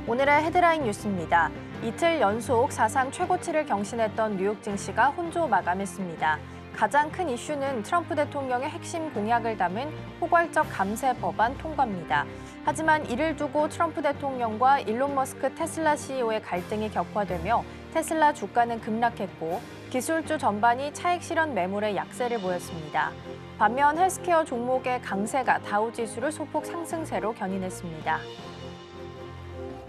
오늘의 헤드라인 뉴스입니다. 이틀 연속 사상 최고치를 경신했던 뉴욕 증시가 혼조 마감했습니다. 가장 큰 이슈는 트럼프 대통령의 핵심 공약을 담은 포괄적 감세 법안 통과입니다. 하지만 이를 두고 트럼프 대통령과 일론 머스크 테슬라 CEO의 갈등이 격화되며 테슬라 주가는 급락했고 기술주 전반이 차익 실현 매물의 약세를 보였습니다. 반면 헬스케어 종목의 강세가 다우지수를 소폭 상승세로 견인했습니다.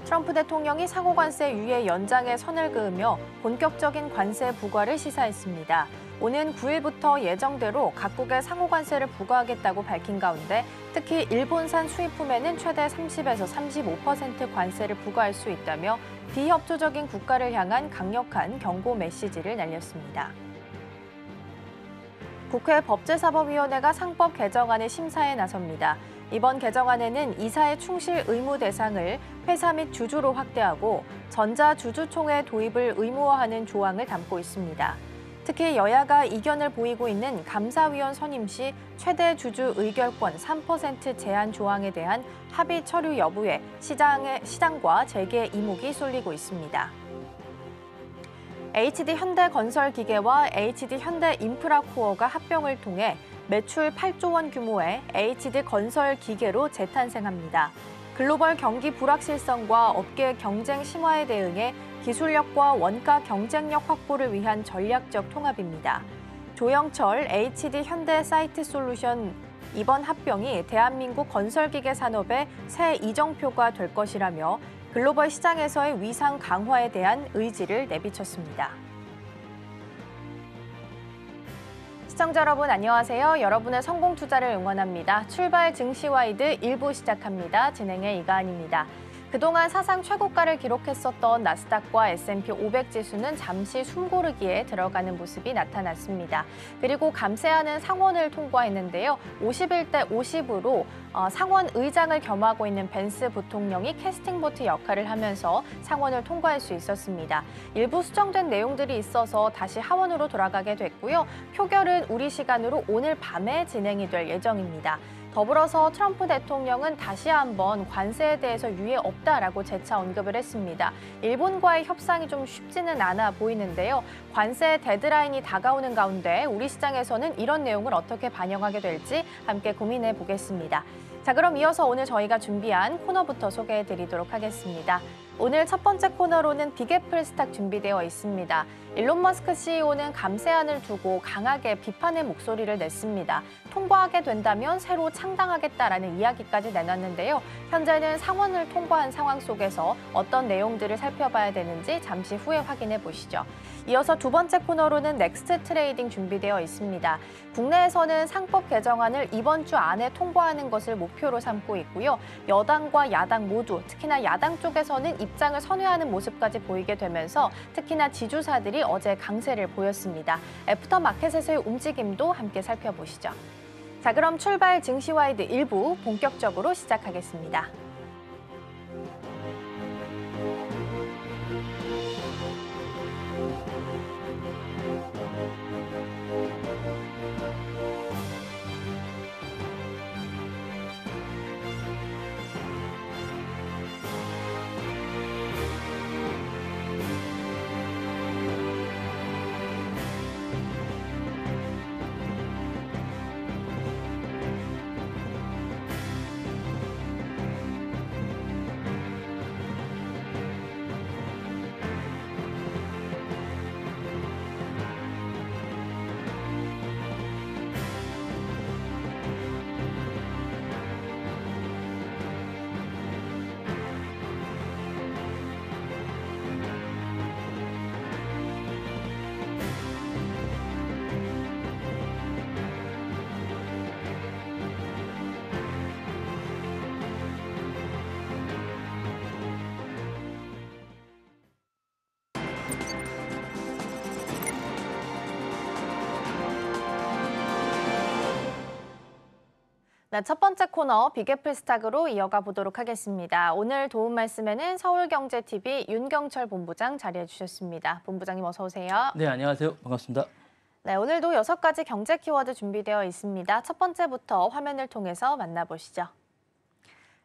트럼프 대통령이 상호관세 유예 연장에 선을 그으며 본격적인 관세 부과를 시사했습니다. 오는 9일부터 예정대로 각국의 상호관세를 부과하겠다고 밝힌 가운데 특히 일본산 수입품에는 최대 30에서 35% 관세를 부과할 수 있다며 비협조적인 국가를 향한 강력한 경고 메시지를 날렸습니다. 국회 법제사법위원회가 상법 개정안의 심사에 나섭니다. 이번 개정안에는 이사의 충실 의무 대상을 회사 및 주주로 확대하고 전자주주총회 도입을 의무화하는 조항을 담고 있습니다. 특히 여야가 이견을 보이고 있는 감사위원 선임 시 최대 주주 의결권 3% 제한 조항에 대한 합의 처리 여부에 시장과 재계 이목이 쏠리고 있습니다. HD현대건설기계와 HD현대인프라코어가 합병을 통해 매출 8조 원 규모의 HD건설기계로 재탄생합니다. 글로벌 경기 불확실성과 업계 경쟁 심화에 대응해 기술력과 원가 경쟁력 확보를 위한 전략적 통합입니다. 조영철 HD현대사이트솔루션 이번 합병이 대한민국 건설기계 산업의 새 이정표가 될 것이라며 글로벌 시장에서의 위상 강화에 대한 의지를 내비쳤습니다. 시청자 여러분 안녕하세요. 여러분의 성공 투자를 응원합니다. 출발 증시와이드 1부 시작합니다. 진행의 이가은입니다. 그동안 사상 최고가를 기록했었던 나스닥과 S&P 500 지수는 잠시 숨고르기에 들어가는 모습이 나타났습니다. 그리고 감세하는 상원을 통과했는데요. 51대 50으로 상원 의장을 겸하고 있는 벤스 부통령이 캐스팅 보트 역할을 하면서 상원을 통과할 수 있었습니다. 일부 수정된 내용들이 있어서 다시 하원으로 돌아가게 됐고요. 표결은 우리 시간으로 오늘 밤에 진행이 될 예정입니다. 더불어서 트럼프 대통령은 다시 한번 관세에 대해서 유예 없다라고 재차 언급을 했습니다. 일본과의 협상이 좀 쉽지는 않아 보이는데요. 관세 데드라인이 다가오는 가운데 우리 시장에서는 이런 내용을 어떻게 반영하게 될지 함께 고민해 보겠습니다. 자, 그럼 이어서 오늘 저희가 준비한 코너부터 소개해 드리도록 하겠습니다. 오늘 첫 번째 코너로는 빅애플 스탁 준비되어 있습니다. 일론 머스크 CEO는 감세안을 두고 강하게 비판의 목소리를 냈습니다. 통과하게 된다면 새로 창당하겠다라는 이야기까지 내놨는데요. 현재는 상원을 통과한 상황 속에서 어떤 내용들을 살펴봐야 되는지 잠시 후에 확인해 보시죠. 이어서 두 번째 코너로는 넥스트 트레이딩 준비되어 있습니다. 국내에서는 상법 개정안을 이번 주 안에 통과하는 것을 목표로 삼고 있고요. 여당과 야당 모두, 특히나 야당 쪽에서는 입장을 선회하는 모습까지 보이게 되면서 특히나 지주사들이 어제 강세를 보였습니다. 애프터마켓에서의 움직임도 함께 살펴보시죠. 자, 그럼 출발 증시와이드 1부 본격적으로 시작하겠습니다. 네, 첫 번째 코너 빅애플 스탁으로 이어가 보도록 하겠습니다. 오늘 도움 말씀에는 서울경제TV 윤경철 본부장 자리해 주셨습니다. 본부장님 어서 오세요. 네, 안녕하세요. 반갑습니다. 네, 오늘도 6가지 경제 키워드 준비되어 있습니다. 첫 번째부터 화면을 통해서 만나보시죠.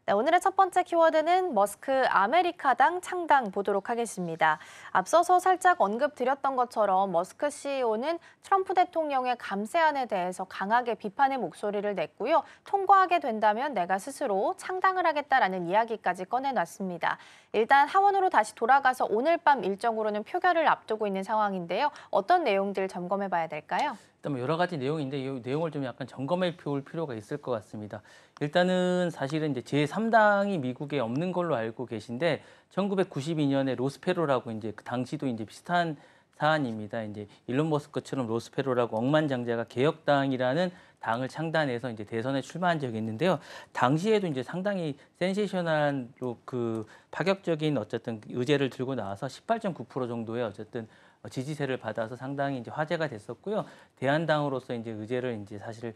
네, 오늘의 첫 번째 키워드는 머스크 아메리카당 창당 보도록 하겠습니다. 앞서서 살짝 언급드렸던 것처럼 머스크 CEO는 트럼프 대통령의 감세안에 대해서 강하게 비판의 목소리를 냈고요. 통과하게 된다면 내가 스스로 창당을 하겠다라는 이야기까지 꺼내놨습니다. 일단 하원으로 다시 돌아가서 오늘 밤 일정으로는 표결을 앞두고 있는 상황인데요. 어떤 내용들 점검해 봐야 될까요? 일단 뭐 여러 가지 내용인데 이 내용을 좀 약간 점검해 볼 필요가 있을 것 같습니다. 일단은 사실은 이제 제3당이 미국에 없는 걸로 알고 계신데 1992년에 로스페로라고 이제 그 당시도 이제 비슷한 사안입니다. 이제 일론 머스크처럼 로스페로라고 억만장자가 개혁당이라는 당을 창단해서 이제 대선에 출마한 적이 있는데요. 당시에도 이제 상당히 센세이셔널로 그 파격적인 어쨌든 의제를 들고 나와서 18.9% 정도의 어쨌든 지지세를 받아서 상당히 이제 화제가 됐었고요. 대한당으로서 이제 의제를 이제 사실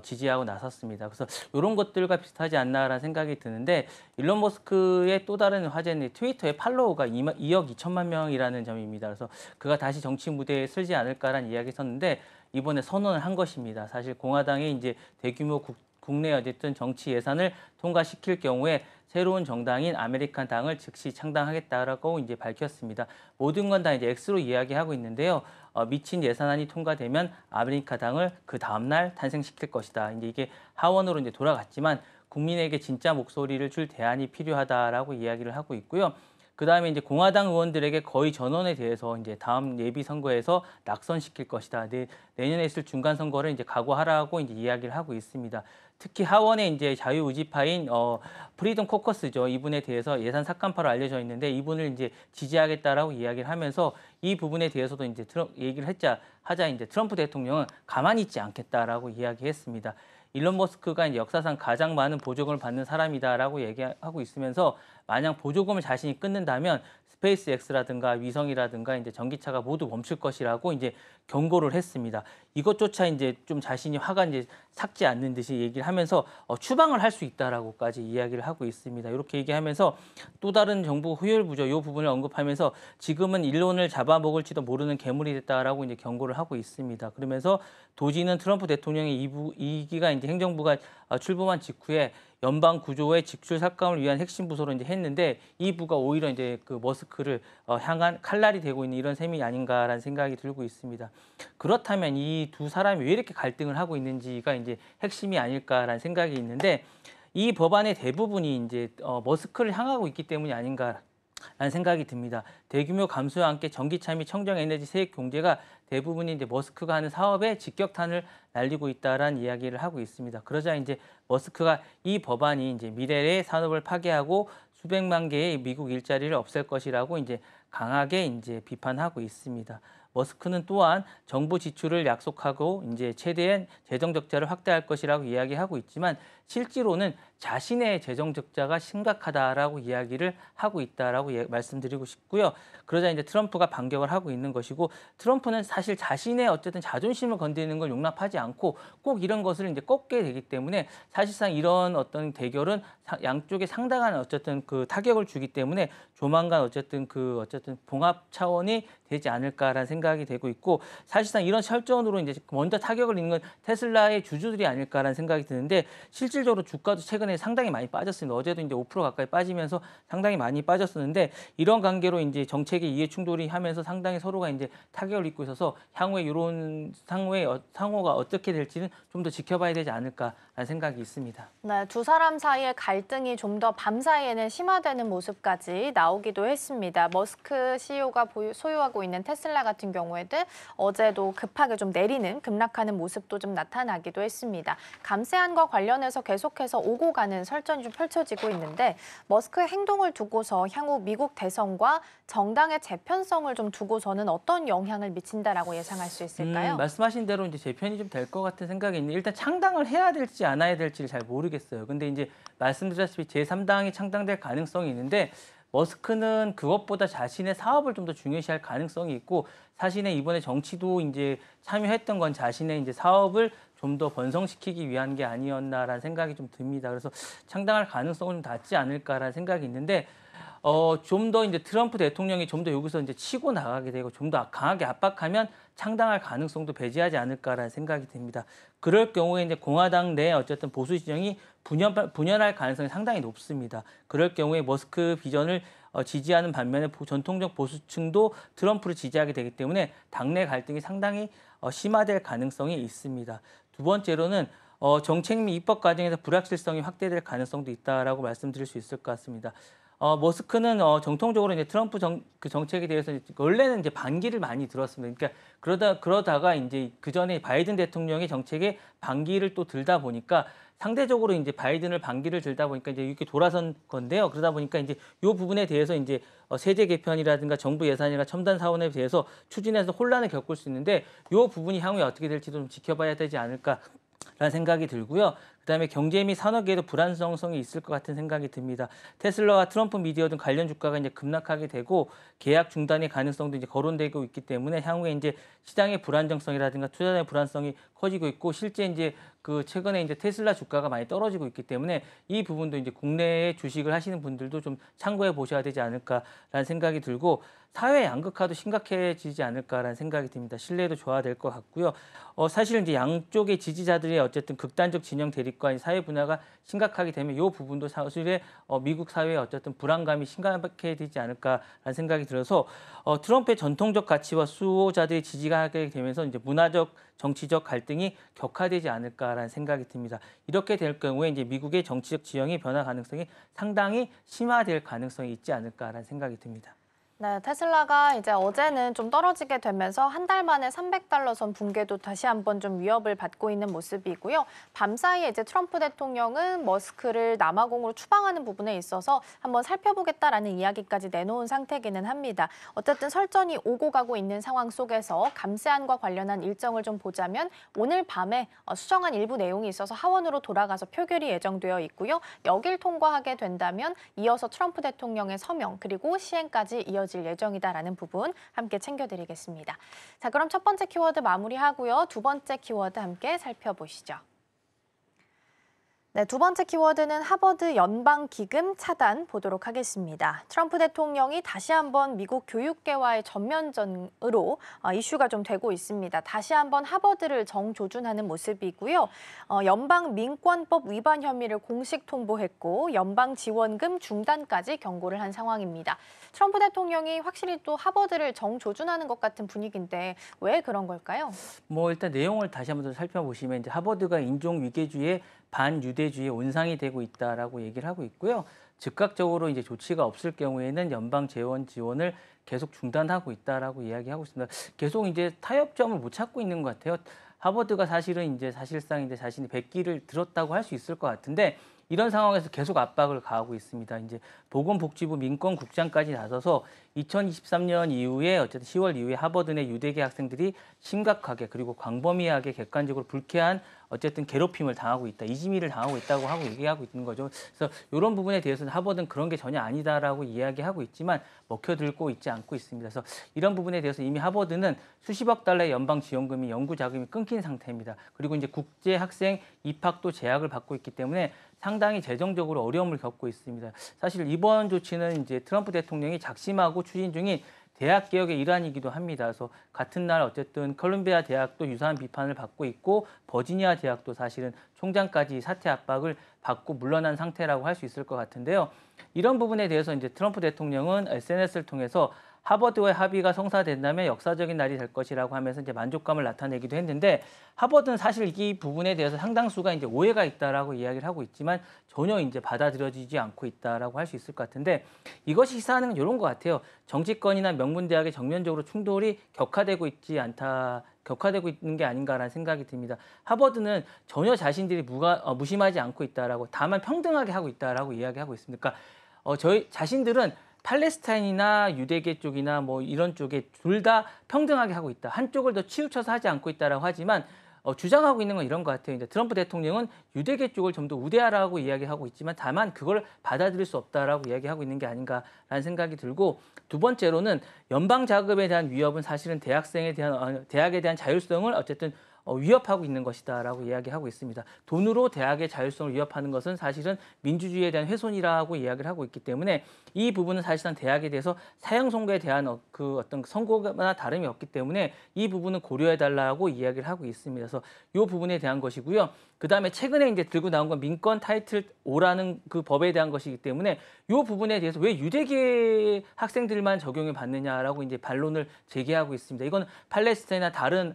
지지하고 나섰습니다. 그래서 이런 것들과 비슷하지 않나라는 생각이 드는데 일론 머스크의 또 다른 화제는 트위터의 팔로워가 2억 2천만 명이라는 점입니다. 그래서 그가 다시 정치 무대에 서지 않을까라는 이야기 있었는데 이번에 선언을 한 것입니다. 사실 공화당의 이제 대규모 국내 어쨌든 정치 예산을 통과시킬 경우에 새로운 정당인 아메리칸 당을 즉시 창당하겠다라고 이제 밝혔습니다. 모든 건 다 이제 X로 이야기하고 있는데요. 미친 예산안이 통과되면 아메리카 당을 그 다음 날 탄생시킬 것이다. 이제 이게 하원으로 이제 돌아갔지만 국민에게 진짜 목소리를 줄 대안이 필요하다라고 이야기를 하고 있고요. 그다음에 이제 공화당 의원들에게 거의 전원에 대해서 이제 다음 예비 선거에서 낙선시킬 것이다. 내년에 있을 중간 선거를 이제 각오하라고 이제 이야기를 하고 있습니다. 특히 하원의 이제 자유의지파인 프리덤 코커스죠. 이분에 대해서 예산 삭감파로 알려져 있는데 이분을 이제 지지하겠다라고 이야기를 하면서 이 부분에 대해서도 이제 얘기를 하자 이제 트럼프 대통령은 가만히 있지 않겠다라고 이야기했습니다. 일론 머스크가 이제 역사상 가장 많은 보조금을 받는 사람이다라고 얘기하고 있으면서 만약 보조금을 자신이 끊는다면 스페이스X라든가 위성이라든가 이제 전기차가 모두 멈출 것이라고 이제 경고를 했습니다. 이것조차 이제 좀 자신이 화가 이제 삭지 않는 듯이 얘기를 하면서 추방을 할 수 있다라고까지 이야기를 하고 있습니다. 이렇게 얘기하면서 또 다른 정부 후율 부족 이 부분을 언급하면서 지금은 일론을 잡아먹을지도 모르는 괴물이 됐다라고 이제 경고를 하고 있습니다. 그러면서 도지는 트럼프 대통령의 2기가 이제 행정부가 출범한 직후에 연방 구조의 직출 삭감을 위한 핵심 부서로 이제 했는데 이 부가 오히려 이제 그 머스크를 향한 칼날이 되고 있는 이런 셈이 아닌가라는 생각이 들고 있습니다. 그렇다면 이 두 사람이 왜 이렇게 갈등을 하고 있는지가 이제 핵심이 아닐까라는 생각이 있는데 이 법안의 대부분이 이제 머스크를 향하고 있기 때문이 아닌가. 라는 생각이 듭니다. 대규모 감소와 함께 전기차 및 청정에너지 세액 공제가 대부분이 이제 머스크가 하는 사업에 직격탄을 날리고 있다라는 이야기를 하고 있습니다. 그러자 이제 머스크가 이 법안이 이제 미래의 산업을 파괴하고 수백만 개의 미국 일자리를 없앨 것이라고 이제 강하게 이제 비판하고 있습니다. 머스크는 또한 정부 지출을 약속하고 이제 최대한 재정 적자를 확대할 것이라고 이야기하고 있지만 실제로는 자신의 재정 적자가 심각하다라고 이야기를 하고 있다라고 말씀드리고 싶고요. 그러자 이제 트럼프가 반격을 하고 있는 것이고 트럼프는 사실 자신의 어쨌든 자존심을 건드리는 걸 용납하지 않고 꼭 이런 것을 이제 꺾게 되기 때문에 사실상 이런 어떤 대결은 양쪽에 상당한 어쨌든 그 타격을 주기 때문에 조만간 어쨌든 봉합 차원이 되지 않을까라는 생각이 되고 있고 사실상 이런 설전으로 이제 먼저 타격을 입는 건 테슬라의 주주들이 아닐까라는 생각이 드는데 실질적으로 주가도 최근에 상당히 많이 빠졌습니다. 어제도 이제 5% 가까이 빠지면서 상당히 많이 빠졌었는데 이런 관계로 이제 정책의 이해 충돌이 하면서 상당히 서로가 이제 타격을 입고 있어서 향후에 이런 상호가 어떻게 될지는 좀 더 지켜봐야 되지 않을까라는 생각이 있습니다. 네, 두 사람 사이의 갈등이 좀 더 밤사이에는 심화되는 모습까지 나오기도 했습니다. 머스크 CEO가 소유하고 있는 테슬라 같은 경우에도 어제도 급하게 좀 내리는, 급락하는 모습도 좀 나타나기도 했습니다. 감세안과 관련해서 계속해서 오고 가는 설전이 좀 펼쳐지고 있는데 머스크의 행동을 두고서 향후 미국 대선과 정당의 재편성을 좀 두고서는 어떤 영향을 미친다라고 예상할 수 있을까요? 말씀하신 대로 이제 재편이 좀 될 것 같은 생각이 있는데 일단 창당을 해야 될지 안 해야 될지를 잘 모르겠어요. 근데 이제 말씀드렸다시피 제3당이 창당될 가능성이 있는데 머스크는 그것보다 자신의 사업을 좀 더 중요시할 가능성이 있고 자신의 이번에 정치도 이제 참여했던 건 자신의 이제 사업을 좀 더 번성시키기 위한 게 아니었나라는 생각이 좀 듭니다. 그래서 창당할 가능성은 좀 낮지 않을까라는 생각이 있는데 좀 더 이제 트럼프 대통령이 좀 더 여기서 이제 치고 나가게 되고 좀 더 강하게 압박하면 창당할 가능성도 배제하지 않을까라는 생각이 듭니다. 그럴 경우에 이제 공화당 내 어쨌든 보수 진영이 분열할 가능성이 상당히 높습니다. 그럴 경우에 머스크 비전을 지지하는 반면에 전통적 보수층도 트럼프를 지지하게 되기 때문에 당내 갈등이 상당히 심화될 가능성이 있습니다. 두 번째로는 정책 및 입법 과정에서 불확실성이 확대될 가능성도 있다라고 말씀드릴 수 있을 것 같습니다. 머스크는 정통적으로 이제 트럼프 그 정책에 대해서 원래는 이제 반기를 많이 들었습니다. 그러니까 그러다가 이제 그 전에 바이든 대통령의 정책에 반기를 또 들다 보니까 상대적으로 이제 바이든을 반기를 들다 보니까 이제 이렇게 돌아선 건데요. 그러다 보니까 이제 이 부분에 대해서 이제 세제 개편이라든가 정부 예산이나 첨단 사원에 대해서 추진해서 혼란을 겪을 수 있는데 이 부분이 향후에 어떻게 될지도 좀 지켜봐야 되지 않을까라는 생각이 들고요. 그다음에 경제 및 산업계에도 불안정성이 있을 것 같은 생각이 듭니다. 테슬라와 트럼프 미디어 등 관련 주가가 이제 급락하게 되고 계약 중단의 가능성도 이제 거론되고 있기 때문에 향후에 이제 시장의 불안정성이라든가 투자자의 불안성이 커지고 있고 실제 이제 그 최근에 이제 테슬라 주가가 많이 떨어지고 있기 때문에 이 부분도 이제 국내에 주식을 하시는 분들도 좀 참고해 보셔야 되지 않을까라는 생각이 들고 사회 양극화도 심각해지지 않을까라는 생각이 듭니다. 신뢰도 좋아질 것 같고요. 사실 이제 양쪽의 지지자들의 어쨌든 극단적 진영 대립과 사회 분화가 심각하게 되면 이 부분도 사실에 미국 사회의 어쨌든 불안감이 심각해지지 않을까라는 생각이 들어서 트럼프의 전통적 가치와 수호자들의 지지가 하게 되면서 이제 문화적 정치적 갈등이 격화되지 않을까라는 생각이 듭니다. 이렇게 될 경우에 이제 미국의 정치적 지형이 변화 가능성이 상당히 심화될 가능성이 있지 않을까라는 생각이 듭니다. 네, 테슬라가 이제 어제는 좀 떨어지게 되면서 한 달 만에 300달러 선 붕괴도 다시 한번 좀 위협을 받고 있는 모습이고요. 밤사이에 이제 트럼프 대통령은 머스크를 남아공으로 추방하는 부분에 있어서 한번 살펴보겠다라는 이야기까지 내놓은 상태기는 합니다. 어쨌든 설전이 오고 가고 있는 상황 속에서 감세안과 관련한 일정을 좀 보자면 오늘 밤에 수정안 일부 내용이 있어서 하원으로 돌아가서 표결이 예정되어 있고요. 여길 통과하게 된다면 이어서 트럼프 대통령의 서명 그리고 시행까지 이어질 예정이다라는 부분 함께 챙겨드리겠습니다. 자, 그럼 첫 번째 키워드 마무리하고요. 두 번째 키워드 함께 살펴보시죠. 네, 두 번째 키워드는 하버드 연방기금 차단 보도록 하겠습니다. 트럼프 대통령이 다시 한번 미국 교육계와의 전면전으로 이슈가 좀 되고 있습니다. 다시 한번 하버드를 정조준하는 모습이고요. 연방민권법 위반 혐의를 공식 통보했고 연방지원금 중단까지 경고를 한 상황입니다. 트럼프 대통령이 확실히 또 하버드를 정조준하는 것 같은 분위기인데 왜 그런 걸까요? 일단 내용을 다시 한번 더 살펴보시면 이제 하버드가 인종 위계주의에 반유대주의의 온상이 되고 있다라고 얘기를 하고 있고요. 즉각적으로 이제 조치가 없을 경우에는 연방 재원 지원을 계속 중단하고 있다라고 이야기하고 있습니다. 계속 이제 타협점을 못 찾고 있는 것 같아요. 하버드가 사실은 이제 사실상 이제 자신이 백기를 들었다고 할 수 있을 것 같은데 이런 상황에서 계속 압박을 가하고 있습니다. 이제 보건복지부 민권국장까지 나서서 2023년 이후에 어쨌든 10월 이후에 하버드 내 유대계 학생들이 심각하게 그리고 광범위하게 객관적으로 불쾌한 어쨌든 괴롭힘을 당하고 있다, 이지미를 당하고 있다고 하고 얘기하고 있는 거죠. 그래서 이런 부분에 대해서는 하버드는 그런 게 전혀 아니다라고 이야기하고 있지만 먹혀들고 있지 않고 있습니다. 그래서 이런 부분에 대해서 이미 하버드는 수십억 달러의 연방 지원금이 연구 자금이 끊긴 상태입니다. 그리고 이제 국제 학생 입학도 제약을 받고 있기 때문에 상당히 재정적으로 어려움을 겪고 있습니다. 사실 이번 조치는 이제 트럼프 대통령이 작심하고 추진 중인 대학 개혁의 일환이기도 합니다. 그래서 같은 날 어쨌든 컬럼비아 대학도 유사한 비판을 받고 있고 버지니아 대학도 사실은 총장까지 사퇴 압박을 받고 물러난 상태라고 할 수 있을 것 같은데요. 이런 부분에 대해서 이제 트럼프 대통령은 SNS를 통해서 하버드와의 합의가 성사된다면 역사적인 날이 될 것이라고 하면서 이제 만족감을 나타내기도 했는데 하버드는 사실 이 부분에 대해서 상당수가 이제 오해가 있다라고 이야기를 하고 있지만 전혀 이제 받아들여지지 않고 있다라고 할 수 있을 것 같은데 이것이 시사하는 건 이런 것 같아요. 정치권이나 명문대학의 정면적으로 충돌이 격화되고 있는 게 아닌가라는 생각이 듭니다. 하버드는 전혀 자신들이 무심하지 않고 있다라고 다만 평등하게 하고 있다라고 이야기하고 있습니다. 그러니까 저희 자신들은 팔레스타인이나 유대계 쪽이나 뭐 이런 쪽에 둘 다 평등하게 하고 있다. 한쪽을 더 치우쳐서 하지 않고 있다라고 하지만 주장하고 있는 건 이런 것 같아요. 이제 트럼프 대통령은 유대계 쪽을 좀 더 우대하라고 이야기하고 있지만 다만 그걸 받아들일 수 없다라고 이야기하고 있는 게 아닌가라는 생각이 들고 두 번째로는 연방 자금에 대한 위협은 사실은 대학에 대한 자율성을 어쨌든 위협하고 있는 것이다라고 이야기하고 있습니다. 돈으로 대학의 자율성을 위협하는 것은 사실은 민주주의에 대한 훼손이라고 이야기를 하고 있기 때문에 이 부분은 사실상 대학에 대해서 사형 선고에 대한 그 어떤 선고나 다름이 없기 때문에 이 부분은 고려해달라고 이야기를 하고 있습니다. 그래서 이 부분에 대한 것이고요. 그 다음에 최근에 이제 들고 나온 건 민권 타이틀 5라는 그 법에 대한 것이기 때문에 이 부분에 대해서 왜 유대계 학생들만 적용을 받느냐라고 이제 반론을 제기하고 있습니다. 이건 팔레스타인이나 다른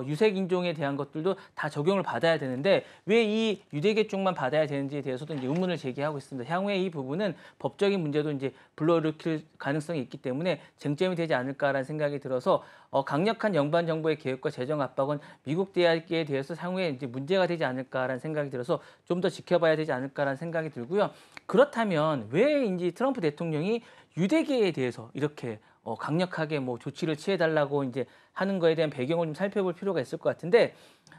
유색 인종에 대한 것들도 다 적용을 받아야 되는데 왜 이 유대계 쪽만 받아야 되는지에 대해서도 이제 의문을 제기하고 있습니다. 향후에 이 부분은 법적인 문제도 이제 불러일으킬 가능성이 있기 때문에 쟁점이 되지 않을까라는 생각이 들어서 강력한 연방 정부의 개혁과 재정 압박은 미국 대학에 대해서 향후에 이제 문제가 되지 않을까라는 생각이 들어서 좀 더 지켜봐야 되지 않을까라는 생각이 들고요. 그렇다면 왜인지 트럼프 대통령이 유대계에 대해서 이렇게 강력하게 뭐 조치를 취해달라고 이제 하는 거에 대한 배경을 좀 살펴볼 필요가 있을 것 같은데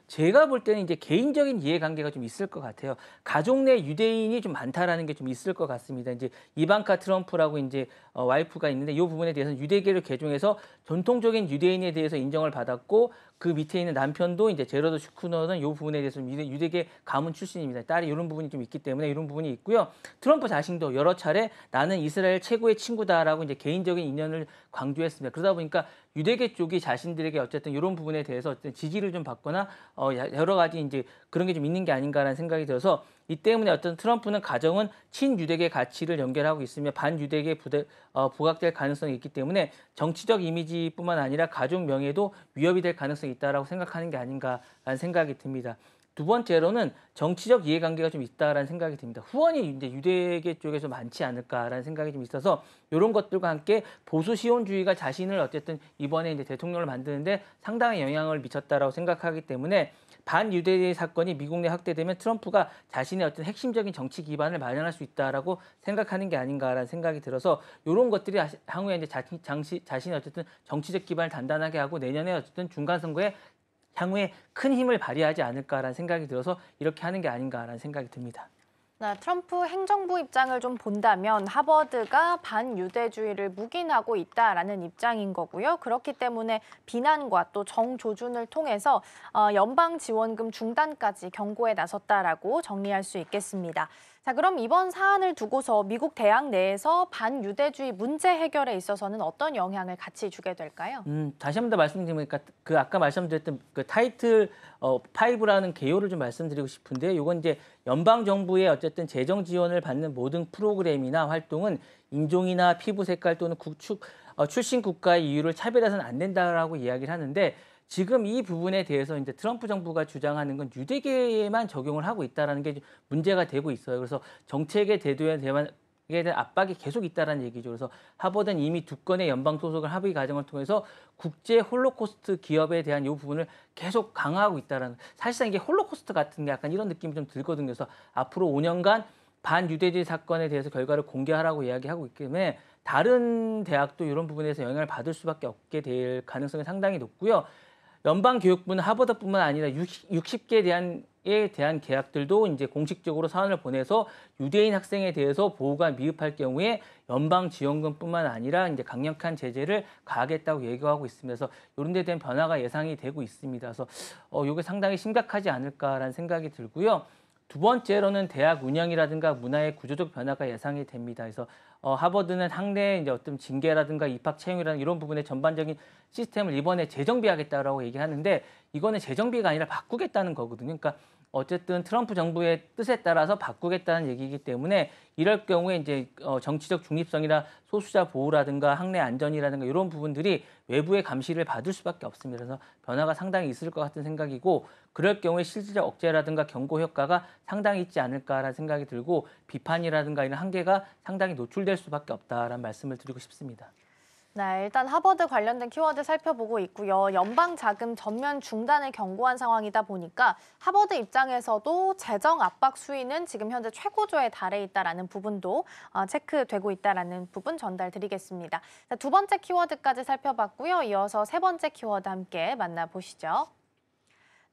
제가 볼 때는 이제 개인적인 이해관계가 좀 있을 것 같아요. 가족 내 유대인이 좀 많다라는 게 좀 있을 것 같습니다. 이제 이방카 트럼프라고 이제 와이프가 있는데 이 부분에 대해서는 유대계를 개종해서 전통적인 유대인에 대해서 인정을 받았고 그 밑에 있는 남편도 이제 제러드 슈크너는 이 부분에 대해서 유대계 가문 출신입니다. 딸이 이런 부분이 좀 있기 때문에 이런 부분이 있고요. 트럼프 자신도 여러 차례 나는 이스라엘 최고의 친구다라고 이제 개인적인 인연을 강조했습니다. 그러다 보니까 유대계 쪽이 자신들에게 어쨌든 이런 부분에 대해서 어떤 지지를 좀 받거나 여러 가지 이제 그런 게 좀 있는 게 아닌가라는 생각이 들어서 이 때문에 어떤 트럼프는 가정은 친유대계 가치를 연결하고 있으며 반유대계 부각될 가능성이 있기 때문에 정치적 이미지뿐만 아니라 가족 명예도 위협이 될 가능성이 있다라고 생각하는 게 아닌가라는 생각이 듭니다. 두 번째로는 정치적 이해관계가 좀 있다라는 생각이 듭니다. 후원이 이제 유대계 쪽에서 많지 않을까라는 생각이 좀 있어서 이런 것들과 함께 보수 시온주의가 자신을 어쨌든 이번에 이제 대통령을 만드는데 상당히 영향을 미쳤다라고 생각하기 때문에 반유대계 사건이 미국 내 확대되면 트럼프가 자신의 어떤 핵심적인 정치 기반을 마련할 수 있다라고 생각하는 게 아닌가라는 생각이 들어서 이런 것들이 향후에 이제 자신의 어쨌든 정치적 기반을 단단하게 하고 내년에 어쨌든 중간 선거에 향후에 큰 힘을 발휘하지 않을까라는 생각이 들어서 이렇게 하는 게 아닌가라는 생각이 듭니다. 네, 트럼프 행정부 입장을 좀 본다면 하버드가 반유대주의를 묵인하고 있다라는 입장인 거고요. 그렇기 때문에 비난과 또 정조준을 통해서 연방 지원금 중단까지 경고에 나섰다라고 정리할 수 있겠습니다. 자, 그럼 이번 사안을 두고서 미국 대학 내에서 반유대주의 문제 해결에 있어서는 어떤 영향을 같이 주게 될까요? 다시 한 번 더 말씀드리니까 그 아까 말씀드렸던 그 타이틀 5라는 개요를 좀 말씀드리고 싶은데 이건 이제 연방 정부의 어쨌든 재정 지원을 받는 모든 프로그램이나 활동은 인종이나 피부 색깔 또는 출신 국가의 이유를 차별해서는 안 된다라고 이야기를 하는데 지금 이 부분에 대해서 이제 트럼프 정부가 주장하는 건 유대계에만 적용을 하고 있다는 게 문제가 되고 있어요. 그래서 정책의 대두에 대한 압박이 계속 있다는 얘기죠. 그래서 하버드는 이미 두 건의 연방 소속을 합의 과정을 통해서 국제 홀로코스트 기업에 대한 이 부분을 계속 강화하고 있다는 사실상 이게 홀로코스트 같은 게 약간 이런 느낌이 좀 들거든요. 그래서 앞으로 5년간 반유대주의 사건에 대해서 결과를 공개하라고 이야기하고 있기 때문에 다른 대학도 이런 부분에서 영향을 받을 수밖에 없게 될 가능성이 상당히 높고요. 연방교육부는 하버드뿐만 아니라 60개에 대한 계약들도 이제 공식적으로 사안을 보내서 유대인 학생에 대해서 보호가 미흡할 경우에 연방 지원금뿐만 아니라 이제 강력한 제재를 가하겠다고 예고하고 있습니다. 그래서 이런 데 대한 변화가 예상이 되고 있습니다. 그래서 이게 상당히 심각하지 않을까라는 생각이 들고요. 두 번째로는 대학 운영이라든가 문화의 구조적 변화가 예상이 됩니다. 그래서 하버드는 학내 이제 어떤 징계라든가 입학 채용이라는 이런 부분의 전반적인 시스템을 이번에 재정비하겠다라고 얘기하는데 이거는 재정비가 아니라 바꾸겠다는 거거든요. 그러니까 어쨌든 트럼프 정부의 뜻에 따라서 바꾸겠다는 얘기이기 때문에 이럴 경우에 이제 정치적 중립성이나 소수자 보호라든가 학내 안전이라든가 이런 부분들이 외부의 감시를 받을 수밖에 없습니다. 그래서 변화가 상당히 있을 것 같은 생각이고 그럴 경우에 실질적 억제라든가 경고 효과가 상당히 있지 않을까라는 생각이 들고 비판이라든가 이런 한계가 상당히 노출될 수밖에 없다라는 말씀을 드리고 싶습니다. 네, 일단 하버드 관련된 키워드 살펴보고 있고요. 연방 자금 전면 중단을 경고한 상황이다 보니까 하버드 입장에서도 재정 압박 수위는 지금 현재 최고조에 달해 있다라는 부분도 체크되고 있다라는 부분 전달드리겠습니다. 자, 두 번째 키워드까지 살펴봤고요. 이어서 세 번째 키워드 함께 만나보시죠.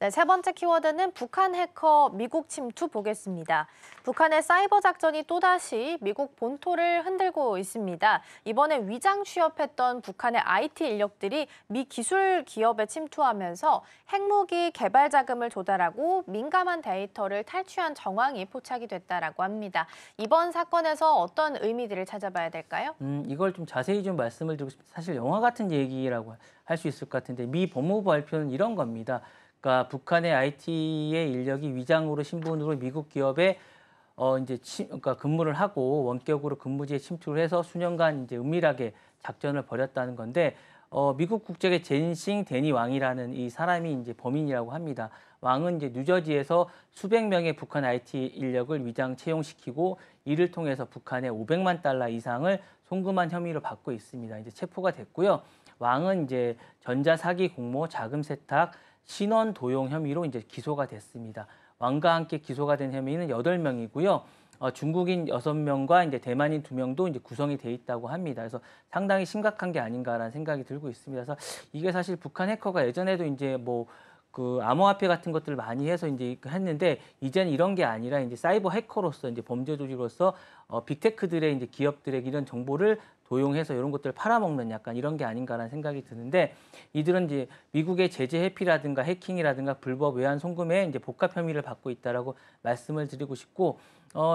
네, 세 번째 키워드는 북한 해커 미국 침투 보겠습니다. 북한의 사이버 작전이 또다시 미국 본토를 흔들고 있습니다. 이번에 위장 취업했던 북한의 IT 인력들이 미 기술 기업에 침투하면서 핵무기 개발 자금을 조달하고 민감한 데이터를 탈취한 정황이 포착이 됐다라고 합니다. 이번 사건에서 어떤 의미들을 찾아봐야 될까요? 이걸 좀 자세히 좀 말씀을 드리고 싶습니다. 사실 영화 같은 얘기라고 할 수 있을 것 같은데 미 법무부 발표는 이런 겁니다. 그러니까 북한의 IT의 인력이 위장으로 신분으로 미국 기업에 이제 그러니까 근무를 하고 원격으로 근무지에 침투를 해서 수년간 이제 은밀하게 작전을 벌였다는 건데 미국 국적의 젠싱 데니 왕이라는 이 사람이 이제 범인이라고 합니다. 왕은 이제 뉴저지에서 수백 명의 북한 IT 인력을 위장 채용시키고 이를 통해서 북한에 500만 달러 이상을 송금한 혐의를 받고 있습니다. 이제 체포가 됐고요. 왕은 이제 전자 사기 공모, 자금 세탁, 신원 도용 혐의로 이제 기소가 됐습니다. 왕과 함께 기소가 된 혐의는 8명이고요. 중국인 6명과 이제 대만인 2명도 이제 구성이 돼 있다고 합니다. 그래서 상당히 심각한 게 아닌가라는 생각이 들고 있습니다. 그래서 이게 사실 북한 해커가 예전에도 이제 뭐 그 암호화폐 같은 것들을 많이 해서 이제 했는데 이제는 이런 게 아니라 이제 사이버 해커로서 이제 범죄 조직으로서 빅테크들의 이제 기업들의 이런 정보를 도용해서 이런 것들을 팔아먹는 약간 이런 게 아닌가라는 생각이 드는데 이들은 이제 미국의 제재 회피라든가 해킹이라든가 불법 외환 송금에 이제 복합 혐의를 받고 있다라고 말씀을 드리고 싶고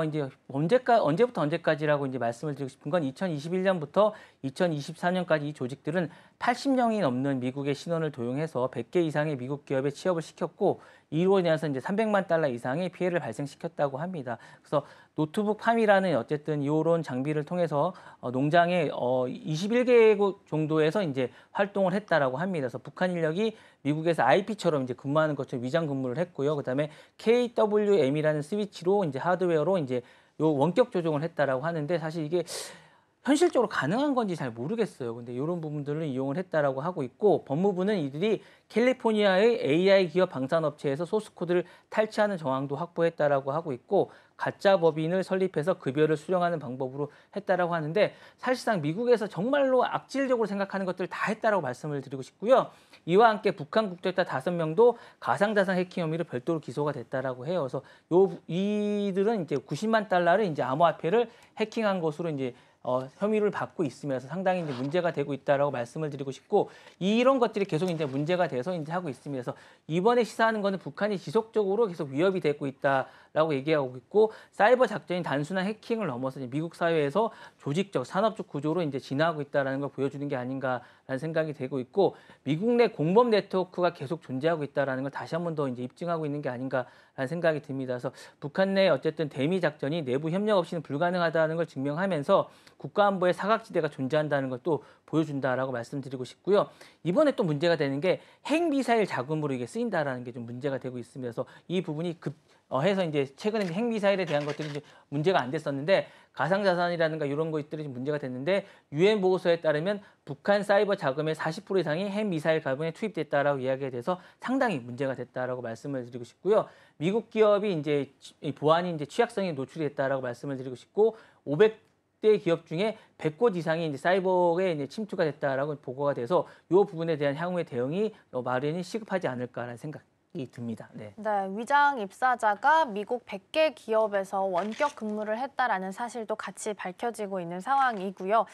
이제 언제부터 언제까지라고 이제 말씀을 드리고 싶은 건 2021년부터 2024년까지 이 조직들은 80명이 넘는 미국의 신원을 도용해서 100개 이상의 미국 기업에 취업을 시켰고 이로 인해서 이제 300만 달러 이상의 피해를 발생시켰다고 합니다. 그래서 노트북 팜이라는 어쨌든 이런 장비를 통해서 농장에 21개국 정도에서 이제 활동을 했다라고 합니다. 그래서 북한 인력이 미국에서 IP처럼 이제 근무하는 것처럼 위장 근무를 했고요. 그다음에 KWM이라는 스위치로 이제 하드웨어로 이제 요 원격 조종을 했다라고 하는데 사실 이게 현실적으로 가능한 건지 잘 모르겠어요. 근데 이런 부분들을 이용을 했다라고 하고 있고 법무부는 이들이 캘리포니아의 AI 기업 방산업체에서 소스 코드를 탈취하는 정황도 확보했다라고 하고 있고 가짜 법인을 설립해서 급여를 수령하는 방법으로 했다라고 하는데 사실상 미국에서 정말로 악질적으로 생각하는 것들을 다 했다라고 말씀을 드리고 싶고요. 이와 함께 북한 국적자 5명도 가상자산 해킹 혐의로 별도로 기소가 됐다라고 해요. 그래서 이들은 이제 90만 달러를 이제 암호화폐를 해킹한 것으로 이제 혐의를 받고 있으면서 상당히 이제 문제가 되고 있다라고 말씀을 드리고 싶고 이런 것들이 계속 이제 문제가 돼서 이제 하고 있습니다. 그래서 이번에 시사하는 거는 북한이 지속적으로 계속 위협이 되고 있다라고 얘기하고 있고 사이버 작전이 단순한 해킹을 넘어서 이제 미국 사회에서 조직적, 산업적 구조로 이제 진화하고 있다라는 걸 보여주는 게 아닌가라는 생각이 되고 있고 미국 내 공범 네트워크가 계속 존재하고 있다라는 걸 다시 한 번 더 이제 입증하고 있는 게 아닌가라는 생각이 듭니다. 그래서 북한 내 어쨌든 대미 작전이 내부 협력 없이는 불가능하다는 걸 증명하면서 국가안보의 사각지대가 존재한다는 걸 또 보여준다라고 말씀드리고 싶고요. 이번에 또 문제가 되는 게 핵미사일 자금으로 이게 쓰인다라는 게 좀 문제가 되고 있습니다. 그래서 이 부분이 해서 이제 최근에 핵미사일에 대한 것들이 이제 문제가 안 됐었는데 가상자산이라든가 이런 것들이 좀 문제가 됐는데 유엔 보고서에 따르면 북한 사이버 자금의 40% 이상이 핵미사일 가금에 투입됐다라고 이야기에 대해서 상당히 문제가 됐다라고 말씀을 드리고 싶고요. 미국 기업이 이제 보안이 이제 취약성에 노출이 됐다라고 말씀을 드리고 싶고 500대 기업 중에 100곳 이상이 이제 사이버에 이제 침투가 됐다라고 보고가 돼서 이 부분에 대한 향후의 대응이 마련이 시급하지 않을까라는 생각이 듭니다. 네. 네, 위장 입사자가 미국 100개 기업에서 원격 근무를 했다라는 사실도 같이 밝혀지고 있는 상황이고요.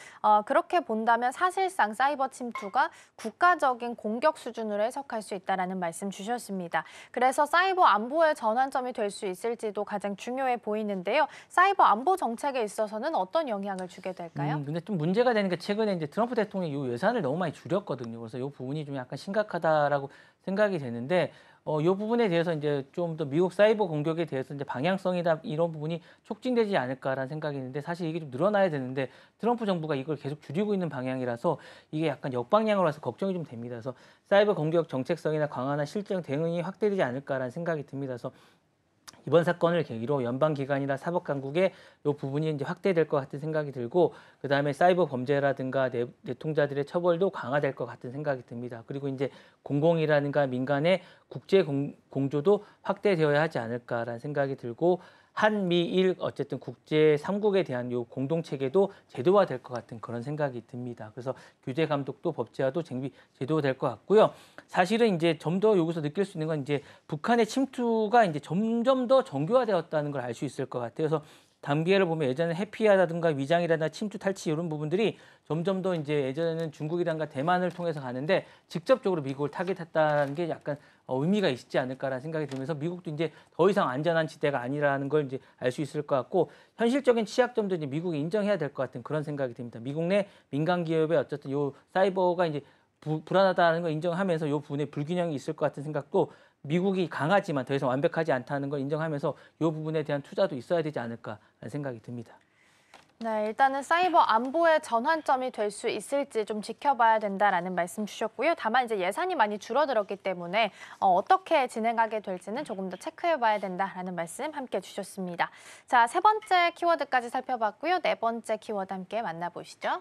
그렇게 본다면 사실상 사이버 침투가 국가적인 공격 수준으로 해석할 수 있다라는 말씀 주셨습니다. 그래서 사이버 안보의 전환점이 될 수 있을지도 가장 중요해 보이는데요. 사이버 안보 정책에 있어서는 어떤 영향을 주게 될까요? 근데 좀 문제가 되는 게 최근에 이제 트럼프 대통령이 이 예산을 너무 많이 줄였거든요. 그래서 이 부분이 좀 약간 심각하다라고 생각이 되는데 이 부분에 대해서 이제 좀 더 미국 사이버 공격에 대해서 이제 방향성이다 이런 부분이 촉진되지 않을까라는 생각이 있는데 사실 이게 좀 늘어나야 되는데 트럼프 정부가 이걸 계속 줄이고 있는 방향이라서 이게 약간 역방향으로 와서 걱정이 좀 됩니다. 그래서 사이버 공격 정책성이나 강화나 실정 대응이 확대되지 않을까라는 생각이 듭니다. 그래서 이번 사건을 계기로 연방기관이나 사법당국의 이 부분이 이제 확대될 것 같은 생각이 들고 그다음에 사이버 범죄라든가 내통자들의 처벌도 강화될 것 같은 생각이 듭니다. 그리고 이제 공공이라든가 민간의 국제 공조도 확대되어야 하지 않을까라는 생각이 들고 한미일 어쨌든 국제 3국에 대한 요 공동 체계도 제도화될 것 같은 그런 생각이 듭니다. 그래서 규제 감독도 법제화도 제도화될 것 같고요. 사실은 이제 좀 더 여기서 느낄 수 있는 건 이제 북한의 침투가 이제 점점 더 정교화되었다는 걸 알 수 있을 것 같아요. 그래서 단계를 보면 예전에 해피하다든가 위장이라든가 침투 탈취 이런 부분들이 점점 더 이제 예전에는 중국이란가 대만을 통해서 가는데 직접적으로 미국을 타겟했다는 게 약간 의미가 있지 않을까라는 생각이 들면서 미국도 이제 더 이상 안전한 지대가 아니라는 걸 이제 알 수 있을 것 같고 현실적인 취약점도 이제 미국이 인정해야 될 것 같은 그런 생각이 듭니다. 미국 내 민간 기업의 어쨌든 요 사이버가 이제 불안하다는 걸 인정하면서 요 부분에 불균형이 있을 것 같은 생각도 미국이 강하지만 더 이상 완벽하지 않다는 걸 인정하면서 이 부분에 대한 투자도 있어야 되지 않을까라는 생각이 듭니다. 네, 일단은 사이버 안보의 전환점이 될 수 있을지 좀 지켜봐야 된다라는 말씀 주셨고요. 다만 이제 예산이 많이 줄어들었기 때문에 어떻게 진행하게 될지는 조금 더 체크해봐야 된다라는 말씀 함께 주셨습니다. 자, 세 번째 키워드까지 살펴봤고요. 네 번째 키워드 함께 만나보시죠.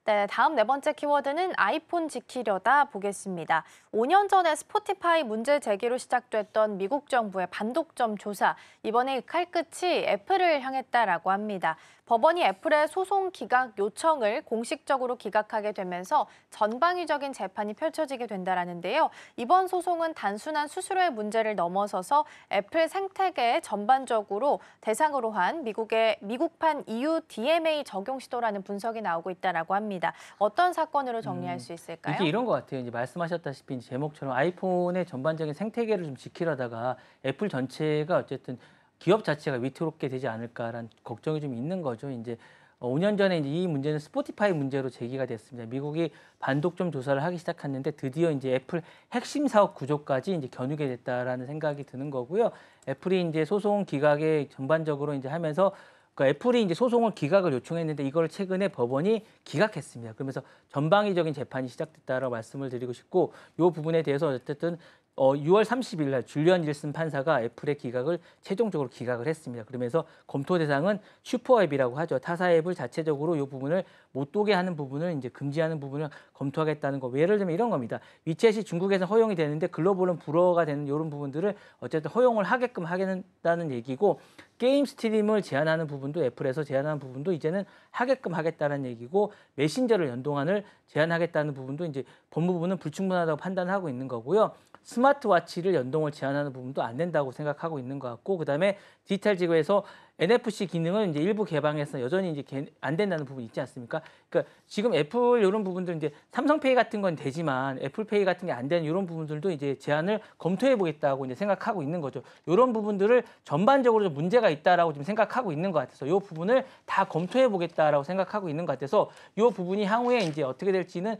네, 다음 네 번째 키워드는 아이폰 지키려다 보겠습니다. 5년 전에 스포티파이 문제 제기로 시작됐던 미국 정부의 반독점 조사, 이번에 칼끝이 애플을 향했다라고 합니다. 법원이 애플의 소송 기각 요청을 공식적으로 기각하게 되면서 전방위적인 재판이 펼쳐지게 된다라는데요. 이번 소송은 단순한 수수료의 문제를 넘어서서 애플 생태계 전반적으로 대상으로 한 미국판 EU DMA 적용 시도라는 분석이 나오고 있다라고 합니다. 어떤 사건으로 정리할 수 있을까요? 이게 이런 것 같아요. 이제 말씀하셨다시피 이제 제목처럼 아이폰의 전반적인 생태계를 좀 지키려다가 애플 전체가 어쨌든 기업 자체가 위태롭게 되지 않을까라는 걱정이 좀 있는 거죠. 이제 5년 전에 이제 이 문제는 스포티파이 문제로 제기가 됐습니다. 미국이 반독점 조사를 하기 시작했는데 드디어 이제 애플 핵심 사업 구조까지 이제 겨누게 됐다라는 생각이 드는 거고요. 애플이 이제 소송 기각에 전반적으로 이제 하면서 애플이 이제 소송을 기각을 요청했는데 이걸 최근에 법원이 기각했습니다. 그러면서 전방위적인 재판이 시작됐다라고 말씀을 드리고 싶고 이 부분에 대해서 어쨌든 6월 30일 날 줄리안 일슨 판사가 애플의 기각을 최종적으로 기각을 했습니다. 그러면서 검토 대상은 슈퍼앱이라고 하죠. 타사 앱을 자체적으로 이 부분을 못 도게 하는 부분을 이제 금지하는 부분을 검토하겠다는 거. 예를 들면 이런 겁니다. 위챗이 중국에서 허용이 되는데 글로벌은 불허가 되는 이런 부분들을 어쨌든 허용을 하게끔 하겠다는 얘기고 게임 스트림을 제한하는 부분도 애플에서 제한하는 부분도 이제는 하게끔 하겠다는 얘기고 메신저를 연동안을 제한하겠다는 부분도 이제 법무부는 불충분하다고 판단하고 있는 거고요. 스마트워치를 연동을 제한하는 부분도 안 된다고 생각하고 있는 것 같고 그다음에 디지털 지구에서 NFC 기능은 이제 일부 개방해서 여전히 이제 안 된다는 부분이 있지 않습니까? 그러니까 지금 애플 이런 부분들 이제 삼성페이 같은 건 되지만 애플페이 같은 게 안 되는 이런 부분들도 이제 제한을 검토해 보겠다고 이제 생각하고 있는 거죠. 이런 부분들을 전반적으로 좀 문제가 있다라고 좀 생각하고 있는 것 같아서 이 부분을 다 검토해 보겠다라고 생각하고 있는 것 같아서 이 부분이 향후에 이제 어떻게 될지는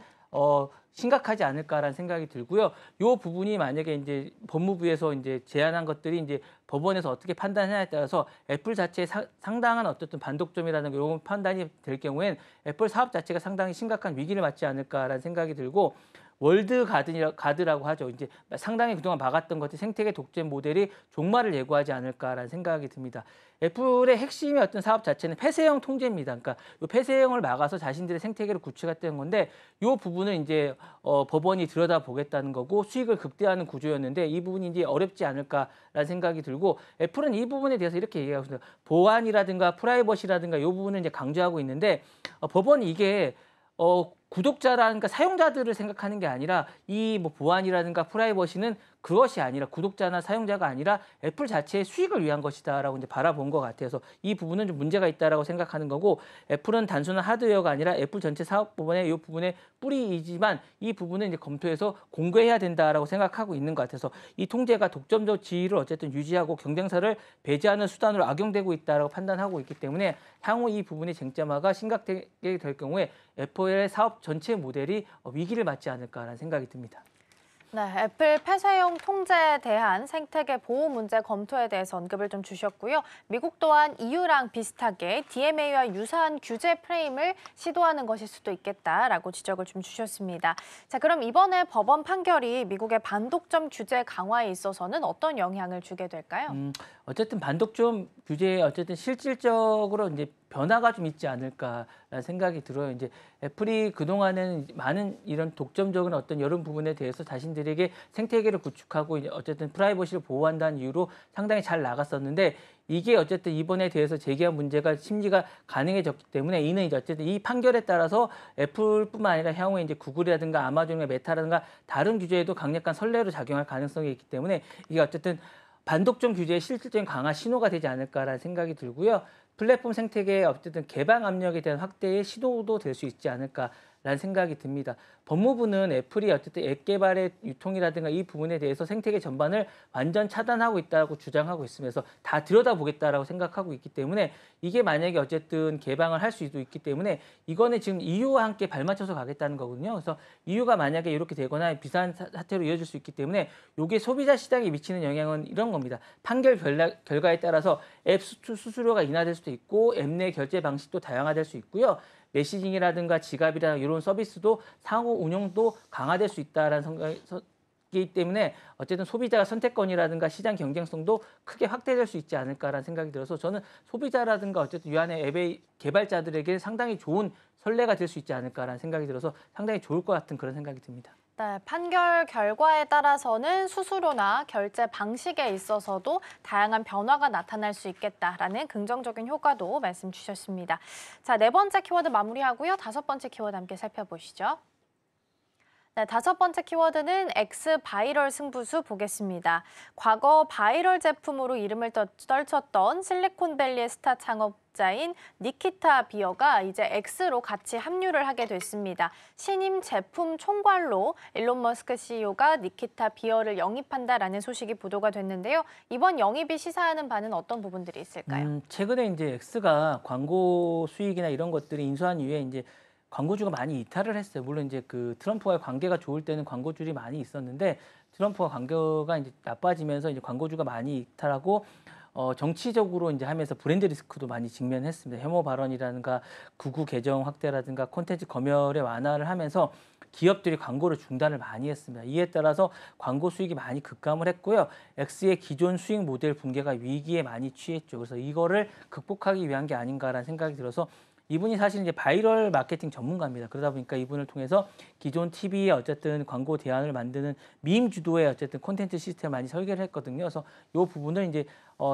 심각하지 않을까라는 생각이 들고요. 이 부분이 만약에 이제 법무부에서 이제 제안한 것들이 이제 법원에서 어떻게 판단하냐에 따라서 애플 자체에 상당한 어떤 반독점이라는 이런 판단이 될 경우엔 애플 사업 자체가 상당히 심각한 위기를 맞지 않을까라는 생각이 들고 월드 가드라고 하죠. 이제 상당히 그동안 막았던 것이 생태계 독점 모델이 종말을 예고하지 않을까라는 생각이 듭니다. 애플의 핵심의 어떤 사업 자체는 폐쇄형 통제입니다. 그러니까 이 폐쇄형을 막아서 자신들의 생태계를 구축했다는 건데 이 부분을 이제 법원이 들여다보겠다는 거고 수익을 극대화하는 구조였는데 이 부분이 이제 어렵지 않을까라는 생각이 들고 애플은 이 부분에 대해서 이렇게 얘기하고 있습니다. 보안이라든가 프라이버시라든가 이 부분을 이제 강조하고 있는데 법원이 이게 구독자라든가 사용자들을 생각하는 게 아니라 이 뭐 보안이라든가 프라이버시는 그것이 아니라 구독자나 사용자가 아니라 애플 자체의 수익을 위한 것이다라고 이제 바라본 것 같아서 이 부분은 좀 문제가 있다라고 생각하는 거고 애플은 단순한 하드웨어가 아니라 애플 전체 사업 부분의 이 부분의 뿌리이지만 이 부분은 이제 검토해서 공개해야 된다라고 생각하고 있는 것 같아서 이 통제가 독점적 지위를 어쨌든 유지하고 경쟁사를 배제하는 수단으로 악용되고 있다라고 판단하고 있기 때문에 향후 이 부분의 쟁점화가 심각하게 될 경우에 애플의 사업 전체 모델이 위기를 맞지 않을까라는 생각이 듭니다. 네, 애플 폐쇄형 통제에 대한 생태계 보호 문제 검토에 대해서 언급을 좀 주셨고요. 미국 또한 EU랑 비슷하게 DMA와 유사한 규제 프레임을 시도하는 것일 수도 있겠다라고 지적을 좀 주셨습니다. 자, 그럼 이번에 법원 판결이 미국의 반독점 규제 강화에 있어서는 어떤 영향을 주게 될까요? 어쨌든 반독점 규제에 어쨌든 실질적으로 이제 변화가 좀 있지 않을까라는 생각이 들어요. 이제 애플이 그동안에는 많은 이런 독점적인 어떤 이런 부분에 대해서 자신들에게 생태계를 구축하고 이제 어쨌든 프라이버시를 보호한다는 이유로 상당히 잘 나갔었는데 이게 어쨌든 이번에 대해서 제기한 문제가 심리가 가능해졌기 때문에 이는 이제 어쨌든 이 판결에 따라서 애플뿐만 아니라 향후에 이제 구글이라든가 아마존이나 메타라든가 다른 규제에도 강력한 선례로 작용할 가능성이 있기 때문에 이게 어쨌든 반독점 규제의 실질적인 강화 신호가 되지 않을까라는 생각이 들고요. 플랫폼 생태계의 어쨌든 개방 압력에 대한 확대의 시도도 될 수 있지 않을까라는 생각이 듭니다. 법무부는 애플이 어쨌든 앱 개발의 유통이라든가 이 부분에 대해서 생태계 전반을 완전 차단하고 있다고 주장하고 있으면서 다 들여다보겠다라고 생각하고 있기 때문에 이게 만약에 어쨌든 개방을 할 수도 있기 때문에 이거는 지금 EU와 함께 발맞춰서 가겠다는 거거든요. 그래서 EU가 만약에 이렇게 되거나 비슷한 사태로 이어질 수 있기 때문에 이게 소비자 시장에 미치는 영향은 이런 겁니다. 판결 결과에 따라서 앱 수수료가 인하될 수도 있고 앱 내 결제 방식도 다양화될 수 있고요. 메시징이라든가 지갑이라든가 이런 서비스도 상호 운영도 강화될 수 있다라는 생각이기 때문에 어쨌든 소비자가 선택권이라든가 시장 경쟁성도 크게 확대될 수 있지 않을까라는 생각이 들어서 저는 소비자라든가 어쨌든 이 안에 앱의 개발자들에게 상당히 좋은 선례가 될 수 있지 않을까라는 생각이 들어서 상당히 좋을 것 같은 그런 생각이 듭니다. 네, 판결 결과에 따라서는 수수료나 결제 방식에 있어서도 다양한 변화가 나타날 수 있겠다라는 긍정적인 효과도 말씀 주셨습니다. 자, 네 번째 키워드 마무리하고요. 다섯 번째 키워드 함께 살펴보시죠. 네, 다섯 번째 키워드는 X 바이럴 승부수 보겠습니다. 과거 바이럴 제품으로 이름을 떨쳤던 실리콘밸리의 스타 창업자인 니키타 비어가 이제 X로 같이 합류를 하게 됐습니다. 신임 제품 총괄로 일론 머스크 CEO가 니키타 비어를 영입한다라는 소식이 보도가 됐는데요. 이번 영입이 시사하는 바는 어떤 부분들이 있을까요? 최근에 이제 X가 광고 수익이나 이런 것들이 인수한 이후에 이제 광고주가 많이 이탈을 했어요. 물론 이제 그 트럼프와의 관계가 좋을 때는 광고주들이 많이 있었는데 트럼프와 관계가 이제 나빠지면서 이제 광고주가 많이 이탈하고 정치적으로 이제 하면서 브랜드 리스크도 많이 직면했습니다. 혐오 발언이라든가 극우 계정 확대라든가 콘텐츠 검열의 완화를 하면서 기업들이 광고를 중단을 많이 했습니다. 이에 따라서 광고 수익이 많이 급감을 했고요. X의 기존 수익 모델 붕괴가 위기에 많이 취했죠. 그래서 이거를 극복하기 위한 게 아닌가라는 생각이 들어서 이분이 사실 이제 바이럴 마케팅 전문가입니다. 그러다 보니까 이분을 통해서 기존 TV에 어쨌든 광고 대안을 만드는 밈 주도의 어쨌든 콘텐츠 시스템을 많이 설계를 했거든요. 그래서 이 부분을 이제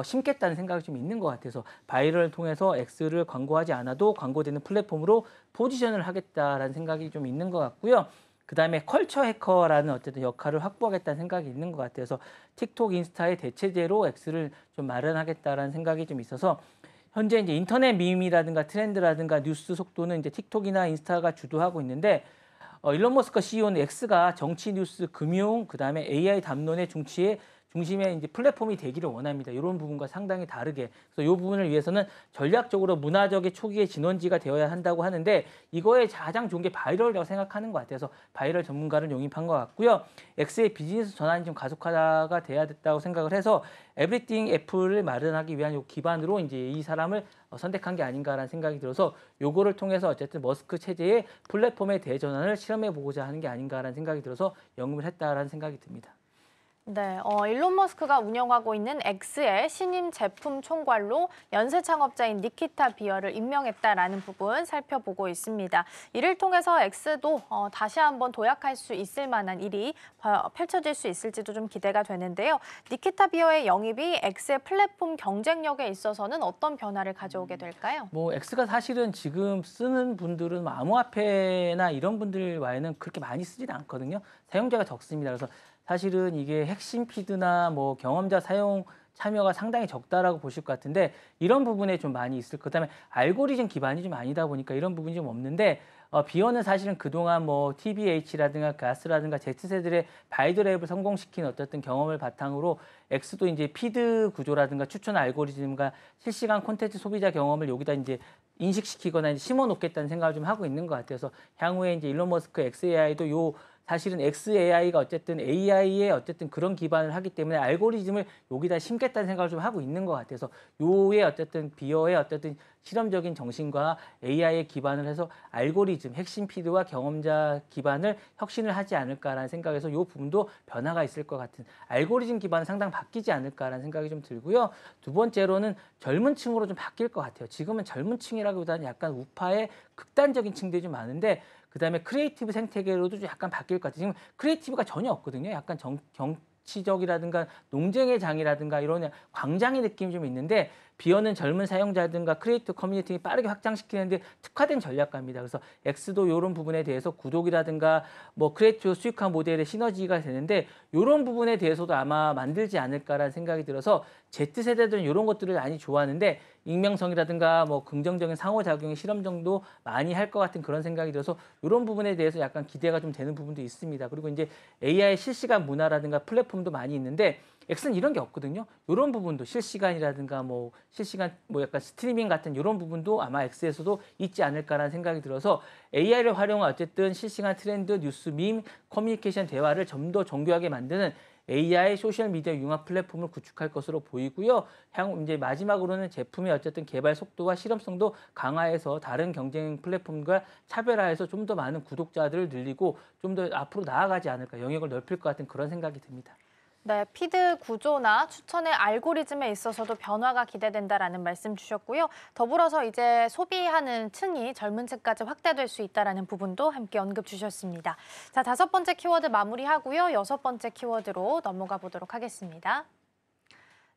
심겠다는 생각이 좀 있는 것 같아서 바이럴을 통해서 X를 광고하지 않아도 광고되는 플랫폼으로 포지션을 하겠다라는 생각이 좀 있는 것 같고요. 그다음에 컬처 해커라는 어쨌든 역할을 확보하겠다는 생각이 있는 것 같아서 틱톡, 인스타의 대체제로 X를 좀 마련하겠다라는 생각이 좀 있어서 현재 이제 인터넷 밈이라든가 트렌드라든가 뉴스 속도는 이제 틱톡이나 인스타가 주도하고 있는데 일론 머스크 CEO는 X가 정치, 뉴스, 금융, 그다음에 AI 담론의 중심에 이제 플랫폼이 되기를 원합니다. 이런 부분과 상당히 다르게. 그래서 이 부분을 위해서는 전략적으로 문화적인 초기의 진원지가 되어야 한다고 하는데 이거에 가장 좋은 게 바이럴이라고 생각하는 것 같아서 바이럴 전문가를 영입한 것 같고요. X의 비즈니스 전환이 좀 가속화가 돼야 됐다고 생각을 해서 에브리띵 애플을 마련하기 위한 요 기반으로 이제 이 사람을 선택한 게 아닌가라는 생각이 들어서 요거를 통해서 어쨌든 머스크 체제의 플랫폼의 대전환을 실험해 보고자 하는 게 아닌가라는 생각이 들어서 영입을 했다라는 생각이 듭니다. 네, 일론 머스크가 운영하고 있는 X의 신임 제품 총괄로 연쇄 창업자인 니키타 비어를 임명했다라는 부분 살펴보고 있습니다. 이를 통해서 X도 다시 한번 도약할 수 있을 만한 일이 펼쳐질 수 있을지도 좀 기대가 되는데요. 니키타 비어의 영입이 X의 플랫폼 경쟁력에 있어서는 어떤 변화를 가져오게 될까요? 뭐 X가 사실은 지금 쓰는 분들은 뭐 암호화폐나 이런 분들과에는 그렇게 많이 쓰지는 않거든요. 사용자가 적습니다. 그래서 사실은 이게 핵심 피드나 뭐 경험자 사용 참여가 상당히 적다라고 보실 것 같은데 이런 부분에 좀 많이 있을 것. 그다음에 알고리즘 기반이 좀 아니다 보니까 이런 부분이 좀 없는데 비어는 사실은 그동안 뭐 TBH라든가 가스라든가 Z세들의 바이드랩을 성공시킨 어떤 경험을 바탕으로 X도 이제 피드 구조라든가 추천 알고리즘과 실시간 콘텐츠 소비자 경험을 여기다 이제 인식시키거나 이제 심어 놓겠다는 생각을 좀 하고 있는 것 같아서 향후에 이제 일론 머스크 XAI도 요 사실은 XAI가 어쨌든 AI의 어쨌든 그런 기반을 하기 때문에 알고리즘을 여기다 심겠다는 생각을 좀 하고 있는 것 같아서 요의 어쨌든 비어의 어쨌든 실험적인 정신과 AI에 기반을 해서 알고리즘, 핵심 피드와 경험자 기반을 혁신을 하지 않을까라는 생각에서 요 부분도 변화가 있을 것 같은 알고리즘 기반은 상당히 바뀌지 않을까라는 생각이 좀 들고요. 두 번째로는 젊은 층으로 좀 바뀔 것 같아요. 지금은 젊은 층이라기보다는 약간 우파의 극단적인 층들이 좀 많은데 그다음에 크리에이티브 생태계로도 좀 약간 바뀔 것 같아요. 지금 크리에이티브가 전혀 없거든요. 약간 정치적이라든가 논쟁의 장이라든가 이런 광장의 느낌이 좀 있는데 비어는 젊은 사용자든가 크리에이터 커뮤니티를 빠르게 확장시키는 데 특화된 전략가입니다. 그래서 X도 이런 부분에 대해서 구독이라든가 뭐 크리에이터 수익화 모델의 시너지가 되는데 이런 부분에 대해서도 아마 만들지 않을까라는 생각이 들어서 Z세대들은 이런 것들을 많이 좋아하는데 익명성이라든가 뭐 긍정적인 상호작용의 실험 정도 많이 할 것 같은 그런 생각이 들어서 이런 부분에 대해서 약간 기대가 좀 되는 부분도 있습니다. 그리고 이제 AI 실시간 문화라든가 플랫폼도 많이 있는데 X는 이런 게 없거든요. 이런 부분도 실시간이라든가 뭐 실시간 뭐 약간 스트리밍 같은 이런 부분도 아마 X에서도 있지 않을까라는 생각이 들어서 AI를 활용한 어쨌든 실시간 트렌드, 뉴스, 밈, 커뮤니케이션 대화를 좀 더 정교하게 만드는 AI 소셜 미디어 융합 플랫폼을 구축할 것으로 보이고요. 향후 이제 마지막으로는 제품의 어쨌든 개발 속도와 실험성도 강화해서 다른 경쟁 플랫폼과 차별화해서 좀 더 많은 구독자들을 늘리고 좀 더 앞으로 나아가지 않을까, 영역을 넓힐 것 같은 그런 생각이 듭니다. 네, 피드 구조나 추천의 알고리즘에 있어서도 변화가 기대된다라는 말씀 주셨고요. 더불어서 이제 소비하는 층이 젊은 층까지 확대될 수 있다라는 부분도 함께 언급 주셨습니다. 자, 5번째 키워드 마무리하고요. 6번째 키워드로 넘어가 보도록 하겠습니다.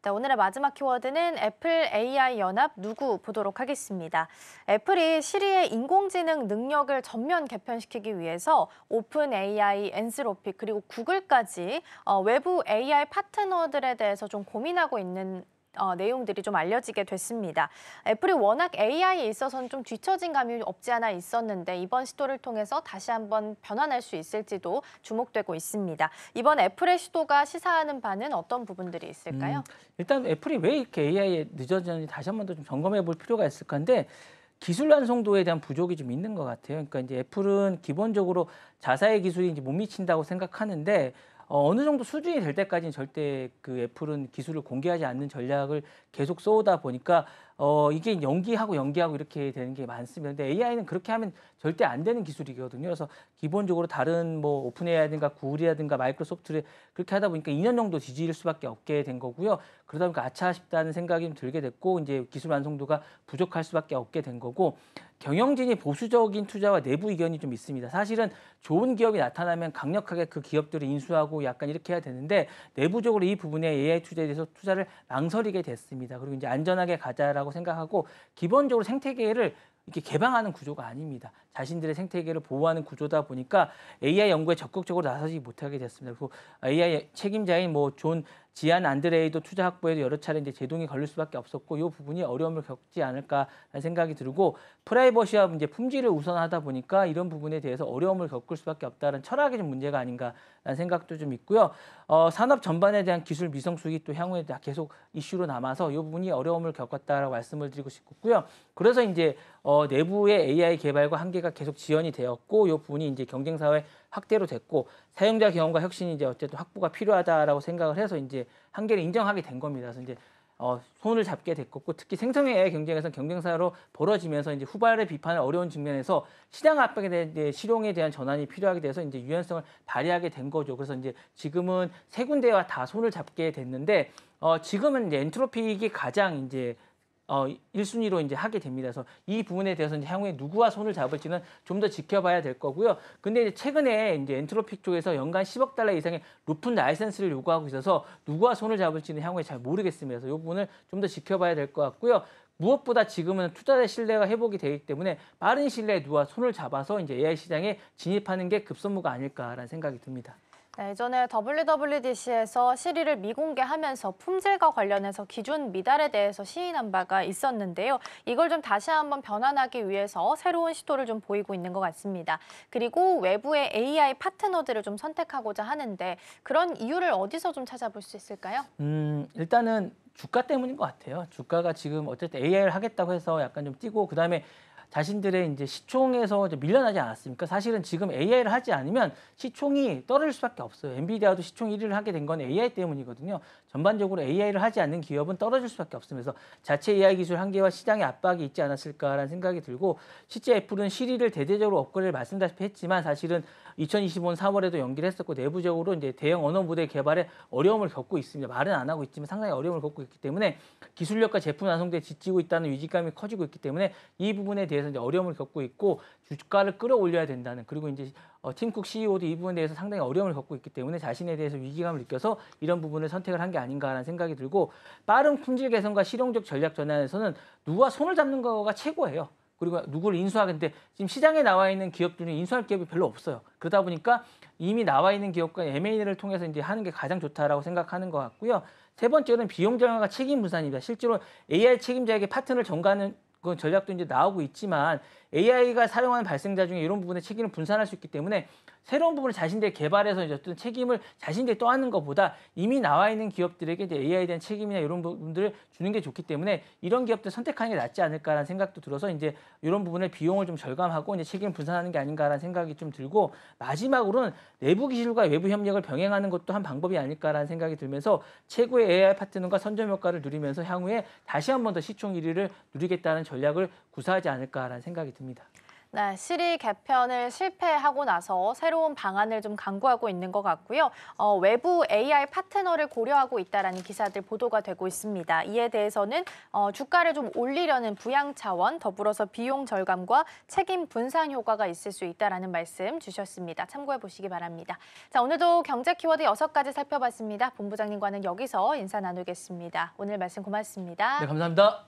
네, 오늘의 마지막 키워드는 애플 AI 연합 누구 보도록 하겠습니다. 애플이 시리의 인공지능 능력을 전면 개편시키기 위해서 오픈 AI, 엔스로픽 그리고 구글까지 외부 AI 파트너들에 대해서 좀 고민하고 있는 내용들이 좀 알려지게 됐습니다. 애플이 워낙 AI에 있어서는 좀 뒤처진 감이 없지 않아 있었는데 이번 시도를 통해서 다시 한번 변환할 수 있을지도 주목되고 있습니다. 이번 애플의 시도가 시사하는 바는 어떤 부분들이 있을까요? 일단 애플이 왜 이렇게 AI에 늦어졌는지 다시 한 번 더 좀 점검해 볼 필요가 있을 건데 기술 완성도에 대한 부족이 좀 있는 것 같아요. 그러니까 이제 애플은 기본적으로 자사의 기술이 이제 못 미친다고 생각하는데 어느 정도 수준이 될 때까지는 절대 그 애플은 기술을 공개하지 않는 전략을 계속 써오다 보니까 이게 연기하고 이렇게 되는 게 많습니다. 근데 AI는 그렇게 하면 절대 안 되는 기술이거든요. 그래서 기본적으로 다른 뭐 오픈 AI라든가 구글이라든가 마이크로소프트를 그렇게 하다 보니까 2년 정도 뒤질 수밖에 없게 된 거고요. 그러다 보니까 아차 싶다는 생각이 좀 들게 됐고 이제 기술 완성도가 부족할 수밖에 없게 된 거고 경영진이 보수적인 투자와 내부 이견이 좀 있습니다. 사실은 좋은 기업이 나타나면 강력하게 그 기업들을 인수하고 약간 이렇게 해야 되는데 내부적으로 이 부분에 AI 투자에 대해서 투자를 망설이게 됐습니다. 그리고 이제 안전하게 가자라고 생각하고 기본적으로 생태계를 이렇게 개방하는 구조가 아닙니다. 자신들의 생태계를 보호하는 구조다 보니까 AI 연구에 적극적으로 나서지 못하게 됐습니다. 그리고 AI 책임자인 뭐 존 지안 안드레이도 투자 확보에도 여러 차례 이제 제동이 걸릴 수밖에 없었고 이 부분이 어려움을 겪지 않을까라는 생각이 들고 프라이버시와 이제 품질을 우선하다 보니까 이런 부분에 대해서 어려움을 겪을 수밖에 없다는 철학의 좀 문제가 아닌가라는 생각도 좀 있고요. 산업 전반에 대한 기술 미성숙이 또 향후에 계속 이슈로 남아서 이 부분이 어려움을 겪었다라고 말씀을 드리고 싶고요. 그래서 이제 내부의 AI 개발과 한계가 계속 지연이 되었고 이 부분이 이제 경쟁 사회 확대로 됐고 사용자 경험과 혁신이 이제 어쨌든 확보가 필요하다라고 생각을 해서 이제 한계를 인정하게 된 겁니다. 그래서 이제 손을 잡게 됐고 특히 생성 AI 경쟁에서 경쟁사로 벌어지면서 이제 후발의 비판을 어려운 측면에서 시장 압박에 대한 실용에 대한 전환이 필요하게 돼서 이제 유연성을 발휘하게 된 거죠. 그래서 이제 지금은 세 군데와 다 손을 잡게 됐는데 지금은 이제 엔트로픽이 가장 이제 1순위로 이제 하게 됩니다. 그래서 이 부분에 대해서 이제 향후에 누구와 손을 잡을지는 좀 더 지켜봐야 될 거고요. 근데 이제 최근에 이제 엔트로픽 쪽에서 연간 10억 달러 이상의 루픈 라이센스를 요구하고 있어서 누구와 손을 잡을지는 향후에 잘 모르겠습니다. 그래서 이 부분을 좀 더 지켜봐야 될 것 같고요. 무엇보다 지금은 투자자 신뢰가 회복이 되기 때문에 빠른 시일내에 누가 손을 잡아서 이제 AI 시장에 진입하는 게 급선무가 아닐까라는 생각이 듭니다. 네, 예전에 WWDC에서 시리를 미공개하면서 품질과 관련해서 기준 미달에 대해서 시인한 바가 있었는데요. 이걸 좀 다시 한번 변환하기 위해서 새로운 시도를 좀 보이고 있는 것 같습니다. 그리고 외부의 AI 파트너들을 좀 선택하고자 하는데 그런 이유를 어디서 좀 찾아볼 수 있을까요? 일단은 주가 때문인 것 같아요. 주가가 지금 어쨌든 AI를 하겠다고 해서 약간 좀 뛰고 그다음에 자신들의 이제 시총에서 이제 밀려나지 않았습니까? 사실은 지금 AI를 하지 않으면 시총이 떨어질 수밖에 없어요. 엔비디아도 시총 1위를 하게 된 건 AI 때문이거든요. 전반적으로 AI를 하지 않는 기업은 떨어질 수밖에 없으면서 자체 AI 기술 한계와 시장의 압박이 있지 않았을까라는 생각이 들고 실제 애플은 시리를 대대적으로 업그레이드를 말씀다시피 했지만 사실은 2025년 4월에도 연기를 했었고 내부적으로 이제 대형 언어 모델 개발에 어려움을 겪고 있습니다. 말은 안 하고 있지만 상당히 어려움을 겪고 있기 때문에 기술력과 제품 완성도에 지치고 있다는 위기감이 커지고 있기 때문에 이 부분에 대해서 대해서 이제 어려움을 겪고 있고 주가를 끌어올려야 된다는 그리고 이제 팀쿡 CEO도 이 부분에 대해서 상당히 어려움을 겪고 있기 때문에 자신에 대해서 위기감을 느껴서 이런 부분을 선택을 한 게 아닌가라는 생각이 들고 빠른 품질 개선과 실용적 전략 전환에서는 누가 손을 잡는 거가 최고예요. 그리고 누구를 인수하겠는데 지금 시장에 나와 있는 기업들은 인수할 기업이 별로 없어요. 그러다 보니까 이미 나와 있는 기업과 M&A를 통해서 이제 하는 게 가장 좋다라고 생각하는 것 같고요. 세 번째는 비용 절감과 책임 분산입니다. 실제로 AI 책임자에게 파트너를 전가하는 그 전략도 이제 나오고 있지만 AI가 사용하는 발생자 중에 이런 부분에 책임을 분산할 수 있기 때문에 새로운 부분을 자신들이 개발해서 이제 어떤 책임을 자신들이 떠안는 것보다 이미 나와 있는 기업들에게 이제 AI에 대한 책임이나 이런 부분들을 주는 게 좋기 때문에 이런 기업들 선택하는 게 낫지 않을까라는 생각도 들어서 이제 이런 부분에 비용을 좀 절감하고 이제 책임을 분산하는 게 아닌가라는 생각이 좀 들고 마지막으로는 내부 기술과 외부 협력을 병행하는 것도 한 방법이 아닐까라는 생각이 들면서 최고의 AI 파트너가 선점 효과를 누리면서 향후에 다시 한 번 더 시총 1위를 누리겠다는 전략을 구사하지 않을까라는 생각이 듭니다. 네, 시리 개편을 실패하고 나서 새로운 방안을 좀 강구하고 있는 것 같고요. 외부 AI 파트너를 고려하고 있다라는 기사들 보도가 되고 있습니다. 이에 대해서는 주가를 좀 올리려는 부양 차원, 더불어서 비용 절감과 책임 분산 효과가 있을 수 있다라는 말씀 주셨습니다. 참고해 보시기 바랍니다. 자, 오늘도 경제 키워드 6가지 살펴봤습니다. 본부장님과는 여기서 인사 나누겠습니다. 오늘 말씀 고맙습니다. 네, 감사합니다.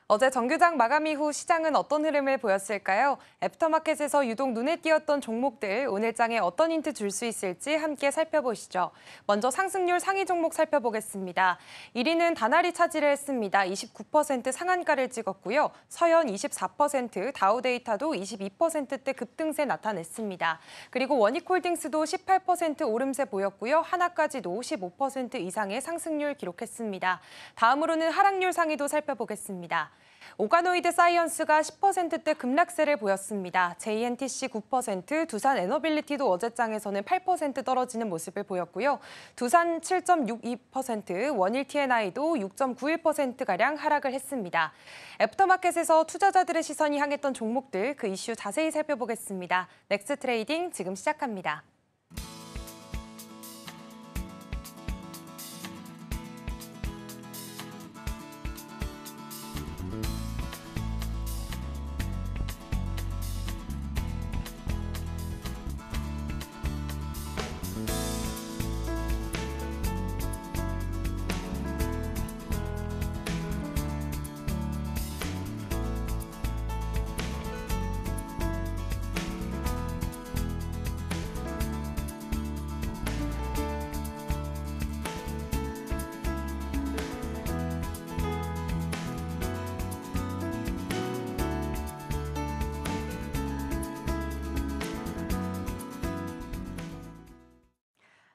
어제 정규장 마감 이후 시장은 어떤 흐름을 보였을까요? 애프터마켓에서 유독 눈에 띄었던 종목들 오늘 장에 어떤 힌트 줄 수 있을지 함께 살펴보시죠. 먼저 상승률 상위 종목 살펴보겠습니다. 1위는 다나리 차지를 했습니다. 29% 상한가를 찍었고요. 서현 24%, 다우데이터도 22%대 급등세 나타냈습니다. 그리고 원익홀딩스도 18% 오름세 보였고요. 하나까지도 15% 이상의 상승률 기록했습니다. 다음으로는 하락률 상위도 살펴보겠습니다. 오가노이드 사이언스가 10%대 급락세를 보였습니다. JNTC 9%, 두산 에너빌리티도 어제장에서는 8% 떨어지는 모습을 보였고요. 두산 7.62%, 원일 T&I도 6.91%가량 하락을 했습니다. 애프터마켓에서 투자자들의 시선이 향했던 종목들, 그 이슈 자세히 살펴보겠습니다. 넥스트 트레이딩 지금 시작합니다.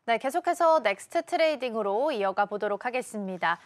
네, 계속해서 넥스트 트레이딩으로 이어가 보도록 하겠습니다.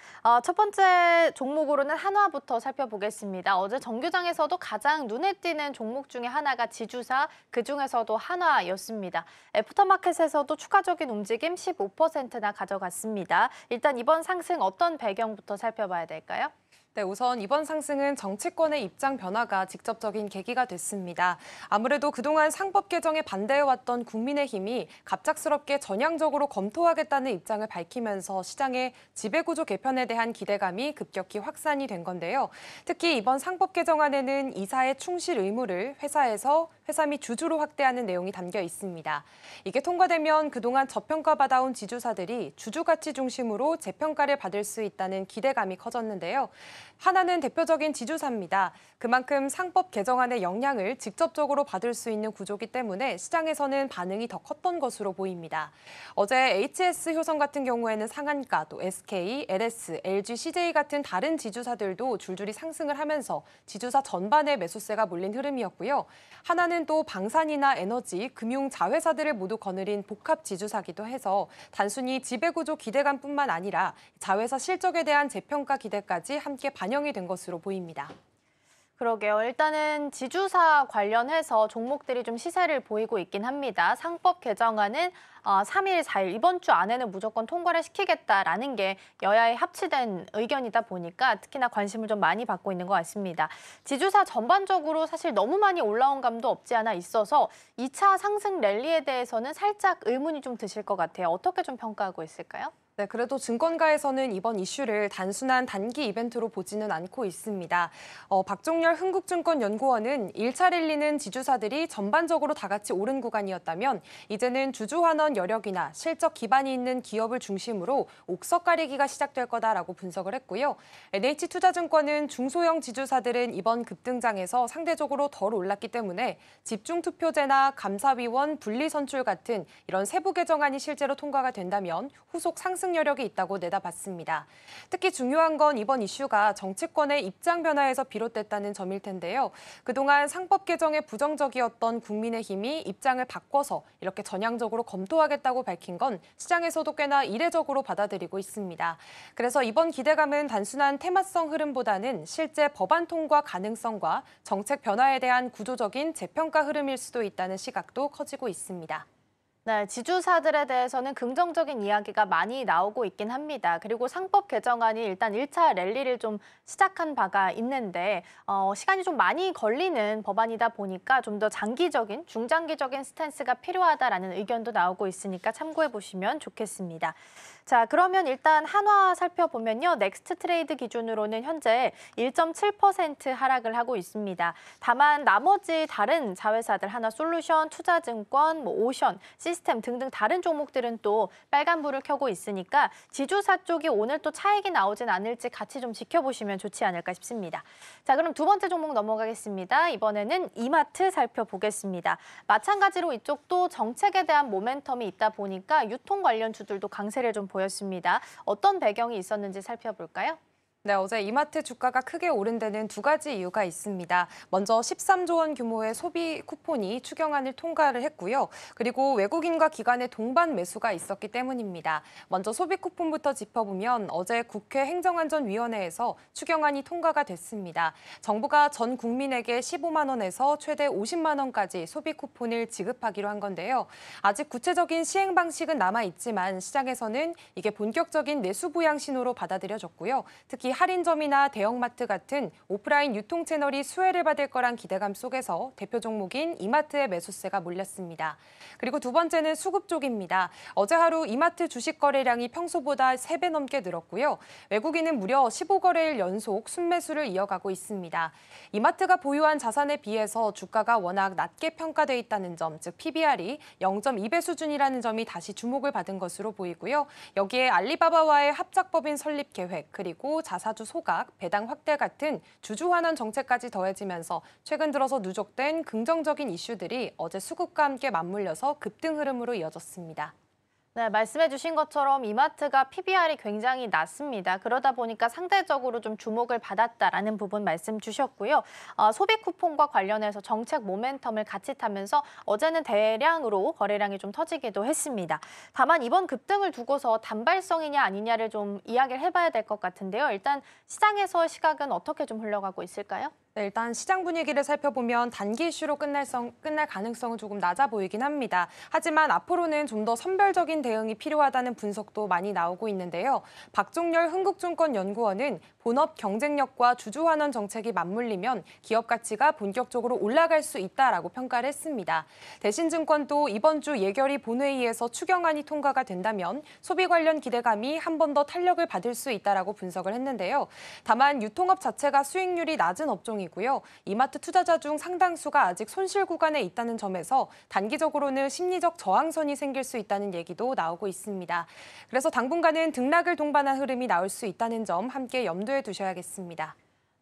첫 번째 종목으로는 한화부터 살펴보겠습니다. 어제 정규장에서도 가장 눈에 띄는 종목 중에 하나가 지주사, 그중에서도 한화였습니다. 애프터마켓에서도 추가적인 움직임 15%나 가져갔습니다. 일단 이번 상승 어떤 배경부터 살펴봐야 될까요? 네, 우선 이번 상승은 정치권의 입장 변화가 직접적인 계기가 됐습니다. 아무래도 그동안 상법 개정에 반대해왔던 국민의힘이 갑작스럽게 전향적으로 검토하겠다는 입장을 밝히면서 시장의 지배구조 개편에 대한 기대감이 급격히 확산이 된 건데요. 특히 이번 상법 개정안에는 이사의 충실 의무를 회사 및 주주로 확대하는 내용이 담겨 있습니다. 이게 통과되면 그동안 저평가받아온 지주사들이 주주 가치 중심으로 재평가를 받을 수 있다는 기대감이 커졌는데요. 하나는 대표적인 지주사입니다. 그만큼 상법 개정안의 영향을 직접적으로 받을 수 있는 구조기 때문에 시장에서는 반응이 더 컸던 것으로 보입니다. 어제 HS 효성 같은 경우에는 상한가, 또 SK, LS, LG, CJ 같은 다른 지주사들도 줄줄이 상승을 하면서 지주사 전반에 매수세가 몰린 흐름이었고요. 하나는 또 방산이나 에너지, 금융, 자회사들을 모두 거느린 복합 지주사기도 해서 단순히 지배구조 기대감뿐만 아니라 자회사 실적에 대한 재평가 기대까지 함께 반영이 된 것으로 보입니다. 그러게요. 일단은 지주사 관련해서 종목들이 좀 시세를 보이고 있긴 합니다. 상법 개정안은 3일, 4일 이번 주 안에는 무조건 통과를 시키겠다라는 게 여야의 합치된 의견이다 보니까 특히나 관심을 좀 많이 받고 있는 것 같습니다. 지주사 전반적으로 사실 너무 많이 올라온 감도 없지 않아 있어서 2차 상승 랠리에 대해서는 살짝 의문이 좀 드실 것 같아요. 어떻게 좀 평가하고 있을까요? 네, 그래도 증권가에서는 이번 이슈를 단순한 단기 이벤트로 보지는 않고 있습니다. 박종렬 흥국증권연구원은 1차 랠리는 지주사들이 전반적으로 다 같이 오른 구간이었다면 이제는 주주 환원 여력이나 실적 기반이 있는 기업을 중심으로 옥석 가리기가 시작될 거다라고 분석을 했고요. NH투자증권은 중소형 지주사들은 이번 급등장에서 상대적으로 덜 올랐기 때문에 집중투표제나 감사위원 분리선출 같은 이런 세부 개정안이 실제로 통과가 된다면 후속 상승 여력이 있다고 내다봤습니다. 특히 중요한 건 이번 이슈가 정치권의 입장 변화에서 비롯됐다는 점일 텐데요. 그동안 상법 개정에 부정적이었던 국민의힘이 입장을 바꿔서 이렇게 전향적으로 검토하겠다고 밝힌 건 시장에서도 꽤나 이례적으로 받아들이고 있습니다. 그래서 이번 기대감은 단순한 테마성 흐름보다는 실제 법안 통과 가능성과 정책 변화에 대한 구조적인 재평가 흐름일 수도 있다는 시각도 커지고 있습니다. 네, 지주사들에 대해서는 긍정적인 이야기가 많이 나오고 있긴 합니다. 그리고 상법 개정안이 일단 1차 랠리를 좀 시작한 바가 있는데 시간이 좀 많이 걸리는 법안이다 보니까 좀 더 장기적인, 중장기적인 스탠스가 필요하다라는 의견도 나오고 있으니까 참고해 보시면 좋겠습니다. 자, 그러면 일단 한화 살펴보면요. 넥스트 트레이드 기준으로는 현재 1.7% 하락을 하고 있습니다. 다만 나머지 다른 자회사들 하나솔루션, 투자증권, 오션, 시스템 등등 다른 종목들은 또 빨간불을 켜고 있으니까 지주사 쪽이 오늘 또 차익이 나오진 않을지 같이 좀 지켜보시면 좋지 않을까 싶습니다. 자, 그럼 두 번째 종목 넘어가겠습니다. 이번에는 이마트 살펴보겠습니다. 마찬가지로 이쪽도 정책에 대한 모멘텀이 있다 보니까 유통 관련 주들도 강세를 좀 보였습니다. 어떤 배경이 있었는지 살펴볼까요? 네, 어제 이마트 주가가 크게 오른 데는 두 가지 이유가 있습니다. 먼저 13조 원 규모의 소비 쿠폰이 추경안을 통과를 했고요. 그리고 외국인과 기관의 동반 매수가 있었기 때문입니다. 먼저 소비 쿠폰부터 짚어보면 어제 국회 행정안전위원회에서 추경안이 통과가 됐습니다. 정부가 전 국민에게 15만 원에서 최대 50만 원까지 소비 쿠폰을 지급하기로 한 건데요. 아직 구체적인 시행 방식은 남아있지만 시장에서는 이게 본격적인 내수 부양 신호로 받아들여졌고요. 특히 할인점이나 대형마트 같은 오프라인 유통 채널이 수혜를 받을 거란 기대감 속에서 대표 종목인 이마트의 매수세가 몰렸습니다. 그리고 두 번째는 수급 쪽입니다. 어제 하루 이마트 주식 거래량이 평소보다 3배 넘게 늘었고요. 외국인은 무려 15거래일 연속 순매수를 이어가고 있습니다. 이마트가 보유한 자산에 비해서 주가가 워낙 낮게 평가돼 있다는 점, 즉 PBR이 0.2배 수준이라는 점이 다시 주목을 받은 것으로 보이고요. 여기에 알리바바와의 합작법인 설립 계획, 그리고 자사주 소각, 배당 확대 같은 주주 환원 정책까지 더해지면서 최근 들어서 누적된 긍정적인 이슈들이 어제 수급과 함께 맞물려서 급등 흐름으로 이어졌습니다. 네, 말씀해 주신 것처럼 이마트가 PBR이 굉장히 낮습니다. 그러다 보니까 상대적으로 좀 주목을 받았다라는 부분 말씀 주셨고요. 소비 쿠폰과 관련해서 정책 모멘텀을 같이 타면서 어제는 대량으로 거래량이 좀 터지기도 했습니다. 다만 이번 급등을 두고서 단발성이냐 아니냐를 좀 이야기를 해봐야 될 것 같은데요. 일단 시장에서 시각은 어떻게 좀 흘러가고 있을까요? 네, 일단 시장 분위기를 살펴보면 단기 이슈로 끝날 가능성은 조금 낮아 보이긴 합니다. 하지만 앞으로는 좀 더 선별적인 대응이 필요하다는 분석도 많이 나오고 있는데요. 박종렬 흥국증권연구원은 본업 경쟁력과 주주환원 정책이 맞물리면 기업 가치가 본격적으로 올라갈 수 있다라고 평가를 했습니다. 대신증권도 이번 주 예결위 본회의에서 추경안이 통과가 된다면 소비 관련 기대감이 한 번 더 탄력을 받을 수 있다라고 분석을 했는데요. 다만 유통업 자체가 수익률이 낮은 업종이고요. 이마트 투자자 중 상당수가 아직 손실 구간에 있다는 점에서 단기적으로는 심리적 저항선이 생길 수 있다는 얘기도 나오고 있습니다. 그래서 당분간은 등락을 동반한 흐름이 나올 수 있다는 점 함께 염두에 두셔야겠습니다.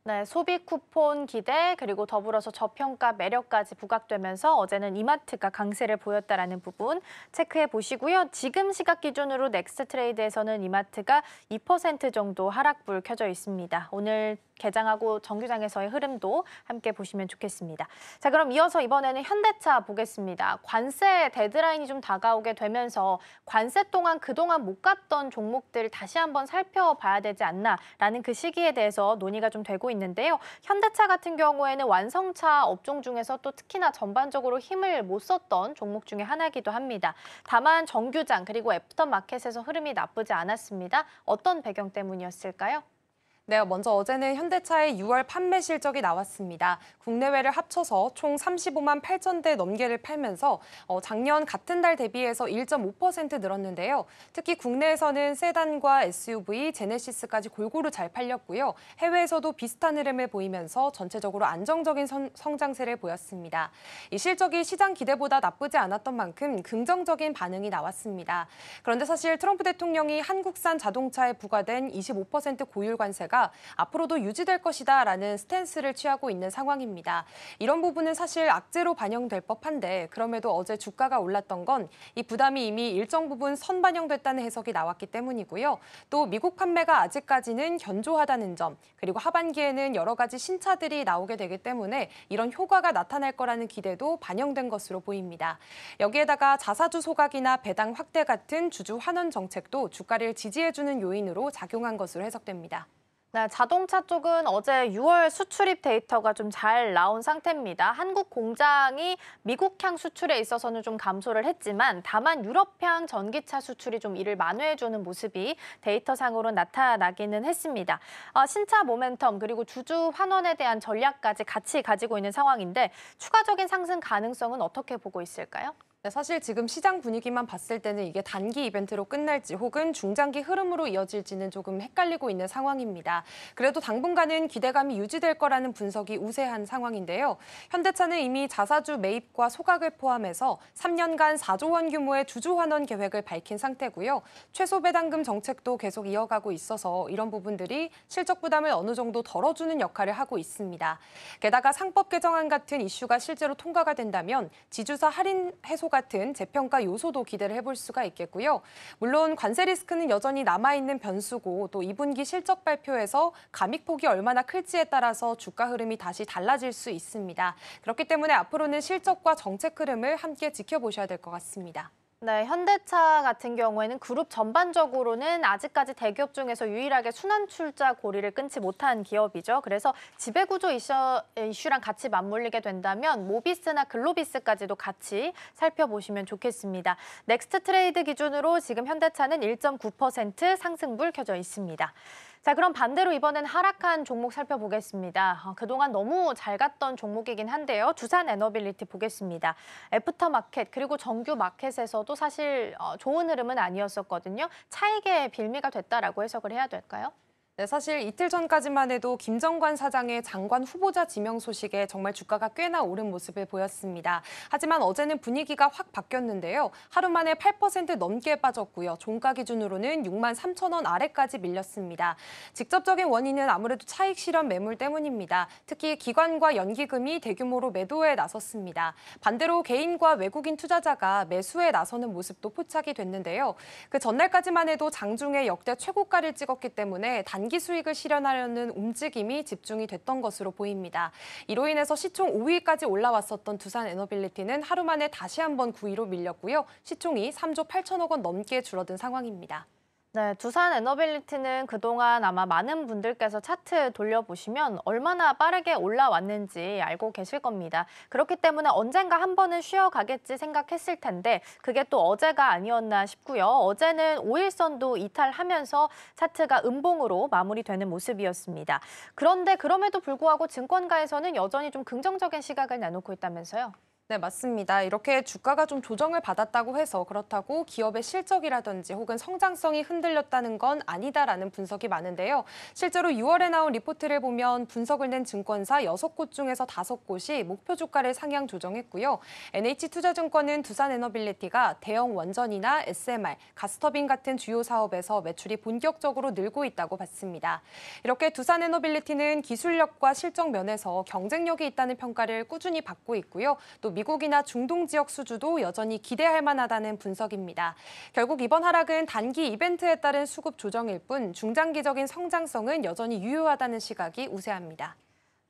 네, 소비 쿠폰 기대 그리고 더불어서 저평가 매력까지 부각되면서 어제는 이마트가 강세를 보였다라는 부분 체크해 보시고요. 지금 시각 기준으로 넥스트 트레이드에서는 이마트가 2% 정도 하락불 켜져 있습니다. 오늘 개장하고 정규장에서의 흐름도 함께 보시면 좋겠습니다. 자, 그럼 이어서 이번에는 현대차 보겠습니다. 관세 데드라인이 좀 다가오게 되면서 관세 동안 그동안 못 갔던 종목들 다시 한번 살펴봐야 되지 않나라는 그 시기에 대해서 논의가 좀 되고 있는데요. 현대차 같은 경우에는 완성차 업종 중에서 또 특히나 전반적으로 힘을 못 썼던 종목 중에 하나이기도 합니다. 다만 정규장 그리고 애프터마켓에서 흐름이 나쁘지 않았습니다. 어떤 배경 때문이었을까요? 네, 먼저 어제는 현대차의 6월 판매 실적이 나왔습니다. 국내외를 합쳐서 총 35만 8천 대 넘게를 팔면서 작년 같은 달 대비해서 1.5% 늘었는데요. 특히 국내에서는 세단과 SUV, 제네시스까지 골고루 잘 팔렸고요. 해외에서도 비슷한 흐름을 보이면서 전체적으로 안정적인 성장세를 보였습니다. 이 실적이 시장 기대보다 나쁘지 않았던 만큼 긍정적인 반응이 나왔습니다. 그런데 사실 트럼프 대통령이 한국산 자동차에 부과된 25% 고율 관세가 앞으로도 유지될 것이다라는 스탠스를 취하고 있는 상황입니다. 이런 부분은 사실 악재로 반영될 법한데 그럼에도 어제 주가가 올랐던 건 이 부담이 이미 일정 부분 선반영됐다는 해석이 나왔기 때문이고요. 또 미국 판매가 아직까지는 견조하다는 점, 그리고 하반기에는 여러 가지 신차들이 나오게 되기 때문에 이런 효과가 나타날 거라는 기대도 반영된 것으로 보입니다. 여기에다가 자사주 소각이나 배당 확대 같은 주주 환원 정책도 주가를 지지해주는 요인으로 작용한 것으로 해석됩니다. 네, 자동차 쪽은 어제 6월 수출입 데이터가 좀 잘 나온 상태입니다. 한국 공장이 미국향 수출에 있어서는 좀 감소를 했지만 다만 유럽향 전기차 수출이 좀 이를 만회해주는 모습이 데이터상으로 나타나기는 했습니다. 신차 모멘텀 그리고 주주 환원에 대한 전략까지 같이 가지고 있는 상황인데 추가적인 상승 가능성은 어떻게 보고 있을까요? 네, 사실 지금 시장 분위기만 봤을 때는 이게 단기 이벤트로 끝날지 혹은 중장기 흐름으로 이어질지는 조금 헷갈리고 있는 상황입니다. 그래도 당분간은 기대감이 유지될 거라는 분석이 우세한 상황인데요. 현대차는 이미 자사주 매입과 소각을 포함해서 3년간 4조 원 규모의 주주 환원 계획을 밝힌 상태고요. 최소 배당금 정책도 계속 이어가고 있어서 이런 부분들이 실적 부담을 어느 정도 덜어주는 역할을 하고 있습니다. 게다가 상법 개정안 같은 이슈가 실제로 통과가 된다면 지주사 할인 해소 같은 재평가 요소도 기대를 해볼 수가 있겠고요. 물론 관세 리스크는 여전히 남아있는 변수고 또 2분기 실적 발표에서 감익폭이 얼마나 클지에 따라서 주가 흐름이 다시 달라질 수 있습니다. 그렇기 때문에 앞으로는 실적과 정책 흐름을 함께 지켜보셔야 될 것 같습니다. 네, 현대차 같은 경우에는 그룹 전반적으로는 아직까지 대기업 중에서 유일하게 순환 출자 고리를 끊지 못한 기업이죠. 그래서 지배구조 이슈랑 같이 맞물리게 된다면 모비스나 글로비스까지도 같이 살펴보시면 좋겠습니다. 넥스트 트레이드 기준으로 지금 현대차는 1.9% 상승불 켜져 있습니다. 자, 그럼 반대로 이번엔 하락한 종목 살펴보겠습니다. 그동안 너무 잘 갔던 종목이긴 한데요. 두산 에너빌리티 보겠습니다. 애프터마켓 그리고 정규 마켓에서도 사실 좋은 흐름은 아니었었거든요. 차익의 빌미가 됐다라고 해석을 해야 될까요? 네, 사실 이틀 전까지만 해도 김정관 사장의 장관 후보자 지명 소식에 정말 주가가 꽤나 오른 모습을 보였습니다. 하지만 어제는 분위기가 확 바뀌었는데요. 하루 만에 8% 넘게 빠졌고요. 종가 기준으로는 6만 3천 원 아래까지 밀렸습니다. 직접적인 원인은 아무래도 차익 실현 매물 때문입니다. 특히 기관과 연기금이 대규모로 매도에 나섰습니다. 반대로 개인과 외국인 투자자가 매수에 나서는 모습도 포착이 됐는데요. 그 전날까지만 해도 장중에 역대 최고가를 찍었기 때문에 단기 수익을 실현하려는 움직임이 집중이 됐던 것으로 보입니다. 이로 인해서 시총 5위까지 올라왔었던 두산 에너빌리티는 하루 만에 다시 한번 9위로 밀렸고요. 시총이 3조 8천억 원 넘게 줄어든 상황입니다. 네, 두산 에너빌리티는 그동안 아마 많은 분들께서 차트 돌려보시면 얼마나 빠르게 올라왔는지 알고 계실 겁니다. 그렇기 때문에 언젠가 한 번은 쉬어가겠지 생각했을 텐데 그게 또 어제가 아니었나 싶고요. 어제는 5일선도 이탈하면서 차트가 음봉으로 마무리되는 모습이었습니다. 그런데 그럼에도 불구하고 증권가에서는 여전히 좀 긍정적인 시각을 내놓고 있다면서요? 네, 맞습니다. 이렇게 주가가 좀 조정을 받았다고 해서 그렇다고 기업의 실적이라든지 혹은 성장성이 흔들렸다는 건 아니다라는 분석이 많은데요. 실제로 6월에 나온 리포트를 보면 분석을 낸 증권사 6곳 중에서 5곳이 목표 주가를 상향 조정했고요. NH투자증권은 두산에너빌리티가 대형 원전이나 SMR, 가스터빈 같은 주요 사업에서 매출이 본격적으로 늘고 있다고 봤습니다. 이렇게 두산에너빌리티는 기술력과 실적 면에서 경쟁력이 있다는 평가를 꾸준히 받고 있고요. 또 미국이나 중동 지역 수주도 여전히 기대할 만하다는 분석입니다. 결국 이번 하락은 단기 이벤트에 따른 수급 조정일 뿐 중장기적인 성장성은 여전히 유효하다는 시각이 우세합니다.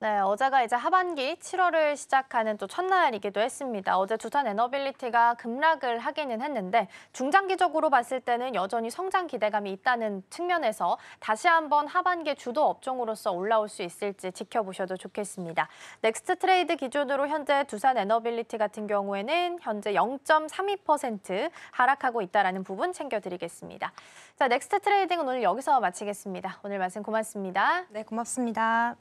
네, 어제가 이제 하반기 7월을 시작하는 또 첫날이기도 했습니다. 어제 두산 에너빌리티가 급락을 하기는 했는데 중장기적으로 봤을 때는 여전히 성장 기대감이 있다는 측면에서 다시 한번 하반기 주도 업종으로서 올라올 수 있을지 지켜보셔도 좋겠습니다. 넥스트 트레이드 기준으로 현재 두산 에너빌리티 같은 경우에는 현재 0.32% 하락하고 있다는 부분 챙겨드리겠습니다. 자, 넥스트 트레이딩은 오늘 여기서 마치겠습니다. 오늘 말씀 고맙습니다. 네, 고맙습니다.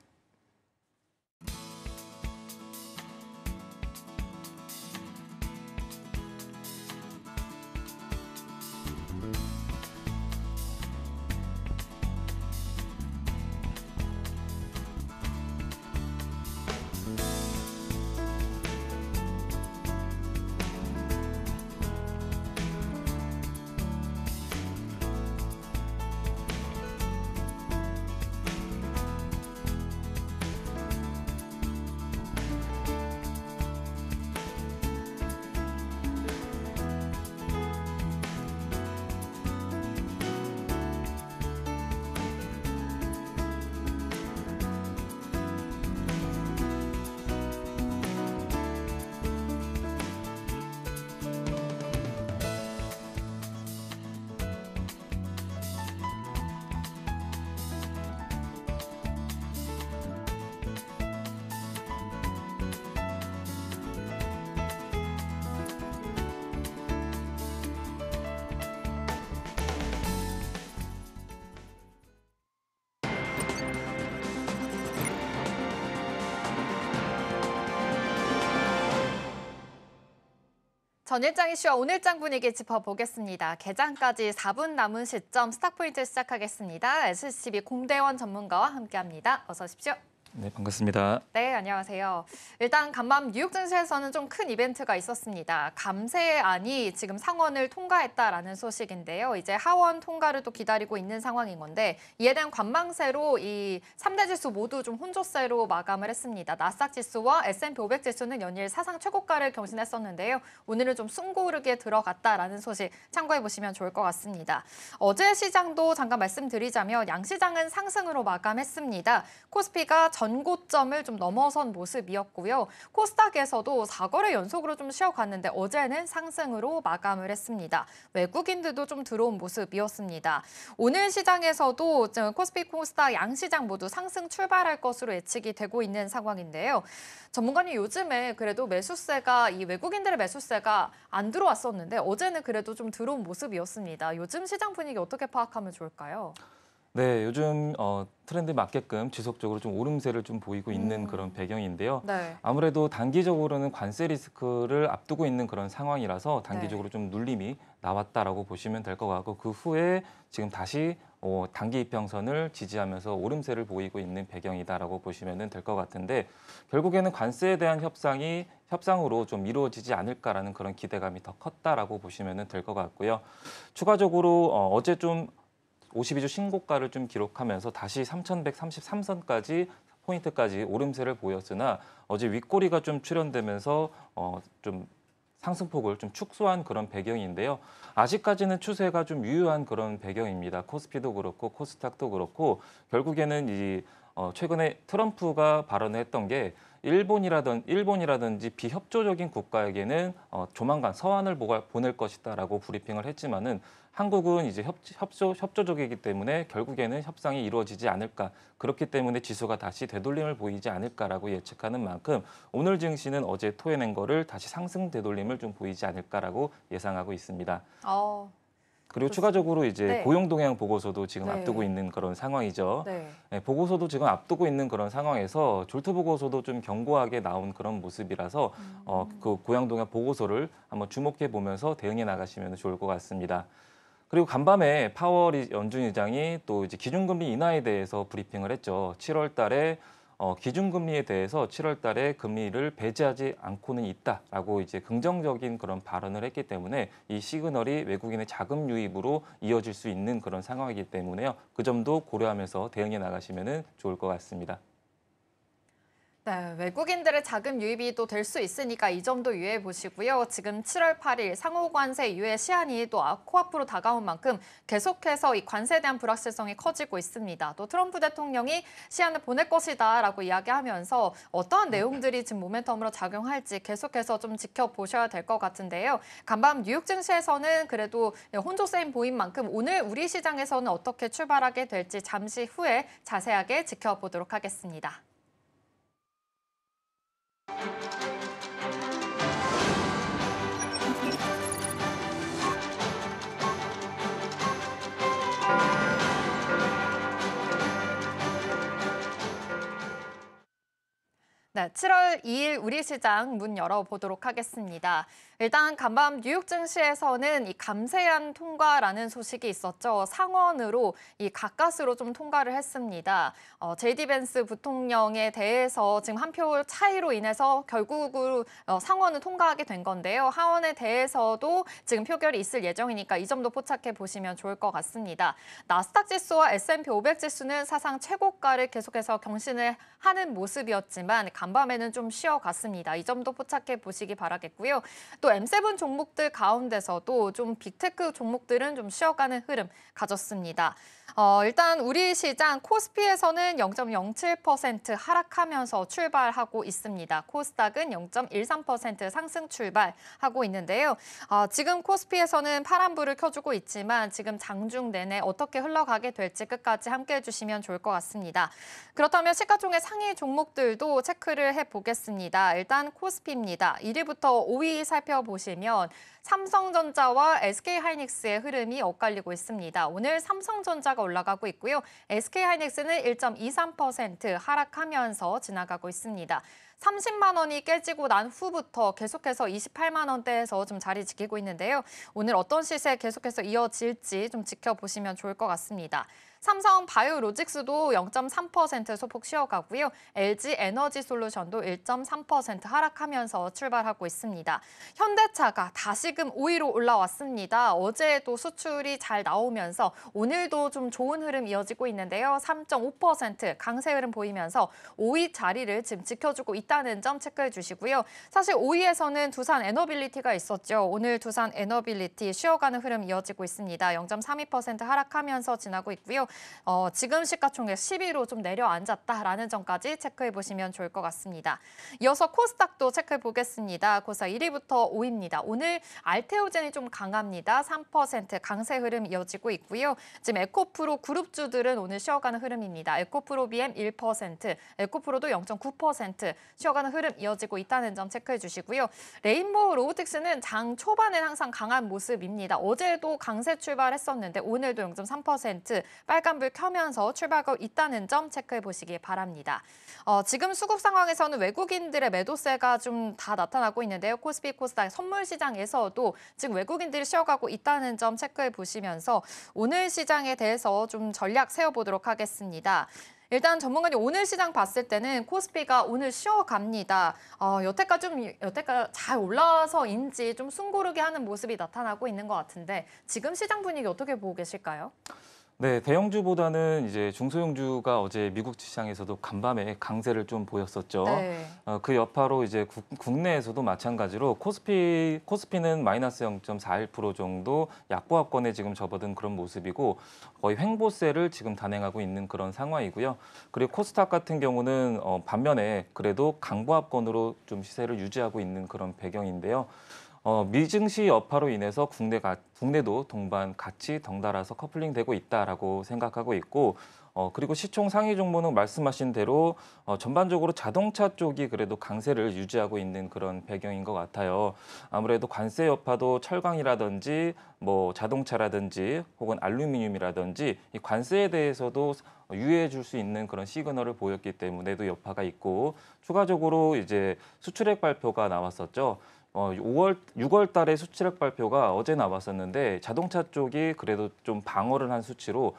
전일장 이슈와 오늘장 분위기 짚어보겠습니다. 개장까지 4분 남은 시점 스탁포인트 시작하겠습니다. SCB 공대원 전문가와 함께합니다. 어서 오십시오. 네, 반갑습니다. 네, 안녕하세요. 일단 간밤 뉴욕 증시에서는 좀 큰 이벤트가 있었습니다. 감세안이 지금 상원을 통과했다라는 소식인데요. 이제 하원 통과를 또 기다리고 있는 상황인 건데 이에 대한 관망세로 이 3대 지수 모두 좀 혼조세로 마감을 했습니다. 나스닥 지수와 S&P 500 지수는 연일 사상 최고가를 경신했었는데요. 오늘은 좀 숨고르게 들어갔다라는 소식 참고해 보시면 좋을 것 같습니다. 어제 시장도 잠깐 말씀드리자면 양시장은 상승으로 마감했습니다. 코스피가 전고점을 좀 넘어선 모습이었고요. 코스닥에서도 4거래 연속으로 좀 쉬어갔는데 어제는 상승으로 마감을 했습니다. 외국인들도 좀 들어온 모습이었습니다. 오늘 시장에서도 코스피, 코스닥 양시장 모두 상승 출발할 것으로 예측이 되고 있는 상황인데요. 전문가님 요즘에 그래도 매수세가 이 외국인들의 매수세가 안 들어왔었는데 어제는 그래도 좀 들어온 모습이었습니다. 요즘 시장 분위기 어떻게 파악하면 좋을까요? 네, 요즘 트렌드에 맞게끔 지속적으로 좀 오름세를 좀 보이고 있는 그런 배경인데요. 네. 아무래도 단기적으로는 관세 리스크를 앞두고 있는 그런 상황이라서 단기적으로 좀 눌림이 나왔다라고 보시면 될 것 같고 그 후에 지금 다시 단기 이평선을 지지하면서 오름세를 보이고 있는 배경이다라고 보시면 될 것 같은데 결국에는 관세에 대한 협상으로 좀 이루어지지 않을까라는 그런 기대감이 더 컸다라고 보시면 될 것 같고요. 추가적으로 어제 좀 52주 신고가를 좀 기록하면서 다시 3,133선까지 포인트까지 오름세를 보였으나 어제 윗꼬리가 좀 출현되면서 좀 상승폭을 좀 축소한 그런 배경인데요. 아직까지는 추세가 좀 유효한 그런 배경입니다. 코스피도 그렇고 코스닥도 그렇고 결국에는 최근에 트럼프가 발언했던 게 일본이라든지 비협조적인 국가에게는 조만간 서한을 보낼 것이다라고 브리핑을 했지만은 한국은 이제 협조적이기 때문에 결국에는 협상이 이루어지지 않을까. 그렇기 때문에 지수가 다시 되돌림을 보이지 않을까라고 예측하는 만큼 오늘 증시는 어제 토해낸 거를 다시 상승 되돌림을 좀 보이지 않을까라고 예상하고 있습니다. 그리고 추가적으로 이제 네. 고용 동향 보고서도 지금 네. 앞두고 있는 그런 상황이죠. 네. 네, 보고서도 지금 앞두고 있는 그런 상황에서 졸트 보고서도 좀 견고하게 나온 그런 모습이라서 그 고용 동향 보고서를 한번 주목해 보면서 대응해 나가시면 좋을 것 같습니다. 그리고 간밤에 파월 연준 의장이 또 이제 기준금리 인하에 대해서 브리핑을 했죠. 7월 달에 기준금리에 대해서 7월 달에 금리를 배제하지 않고는 있다라고 이제 긍정적인 그런 발언을 했기 때문에 이 시그널이 외국인의 자금 유입으로 이어질 수 있는 그런 상황이기 때문에요. 그 점도 고려하면서 대응해 나가시면 좋을 것 같습니다. 네, 외국인들의 자금 유입이 또 될 수 있으니까 이 점도 유의해 보시고요. 지금 7월 8일 상호관세 유예 시한이 또 코앞으로 다가온 만큼 계속해서 이 관세에 대한 불확실성이 커지고 있습니다. 또 트럼프 대통령이 시한을 보낼 것이다라고 이야기하면서 어떠한 내용들이 지금 모멘텀으로 작용할지 계속해서 좀 지켜보셔야 될 것 같은데요. 간밤 뉴욕 증시에서는 그래도 혼조세인 보인 만큼 오늘 우리 시장에서는 어떻게 출발하게 될지 잠시 후에 자세하게 지켜보도록 하겠습니다. 네, 7월 2일 우리 시장 문 열어보도록 하겠습니다. 일단 간밤 뉴욕 증시에서는 이 감세안 통과라는 소식이 있었죠. 상원으로 이 가까스로 좀 통과를 했습니다. 제이디 벤스 부통령에 대해서 지금 한 표 차이로 인해서 결국은 상원을 통과하게 된 건데요. 하원에 대해서도 지금 표결이 있을 예정이니까 이 점도 포착해 보시면 좋을 것 같습니다. 나스닥 지수와 S&P 500 지수는 사상 최고가를 계속해서 경신을 하는 모습이었지만 간밤에는 좀 쉬어갔습니다. 이 점도 포착해 보시기 바라겠고요. 또 M7 종목들 가운데서도 좀 빅테크 종목들은 좀 쉬어가는 흐름 가졌습니다. 일단 우리 시장 코스피에서는 0.07% 하락하면서 출발하고 있습니다. 코스닥은 0.13% 상승 출발하고 있는데요. 지금 코스피에서는 파란불을 켜주고 있지만 지금 장중 내내 어떻게 흘러가게 될지 끝까지 함께해 주시면 좋을 것 같습니다. 그렇다면 시가총액 상위 종목들도 체크를 해보겠습니다. 일단 코스피입니다. 1위부터 5위 살펴보시면 삼성전자와 SK하이닉스의 흐름이 엇갈리고 있습니다. 오늘 삼성전자가 올라가고 있고요. SK하이닉스는 1.23% 하락하면서 지나가고 있습니다. 30만 원이 깨지고 난 후부터 계속해서 28만 원대에서 좀 자리 지키고 있는데요. 오늘 어떤 시세 계속해서 이어질지 좀 지켜보시면 좋을 것 같습니다. 삼성 바이오로직스도 0.3% 소폭 쉬어가고요. LG 에너지 솔루션도 1.3% 하락하면서 출발하고 있습니다. 현대차가 다시금 5위로 올라왔습니다. 어제도 수출이 잘 나오면서 오늘도 좀 좋은 흐름 이어지고 있는데요. 3.5% 강세 흐름 보이면서 5위 자리를 지금 지켜주고 있다는 점 체크해 주시고요. 사실 5위에서는 두산 에너빌리티가 있었죠. 오늘 두산 에너빌리티 쉬어가는 흐름 이어지고 있습니다. 0.32% 하락하면서 지나고 있고요. 지금 시가총액 10위로 좀 내려앉았다라는 점까지 체크해 보시면 좋을 것 같습니다. 이어서 코스닥도 체크해 보겠습니다. 코스닥 1위부터 5위입니다. 오늘 알테오젠이 좀 강합니다. 3% 강세 흐름 이어지고 있고요. 지금 에코프로 그룹주들은 오늘 쉬어가는 흐름입니다. 에코프로 BM 1%, 에코프로도 0.9% 쉬어가는 흐름 이어지고 있다는 점 체크해 주시고요. 레인보우 로보틱스는 장 초반엔 항상 강한 모습입니다. 어제도 강세 출발했었는데 오늘도 0.3% 빨간불 켜면서 출발하고 있다는 점 체크해 보시기 바랍니다. 지금 수급 상황에서는 외국인들의 매도세가 좀 다 나타나고 있는데요. 코스피, 코스닥 선물 시장에서도 지금 외국인들이 쉬어가고 있다는 점 체크해 보시면서 오늘 시장에 대해서 좀 전략 세워보도록 하겠습니다. 일단 전문가님 오늘 시장 봤을 때는 코스피가 오늘 쉬어갑니다. 여태까지 잘 올라서인지 좀 숨고르게 하는 모습이 나타나고 있는 것 같은데 지금 시장 분위기 어떻게 보고 계실까요? 네, 대형주보다는 이제 중소형주가 어제 미국 시장에서도 간밤에 강세를 좀 보였었죠. 네. 그 여파로 이제 국내에서도 마찬가지로 코스피는 마이너스 0.41% 정도 약보합권에 지금 접어든 그런 모습이고 거의 횡보세를 지금 단행하고 있는 그런 상황이고요. 그리고 코스닥 같은 경우는 반면에 그래도 강보합권으로 좀 시세를 유지하고 있는 그런 배경인데요. 미증시 여파로 인해서 국내도 동반 같이 덩달아서 커플링되고 있다라고 생각하고 있고 그리고 시총 상위 종목은 말씀하신 대로 전반적으로 자동차 쪽이 그래도 강세를 유지하고 있는 그런 배경인 것 같아요. 아무래도 관세 여파도 철강이라든지 뭐 자동차라든지 혹은 알루미늄이라든지 이 관세에 대해서도 유의해 줄 수 있는 그런 시그널을 보였기 때문에도 여파가 있고 추가적으로 이제 수출액 발표가 나왔었죠. 6월 달에 수출액 발표가 어제 나왔었는데 자동차 쪽이 그래도 좀 방어를 한 수치로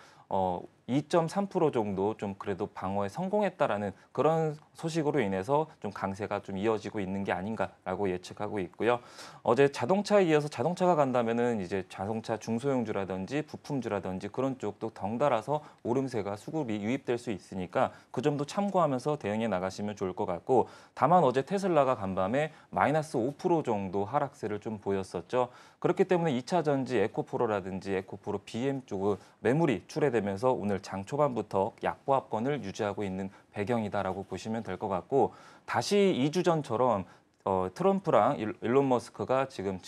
2.3% 정도 좀 그래도 방어에 성공했다라는 그런 소식으로 인해서 좀 강세가 좀 이어지고 있는 게 아닌가라고 예측하고 있고요. 어제 자동차에 이어서 자동차가 간다면은 이제 자동차 중소형주라든지 부품주라든지 그런 쪽도 덩달아서 오름세가 수급이 유입될 수 있으니까 그 점도 참고하면서 대응해 나가시면 좋을 것 같고 다만 어제 테슬라가 간밤에 마이너스 5% 정도 하락세를 좀 보였었죠. 그렇기 때문에 2차 전지 에코프로라든지 에코프로 BM 쪽은 매물이 출회되면서 오늘 장 초반부터 약보합권을 유지하고 있는 배경이다라고 보시면 될 것 같고 다시 2주 전처럼 트럼프랑 일론 머스크가 지금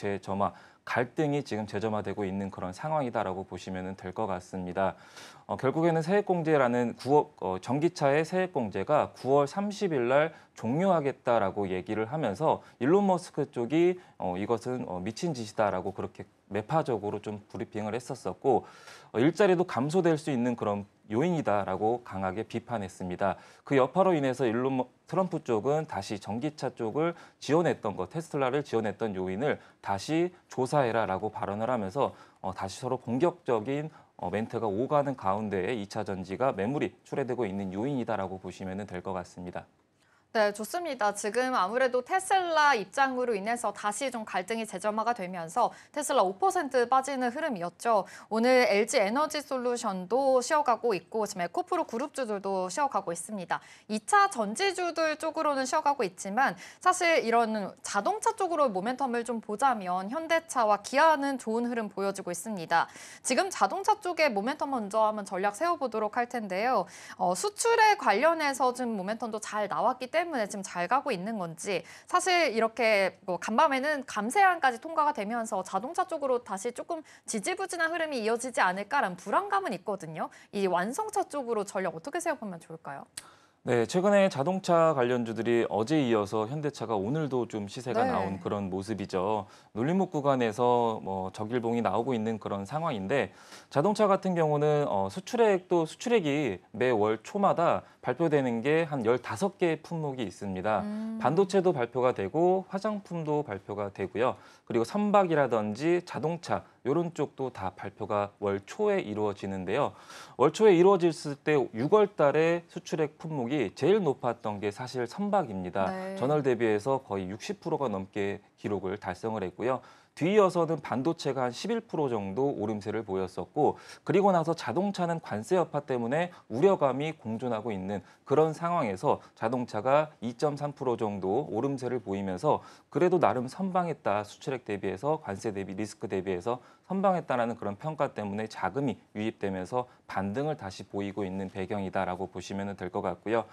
갈등이 지금 재점화되고 있는 그런 상황이다라고 보시면 될 것 같습니다. 결국에는 세액공제라는 전기차의 세액공제가 9월 30일 날 종료하겠다라고 얘기를 하면서 일론 머스크 쪽이 이것은 미친 짓이다라고 그렇게 매파적으로 좀 브리핑을 했었었고 일자리도 감소될 수 있는 그런 요인이다라고 강하게 비판했습니다. 그 여파로 인해서 트럼프 쪽은 다시 전기차 쪽을 지원했던 테슬라를 지원했던 요인을 다시 조사해라라고 발언을 하면서 다시 서로 공격적인 멘트가 오가는 가운데에 2차 전지가 매물이 출회되고 있는 요인이다라고 보시면 될 것 같습니다. 네, 좋습니다. 지금 아무래도 테슬라 입장으로 인해서 다시 좀 갈등이 재점화가 되면서 테슬라 5% 빠지는 흐름이었죠. 오늘 LG 에너지 솔루션도 쉬어가고 있고 지금 에코프로 그룹주들도 쉬어가고 있습니다. 2차 전지주들 쪽으로는 쉬어가고 있지만 사실 이런 자동차 쪽으로 모멘텀을 좀 보자면 현대차와 기아는 좋은 흐름 보여주고 있습니다. 지금 자동차 쪽에 모멘텀 먼저 한번 전략 세워보도록 할 텐데요. 수출에 관련해서 좀 모멘텀도 잘 나왔기 때문에 지금 잘 가고 있는 건지 사실 이렇게 간밤에는 감세안까지 통과가 되면서 자동차 쪽으로 다시 조금 지지부진한 흐름이 이어지지 않을까라는 불안감은 있거든요. 이 완성차 쪽으로 전략 어떻게 세워보면 좋을까요? 네, 최근에 자동차 관련주들이 어제 이어서 현대차가 오늘도 좀 시세가 네. 나온 그런 모습이죠. 눌림목 구간에서 적일봉이 나오고 있는 그런 상황인데 자동차 같은 경우는 수출액이 매월 초마다 발표되는 게 한 15개의 품목이 있습니다. 반도체도 발표가 되고 화장품도 발표가 되고요. 그리고 선박이라든지 자동차 이런 쪽도 다 발표가 월 초에 이루어지는데요. 월 초에 이루어졌을 때 6월 달에 수출액 품목이 제일 높았던 게 사실 선박입니다. 네. 전월 대비해서 거의 60%가 넘게 기록을 달성을 했고요. 뒤이어서는 반도체가 한 11% 정도 오름세를 보였었고 그리고 나서 자동차는 관세 여파 때문에 우려감이 공존하고 있는 그런 상황에서 자동차가 2.3% 정도 오름세를 보이면서 그래도 나름 선방했다. 수출액 대비해서 관세 대비 리스크 대비해서 선방했다라는 그런 평가 때문에 자금이 유입되면서 반등을 다시 보이고 있는 배경이다라고 보시면 될 것 같고요.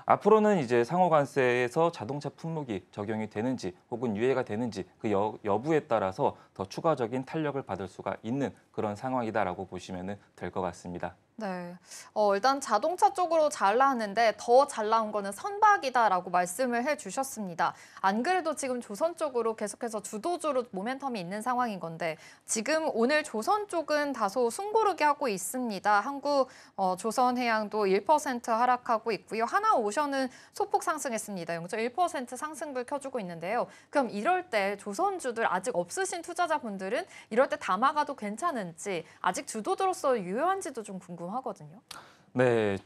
앞으로는 이제 상호관세에서 자동차 품목이 적용이 되는지 혹은 유예가 되는지 그 여부에 따라서 더 추가적인 탄력을 받을 수가 있는 그런 상황이다라고 보시면 될 것 같습니다. 네, 일단 자동차 쪽으로 잘 나왔는데 더 잘 나온 거는 선박이다라고 말씀을 해주셨습니다. 안 그래도 지금 조선 쪽으로 계속해서 주도주로 모멘텀이 있는 상황인 건데 지금 오늘 조선 쪽은 다소 숨고르게 하고 있습니다. 한국 조선해양도 1% 하락하고 있고요. 하나오션은 소폭 상승했습니다. 0.1% 상승불 켜주고 있는데요. 그럼 이럴 때 조선주들 아직 없으신 투자자분들은 이럴 때 담아가도 괜찮은지 아직 주도주로서 유효한지도 좀 궁금하거든요. 네,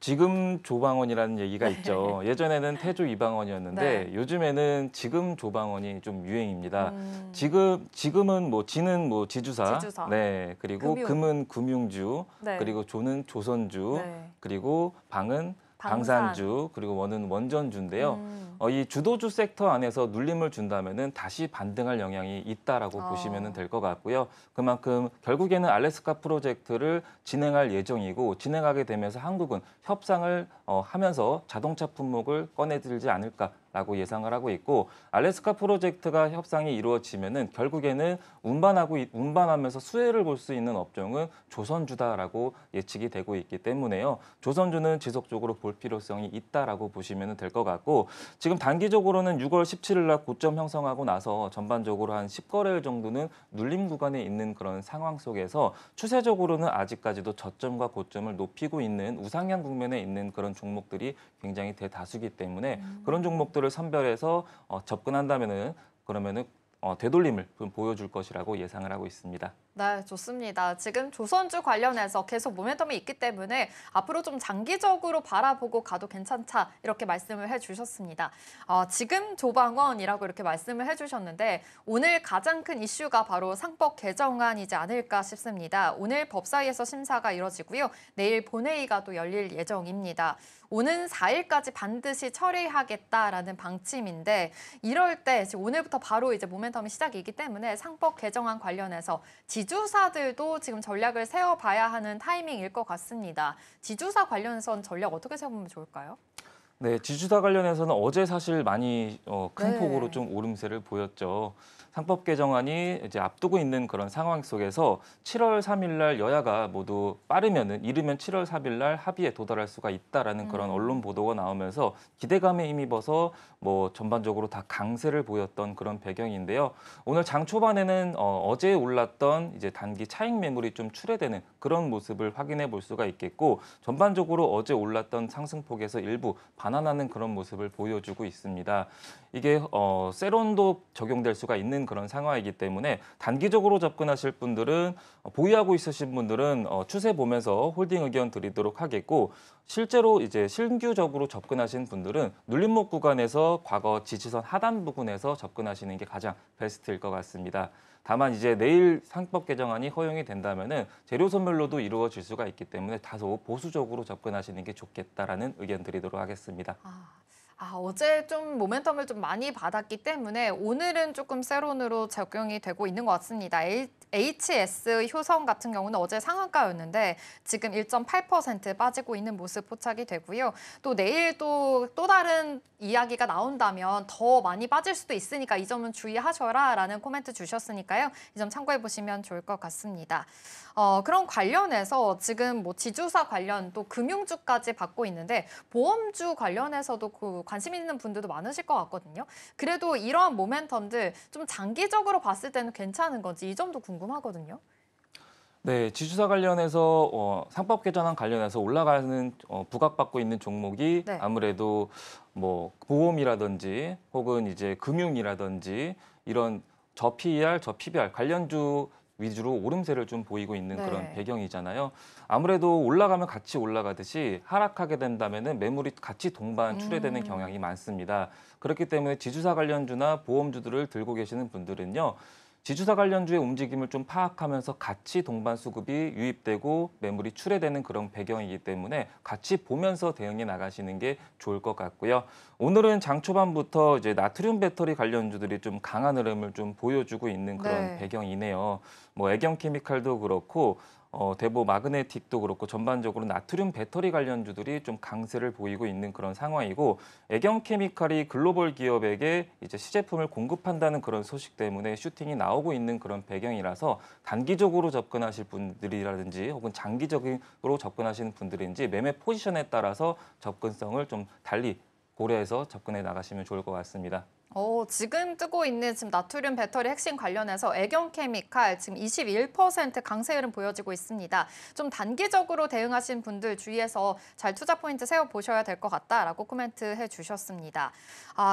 지금 조방원이라는 얘기가 있죠. 예전에는 태조 이방원이었는데 네. 요즘에는 지금 조방원이 좀 유행입니다. 지금은 지는 지주사, 지주사. 네, 그리고 금융. 금은 금융주, 네. 그리고 조는 조선주, 네. 그리고 방은 방산. 방산주, 그리고 원은 원전주인데요. 이 주도주 섹터 안에서 눌림을 준다면은 다시 반등할 영향이 있다라고 보시면 될 것 같고요. 그만큼 결국에는 알래스카 프로젝트를 진행할 예정이고 진행하게 되면서 한국은 협상을 하면서 자동차 품목을 꺼내들지 않을까 있다라고 예상을 하고 있고 알래스카 프로젝트가 협상이 이루어지면은 결국에는 운반하면서 수혜를 볼 수 있는 업종은 조선주다라고 예측이 되고 있기 때문에요. 조선주는 지속적으로 볼 필요성이 있다라고 보시면 될 것 같고 지금 단기적으로는 6월 17일 날 고점 형성하고 나서 전반적으로 한 10거래일 정도는 눌림 구간에 있는 그런 상황 속에서 추세적으로는 아직까지도 저점과 고점을 높이고 있는 우상향 국면에 있는 그런 종목들이 굉장히 대다수기 때문에 그런 종목들을 선별해서 접근한다면은 그러면은 되돌림을 좀 보여줄 것이라고 예상을 하고 있습니다. 네, 좋습니다. 지금 조선주 관련해서 계속 모멘텀이 있기 때문에 앞으로 좀 장기적으로 바라보고 가도 괜찮다 이렇게 말씀을 해주셨습니다. 지금 조방원이라고 이렇게 말씀을 해주셨는데 오늘 가장 큰 이슈가 바로 상법 개정안이지 않을까 싶습니다. 오늘 법사위에서 심사가 이뤄지고요. 내일 본회의가 또 열릴 예정입니다. 오는 4일까지 반드시 처리하겠다라는 방침인데 이럴 때 지금 오늘부터 바로 이제 모멘텀이 시작이기 때문에 상법 개정안 관련해서 지주사들도 지금 전략을 세워봐야 하는 타이밍일 것 같습니다. 지주사 관련해서는 전략 어떻게 세워보면 좋을까요? 네, 지주사 관련해서는 어제 사실 많이 큰 네. 폭으로 좀 오름세를 보였죠. 상법 개정안이 이제 앞두고 있는 그런 상황 속에서 7월 3일 날 여야가 모두 빠르면은 이르면 7월 4일 날 합의에 도달할 수가 있다라는 그런 언론 보도가 나오면서 기대감에 힘입어서 뭐 전반적으로 다 강세를 보였던 그런 배경인데요. 오늘 장 초반에는 어제 올랐던 이제 단기 차익 매물이 좀 출회되는 그런 모습을 확인해 볼 수가 있겠고 전반적으로 어제 올랐던 상승폭에서 일부 반환하는 그런 모습을 보여주고 있습니다. 이게 세론도 적용될 수가 있는 그런 상황이기 때문에 단기적으로 접근하실 분들은 보유하고 있으신 분들은 추세 보면서 홀딩 의견 드리도록 하겠고 실제로 이제 신규적으로 접근하신 분들은 눌림목 구간에서 과거 지지선 하단 부분에서 접근하시는 게 가장 베스트일 것 같습니다. 다만 이제 내일 상법 개정안이 허용이 된다면은 재료 소멸로도 이루어질 수가 있기 때문에 다소 보수적으로 접근하시는 게 좋겠다라는 의견 드리도록 하겠습니다. 어제 좀 모멘텀을 좀 많이 받았기 때문에 오늘은 조금 세론으로 적용이 되고 있는 것 같습니다. HS 효성 같은 경우는 어제 상한가였는데 지금 1.8% 빠지고 있는 모습 포착이 되고요. 또 내일 또 다른 이야기가 나온다면 더 많이 빠질 수도 있으니까 이 점은 주의하셔라라는 코멘트 주셨으니까요. 이 점 참고해 보시면 좋을 것 같습니다. 그런 관련해서 지금 뭐 지주사 관련 또 금융주까지 받고 있는데 보험주 관련해서도 그 관심 있는 분들도 많으실 것 같거든요. 그래도 이러한 모멘텀들 좀 장기적으로 봤을 때는 괜찮은 건지 이 점도 궁금하거든요. 네, 지주사 관련해서 상법 개정안 관련해서 올라가는 부각받고 있는 종목이 네. 아무래도 뭐 보험이라든지 혹은 이제 금융이라든지 이런 저 PER, 저 PBR 관련주 위주로 오름세를 좀 보이고 있는 네. 그런 배경이잖아요. 아무래도 올라가면 같이 올라가듯이 하락하게 된다면은 매물이 같이 동반 출회되는 경향이 많습니다. 그렇기 때문에 지주사 관련주나 보험주들을 들고 계시는 분들은요. 지주사 관련주의 움직임을 좀 파악하면서 같이 동반 수급이 유입되고 매물이 출회되는 그런 배경이기 때문에 같이 보면서 대응해 나가시는 게 좋을 것 같고요. 오늘은 장 초반부터 이제 나트륨 배터리 관련주들이 좀 강한 흐름을 좀 보여주고 있는 그런 네. 배경이네요. 뭐 애경 케미칼도 그렇고 대보 마그네틱도 그렇고 전반적으로 나트륨 배터리 관련주들이 좀 강세를 보이고 있는 그런 상황이고 애경 케미칼이 글로벌 기업에게 이제 시제품을 공급한다는 그런 소식 때문에 슈팅이 나오고 있는 그런 배경이라서 단기적으로 접근하실 분들이라든지 혹은 장기적으로 접근하시는 분들인지 매매 포지션에 따라서 접근성을 좀 달리 고려해서 접근해 나가시면 좋을 것 같습니다. 지금 뜨고 있는 지금 나트륨 배터리 핵심 관련해서 애경케미칼 지금 21% 강세 흐름 보여지고 있습니다. 좀 단기적으로 대응하신 분들 주의해서 잘 투자 포인트 세워보셔야 될 것 같다라고 코멘트 해주셨습니다.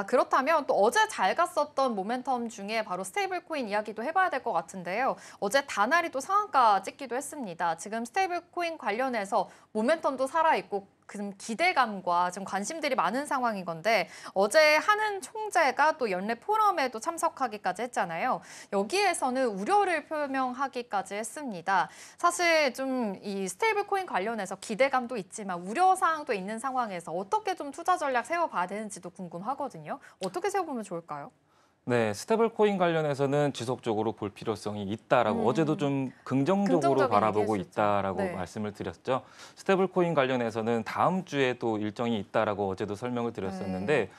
그렇다면 또 어제 잘 갔었던 모멘텀 중에 바로 스테이블 코인 이야기도 해봐야 될 것 같은데요. 어제 다날이 또 상한가 찍기도 했습니다. 지금 스테이블 코인 관련해서 모멘텀도 살아있고 그 기대감과 좀 관심들이 많은 상황인 건데 어제 한은 총재가 또 연례 포럼에도 참석하기까지 했잖아요. 여기에서는 우려를 표명하기까지 했습니다. 사실 좀 이 스테이블 코인 관련해서 기대감도 있지만 우려 사항도 있는 상황에서 어떻게 좀 투자 전략 세워봐야 되는지도 궁금하거든요. 어떻게 세워보면 좋을까요? 네, 스테이블 코인 관련해서는 지속적으로 볼 필요성이 있다라고 어제도 좀 긍정적으로 긍정적인 바라보고 얘기했었죠. 있다라고 네. 말씀을 드렸죠. 스테이블 코인 관련해서는 다음 주에 또 일정이 있다라고 어제도 설명을 드렸었는데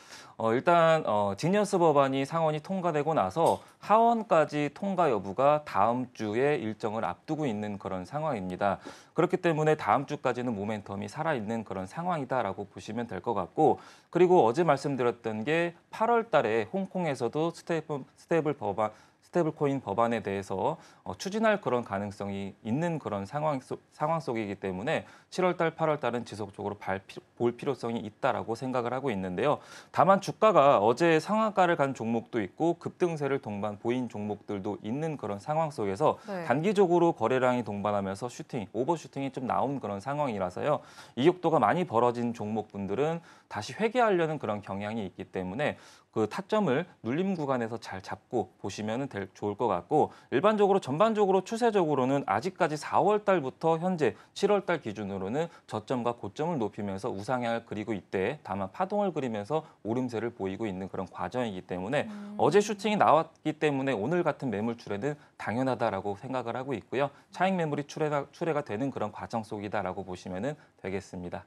일단 지니어스 법안이 상원이 통과되고 나서 하원까지 통과 여부가 다음 주에 일정을 앞두고 있는 그런 상황입니다. 그렇기 때문에 다음 주까지는 모멘텀이 살아있는 그런 상황이다라고 보시면 될 것 같고, 그리고 어제 말씀드렸던 게 8월 달에 홍콩에서도 스테이블 코인 법안에 대해서 추진할 그런 가능성이 있는 그런 상황 속이기 때문에 7월 달, 8월 달은 지속적으로 볼 필요성이 있다라고 생각을 하고 있는데요. 다만 주가가 어제 상한가를 간 종목도 있고 급등세를 동반 보인 종목들도 있는 그런 상황 속에서 네. 단기적으로 거래량이 동반하면서 오버슈팅이 좀 나온 그런 상황이라서요. 이익도가 많이 벌어진 종목분들은 다시 회귀하려는 그런 경향이 있기 때문에 그 타점을 눌림 구간에서 잘 잡고 보시면 좋을 것 같고, 전반적으로 추세적으로는 아직까지 4월 달부터 현재 7월 달 기준으로는 저점과 고점을 높이면서 우상향을 그리고 있대, 다만 파동을 그리면서 오름세를 보이고 있는 그런 과정이기 때문에 어제 슈팅이 나왔기 때문에 오늘 같은 매물 출회는 당연하다라고 생각을 하고 있고요. 차익 매물이 출회가 되는 그런 과정 속이다라고 보시면 되겠습니다.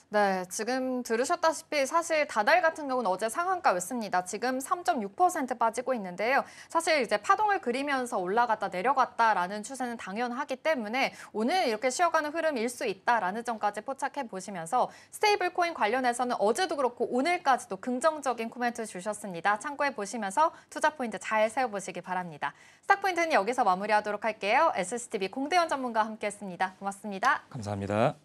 네. 지금 들으셨다시피 사실 다달 같은 경우는 어제 상한가였습니다. 지금 3.6% 빠지고 있는데요. 사실 이제 파동을 그리면서 올라갔다 내려갔다라는 추세는 당연하기 때문에 오늘 이렇게 쉬어가는 흐름일 수 있다라는 점까지 포착해 보시면서 스테이블 코인 관련해서는 어제도 그렇고 오늘까지도 긍정적인 코멘트 주셨습니다. 참고해 보시면서 투자 포인트 잘 세워보시기 바랍니다. 스탁 포인트는 여기서 마무리하도록 할게요. SCTV 공대현 전문가와 함께했습니다. 고맙습니다. 감사합니다.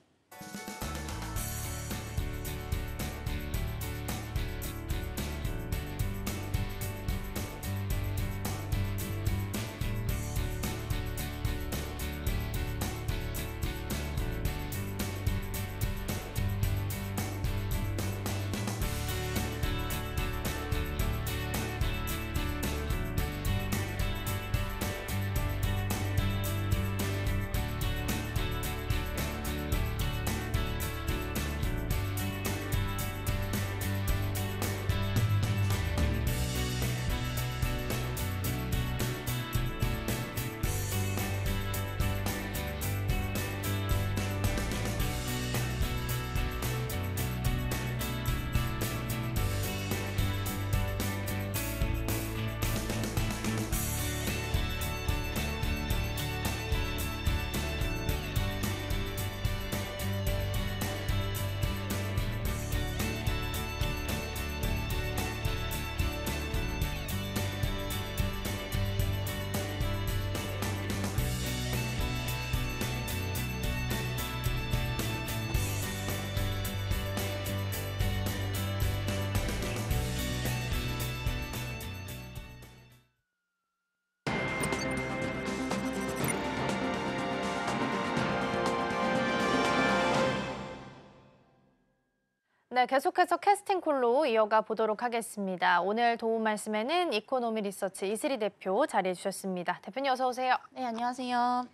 네, 계속해서 캐스팅 콜로 이어가 보도록 하겠습니다. 오늘 도움 말씀에는 이코노미 리서치 이슬이 대표 자리해 주셨습니다. 대표님 어서 오세요. 네, 안녕하세요.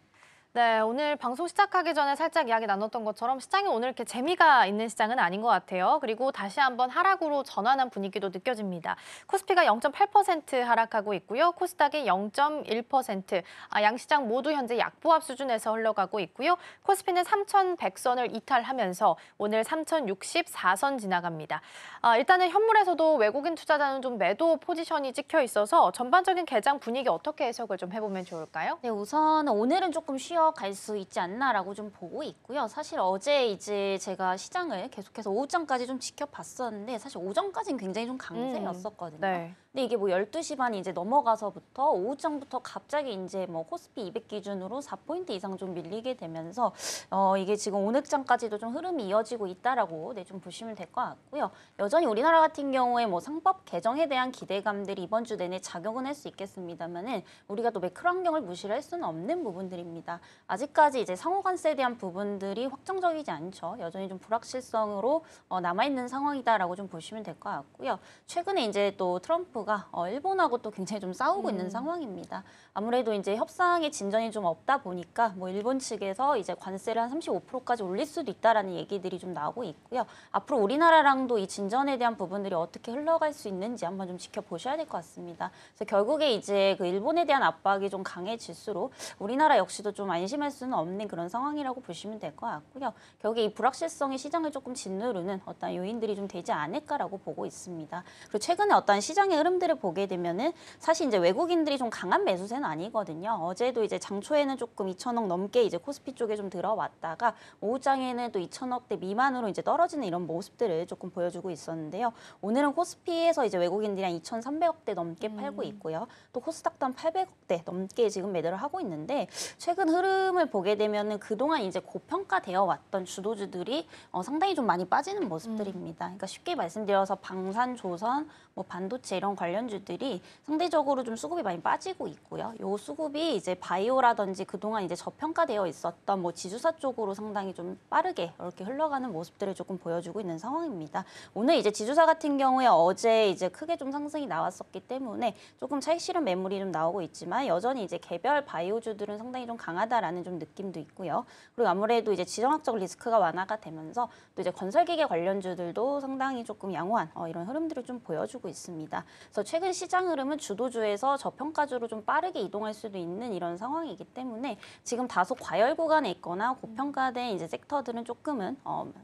네, 오늘 방송 시작하기 전에 살짝 이야기 나눴던 것처럼 시장이 오늘 이렇게 재미가 있는 시장은 아닌 것 같아요. 그리고 다시 한번 하락으로 전환한 분위기도 느껴집니다. 코스피가 0.8% 하락하고 있고요. 코스닥이 0.1%, 양시장 모두 현재 약보합 수준에서 흘러가고 있고요. 코스피는 3,100선을 이탈하면서 오늘 3,064선 지나갑니다. 일단은 현물에서도 외국인 투자자는 좀 매도 포지션이 찍혀 있어서 전반적인 개장 분위기 어떻게 해석을 좀 해보면 좋을까요? 네, 우선 오늘은 조금 쉬어갈 수 있지 않나라고 좀 보고 있고요. 사실 어제 이제 제가 시장을 계속해서 오후장까지 좀 지켜봤었는데 사실 오전까지는 굉장히 좀 강세였었거든요. 네. 근데 이게 뭐 12시 반이 이제 넘어가서부터 오후장부터 갑자기 이제 뭐 코스피 200 기준으로 4포인트 이상 좀 밀리게 되면서 이게 지금 오늘장까지도 좀 흐름이 이어지고 있다라고 좀 보시면 될 것 같고요. 여전히 우리나라 같은 경우에 뭐 상법 개정에 대한 기대감들이 이번 주 내내 작용은 할 수 있겠습니다만은 우리가 또 매크로 환경을 무시를 할 수는 없는 부분들입니다. 아직까지 이제 상호 관세에 대한 부분들이 확정적이지 않죠. 여전히 좀 불확실성으로 남아 있는 상황이다라고 좀 보시면 될 것 같고요. 최근에 이제 또 트럼프가 EU가 일본하고 또 굉장히 좀 싸우고 있는 상황입니다. 아무래도 이제 협상의 진전이 좀 없다 보니까 뭐 일본 측에서 이제 관세를 한 35%까지 올릴 수도 있다라는 얘기들이 좀 나오고 있고요. 앞으로 우리나라랑도 이 진전에 대한 부분들이 어떻게 흘러갈 수 있는지 한번 좀 지켜보셔야 될 것 같습니다. 그래서 결국에 이제 그 일본에 대한 압박이 좀 강해질수록 우리나라 역시도 좀 안심할 수는 없는 그런 상황이라고 보시면 될 것 같고요. 결국에 이 불확실성이 시장을 조금 짓누르는 어떤 요인들이 좀 되지 않을까라고 보고 있습니다. 그리고 최근에 어떤 시장의 흐름들을 보게 되면은 사실 이제 외국인들이 좀 강한 매수세는 아니거든요. 어제도 이제 장초에는 조금 2천억 넘게 이제 코스피 쪽에 좀 들어왔다가 오후장에는 또 2천억대 미만으로 이제 떨어지는 이런 모습들을 조금 보여주고 있었는데요. 오늘은 코스피에서 이제 외국인들이 한 2,300억대 넘게 팔고 있고요. 또 코스닥도 한 800억대 넘게 지금 매도를 하고 있는데 최근 흐름을 보게 되면은 그동안 이제 고평가되어 왔던 주도주들이 상당히 좀 많이 빠지는 모습들입니다. 그러니까 쉽게 말씀드려서 방산, 조선, 뭐 반도체 이런 관련주들이 상대적으로 좀 수급이 많이 빠지고 있고요. 요 수급이 이제 바이오라든지 그동안 이제 저평가되어 있었던 뭐 지주사 쪽으로 상당히 좀 빠르게 이렇게 흘러가는 모습들을 조금 보여주고 있는 상황입니다. 오늘 이제 지주사 같은 경우에 어제 이제 크게 좀 상승이 나왔었기 때문에 조금 차익 실현 매물이 좀 나오고 있지만 여전히 이제 개별 바이오주들은 상당히 좀 강하다라는 좀 느낌도 있고요. 그리고 아무래도 이제 지정학적 리스크가 완화가 되면서 또 이제 건설기계 관련주들도 상당히 조금 양호한 이런 흐름들을 좀 보여주고 있습니다. 그래서 최근 시장 흐름은 주도주에서 저평가주로 좀 빠르게 이동할 수도 있는 이런 상황이기 때문에 지금 다소 과열 구간에 있거나 고평가된 이제 섹터들은 조금은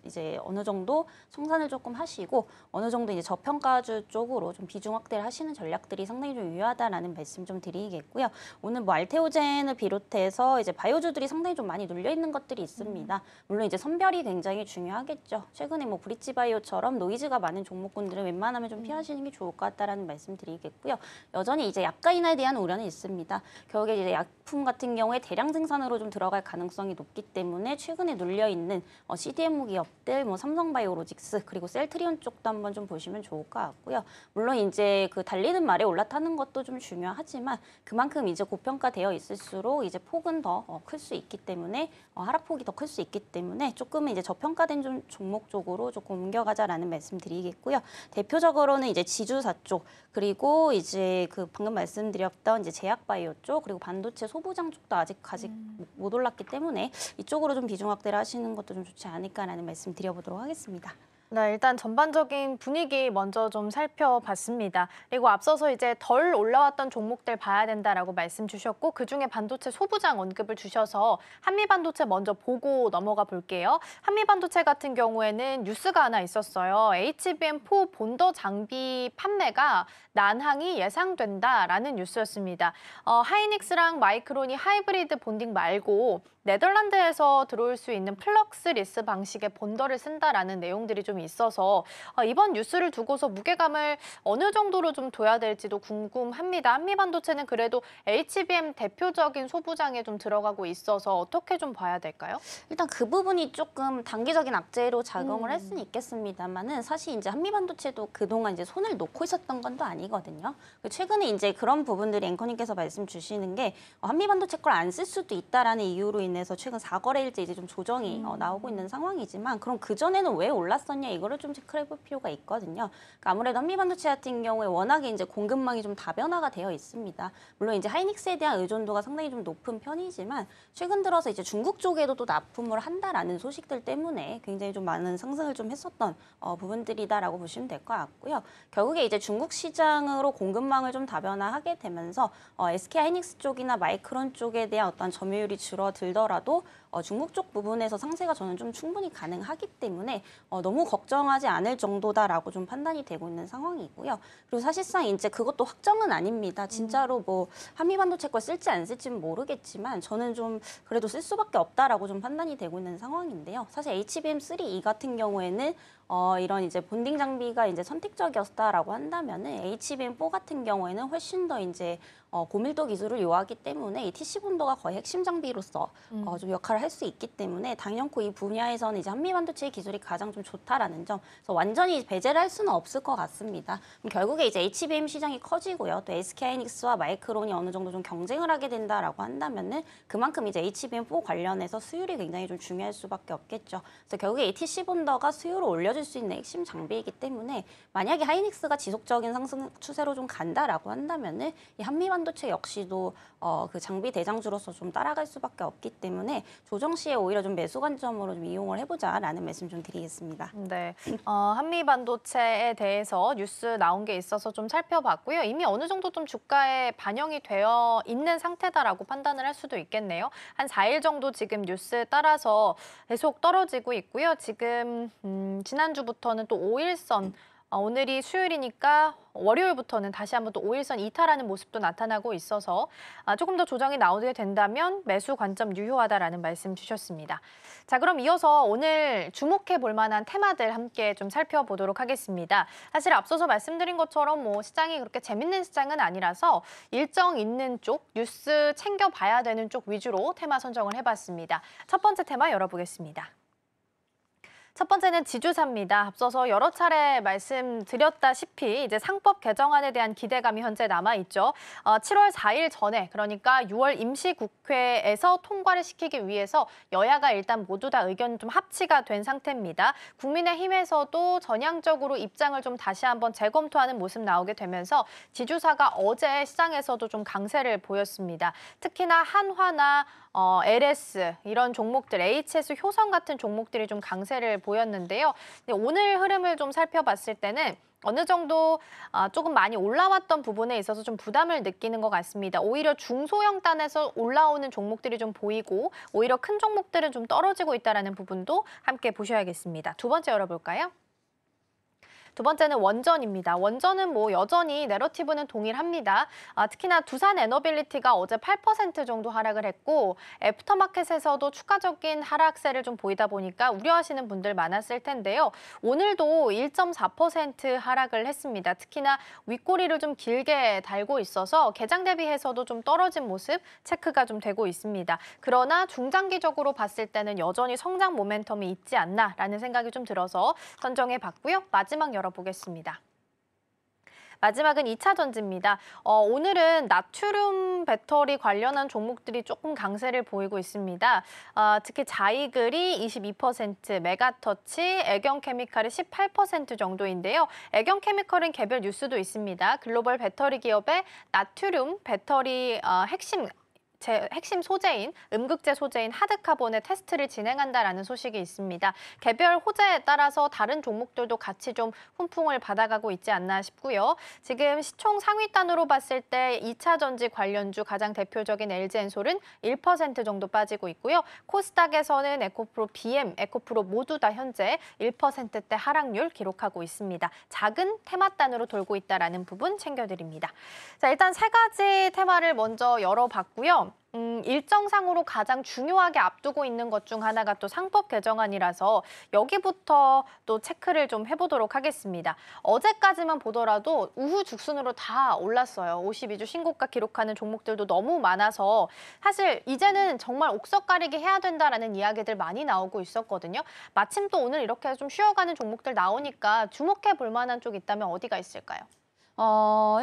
이제 어느 정도 청산을 조금 하시고 어느 정도 이제 저평가주 쪽으로 좀 비중 확대를 하시는 전략들이 상당히 좀 유효하다라는 말씀 좀 드리겠고요. 오늘 뭐 알테오젠을 비롯해서 이제 바이오주들이 상당히 좀 많이 눌려 있는 것들이 있습니다. 물론 이제 선별이 굉장히 중요하겠죠. 최근에 뭐 브릿지바이오처럼 노이즈가 많은 종목군들은 웬만하면 좀 피하시는 게 좋을 것 같다라는 말씀 드리겠고요. 여전히 이제 약가 인하에 대한 우려는 있습니다. 결국에 이제 약품 같은 경우에 대량 생산으로 좀 들어갈 가능성이 높기 때문에 최근에 눌려 있는 CDMO 기업들, 뭐 삼성바이오로직스 그리고 셀트리온 쪽도 한번 좀 보시면 좋을 것 같고요. 물론 이제 그 달리는 말에 올라타는 것도 좀 중요하지만 그만큼 이제 고평가되어 있을수록 이제 폭은 더 클 수 있기 때문에 하락폭이 더 클 수 있기 때문에 조금은 이제 저평가된 좀 종목 쪽으로 조금 옮겨가자라는 말씀 드리겠고요. 대표적으로는 이제 지주사 쪽 그리고 이제 그 방금 말씀드렸던 이제 제약바이오 쪽 그리고 반도체 소부장 쪽도 아직 못 올랐기 때문에 이쪽으로 좀 비중 확대를 하시는 것도 좀 좋지 않을까라는 말씀 드려보도록 하겠습니다. 네, 일단 전반적인 분위기 먼저 좀 살펴봤습니다. 그리고 앞서서 이제 덜 올라왔던 종목들 봐야 된다라고 말씀 주셨고 그중에 반도체 소부장 언급을 주셔서 한미반도체 먼저 보고 넘어가 볼게요. 한미반도체 같은 경우에는 뉴스가 하나 있었어요. HBM4 본더 장비 판매가 난항이 예상된다라는 뉴스였습니다. 하이닉스랑 마이크론이 하이브리드 본딩 말고 네덜란드에서 들어올 수 있는 플럭스리스 방식의 본더를 쓴다라는 내용들이 좀 있어서 이번 뉴스를 두고서 무게감을 어느 정도로 좀 둬야 될지도 궁금합니다. 한미반도체는 그래도 HBM 대표적인 소부장에 좀 들어가고 있어서 어떻게 좀 봐야 될까요? 일단 그 부분이 조금 단기적인 악재로 작용을 할 수는 있겠습니다만은 사실 이제 한미반도체도 그동안 이제 손을 놓고 있었던 건 또 아니거든요. 최근에 이제 그런 부분들이 앵커님께서 말씀 주시는 게 한미반도체 걸 안 쓸 수도 있다라는 이유로 인해서 최근 4거래일째 이제 좀 조정이 나오고 있는 상황이지만 그럼 그전에는 왜 올랐었냐 이거를 좀 체크해 볼 필요가 있거든요. 그러니까 아무래도 한미반도체 같은 경우에 워낙에 이제 공급망이 좀 다변화가 되어 있습니다. 물론 이제 하이닉스에 대한 의존도가 상당히 좀 높은 편이지만 최근 들어서 이제 중국 쪽에도 또 납품을 한다라는 소식들 때문에 굉장히 좀 많은 상승을 좀 했었던 부분들이다라고 보시면 될 것 같고요. 결국에 이제 중국 시장으로 공급망을 좀 다변화하게 되면서 SK 하이닉스 쪽이나 마이크론 쪽에 대한 어떤 점유율이 줄어들더라도 중국 쪽 부분에서 상세가 저는 좀 충분히 가능하기 때문에 너무 걱정하지 않을 정도다라고 좀 판단이 되고 있는 상황이고요. 그리고 사실상 이제 그것도 확정은 아닙니다. 진짜로 뭐 한미반도체 걸 쓸지 안 쓸지는 모르겠지만 저는 좀 그래도 쓸 수밖에 없다라고 좀 판단이 되고 있는 상황인데요. 사실 HBM3E 같은 경우에는 이런 이제 본딩 장비가 이제 선택적이었다라고 한다면은 HBM4 같은 경우에는 훨씬 더 이제 고밀도 기술을 요하기 때문에 이 TC 본더가 거의 핵심 장비로서 좀 역할을 할 수 있기 때문에 당연코 이 분야에서는 이제 한미반도체의 기술이 가장 좀 좋다라는 점. 그래서 완전히 배제를 할 수는 없을 것 같습니다. 결국에 이제 HBM 시장이 커지고요. 또 SK하이닉스와 마이크론이 어느 정도 좀 경쟁을 하게 된다라고 한다면은 그만큼 이제 HBM4 관련해서 수율이 굉장히 좀 중요할 수밖에 없겠죠. 그래서 결국에 이 TC 본더가 수율을 올려줄 수 있는 핵심 장비이기 때문에 만약에 하이닉스가 지속적인 상승 추세로 좀 간다라고 한다면은 이 한미반도체 역시도 그 장비 대장주로서 좀 따라갈 수밖에 없기 때문에 조정 시에 오히려 좀 매수 관점으로 좀 이용을 해보자라는 말씀 좀 드리겠습니다. 네, 한미 반도체에 대해서 뉴스 나온 게 있어서 좀 살펴봤고요. 이미 어느 정도 좀 주가에 반영이 되어 있는 상태다라고 판단을 할 수도 있겠네요. 한 4일 정도 지금 뉴스에 따라서 계속 떨어지고 있고요. 지금 지난주부터는 또 5일선 오늘이 수요일이니까 월요일부터는 다시 한번 또 5일선 이탈하는 모습도 나타나고 있어서 조금 더 조정이 나오게 된다면 매수 관점 유효하다라는 말씀 주셨습니다. 자, 그럼 이어서 오늘 주목해 볼 만한 테마들 함께 좀 살펴보도록 하겠습니다. 사실 앞서서 말씀드린 것처럼 뭐 시장이 그렇게 재밌는 시장은 아니라서 일정 있는 쪽, 뉴스 챙겨봐야 되는 쪽 위주로 테마 선정을 해봤습니다. 첫 번째 테마 열어보겠습니다. 첫 번째는 지주사입니다. 앞서서 여러 차례 말씀드렸다시피 이제 상법 개정안에 대한 기대감이 현재 남아있죠. 7월 4일 전에 그러니까 6월 임시국회에서 통과를 시키기 위해서 여야가 일단 모두 다 의견 좀 합치가 된 상태입니다. 국민의힘에서도 전향적으로 입장을 좀 다시 한번 재검토하는 모습 나오게 되면서 지주사가 어제 시장에서도 좀 강세를 보였습니다. 특히나 한화나 LS 이런 종목들, HS 효성 같은 종목들이 좀 강세를 보였는데요. 오늘 흐름을 좀 살펴봤을 때는 어느 정도 조금 많이 올라왔던 부분에 있어서 좀 부담을 느끼는 것 같습니다. 오히려 중소형 단에서 올라오는 종목들이 좀 보이고 오히려 큰 종목들은 좀 떨어지고 있다는 부분도 함께 보셔야겠습니다. 두 번째 열어볼까요? 두 번째는 원전입니다. 원전은 뭐 여전히 내러티브는 동일합니다. 특히나 두산 에너빌리티가 어제 8% 정도 하락을 했고 애프터마켓에서도 추가적인 하락세를 좀 보이다 보니까 우려하시는 분들 많았을 텐데요. 오늘도 1.4% 하락을 했습니다. 특히나 윗꼬리를 좀 길게 달고 있어서 개장 대비해서도 좀 떨어진 모습 체크가 좀 되고 있습니다. 그러나 중장기적으로 봤을 때는 여전히 성장 모멘텀이 있지 않나라는 생각이 좀 들어서 선정해봤고요. 마지막 열어보겠습니다. 마지막은 2차 전지입니다. 오늘은 나트륨 배터리 관련한 종목들이 조금 강세를 보이고 있습니다. 특히 자이글이 22%, 메가터치, 애경케미칼이 18% 정도인데요. 애경케미칼은 개별 뉴스도 있습니다. 글로벌 배터리 기업의 나트륨 배터리 핵심 소재인 음극재 소재인 하드카본의 테스트를 진행한다라는 소식이 있습니다. 개별 호재에 따라서 다른 종목들도 같이 좀 훈풍을 받아가고 있지 않나 싶고요. 지금 시총 상위단으로 봤을 때 2차 전지 관련주 가장 대표적인 LG엔솔은 1% 정도 빠지고 있고요. 코스닥에서는 에코프로, BM, 에코프로 모두 다 현재 1%대 하락률 기록하고 있습니다. 작은 테마단으로 돌고 있다라는 부분 챙겨드립니다. 자, 일단 세 가지 테마를 먼저 열어봤고요. 일정상으로 가장 중요하게 앞두고 있는 것 중 하나가 또 상법 개정안이라서 여기부터 또 체크를 좀 해보도록 하겠습니다. 어제까지만 보더라도 우후 죽순으로 다 올랐어요. 52주 신고가 기록하는 종목들도 너무 많아서 사실 이제는 정말 옥석 가리기 해야 된다라는 이야기들 많이 나오고 있었거든요. 마침 또 오늘 이렇게 좀 쉬어가는 종목들 나오니까 주목해 볼 만한 쪽 있다면 어디가 있을까요?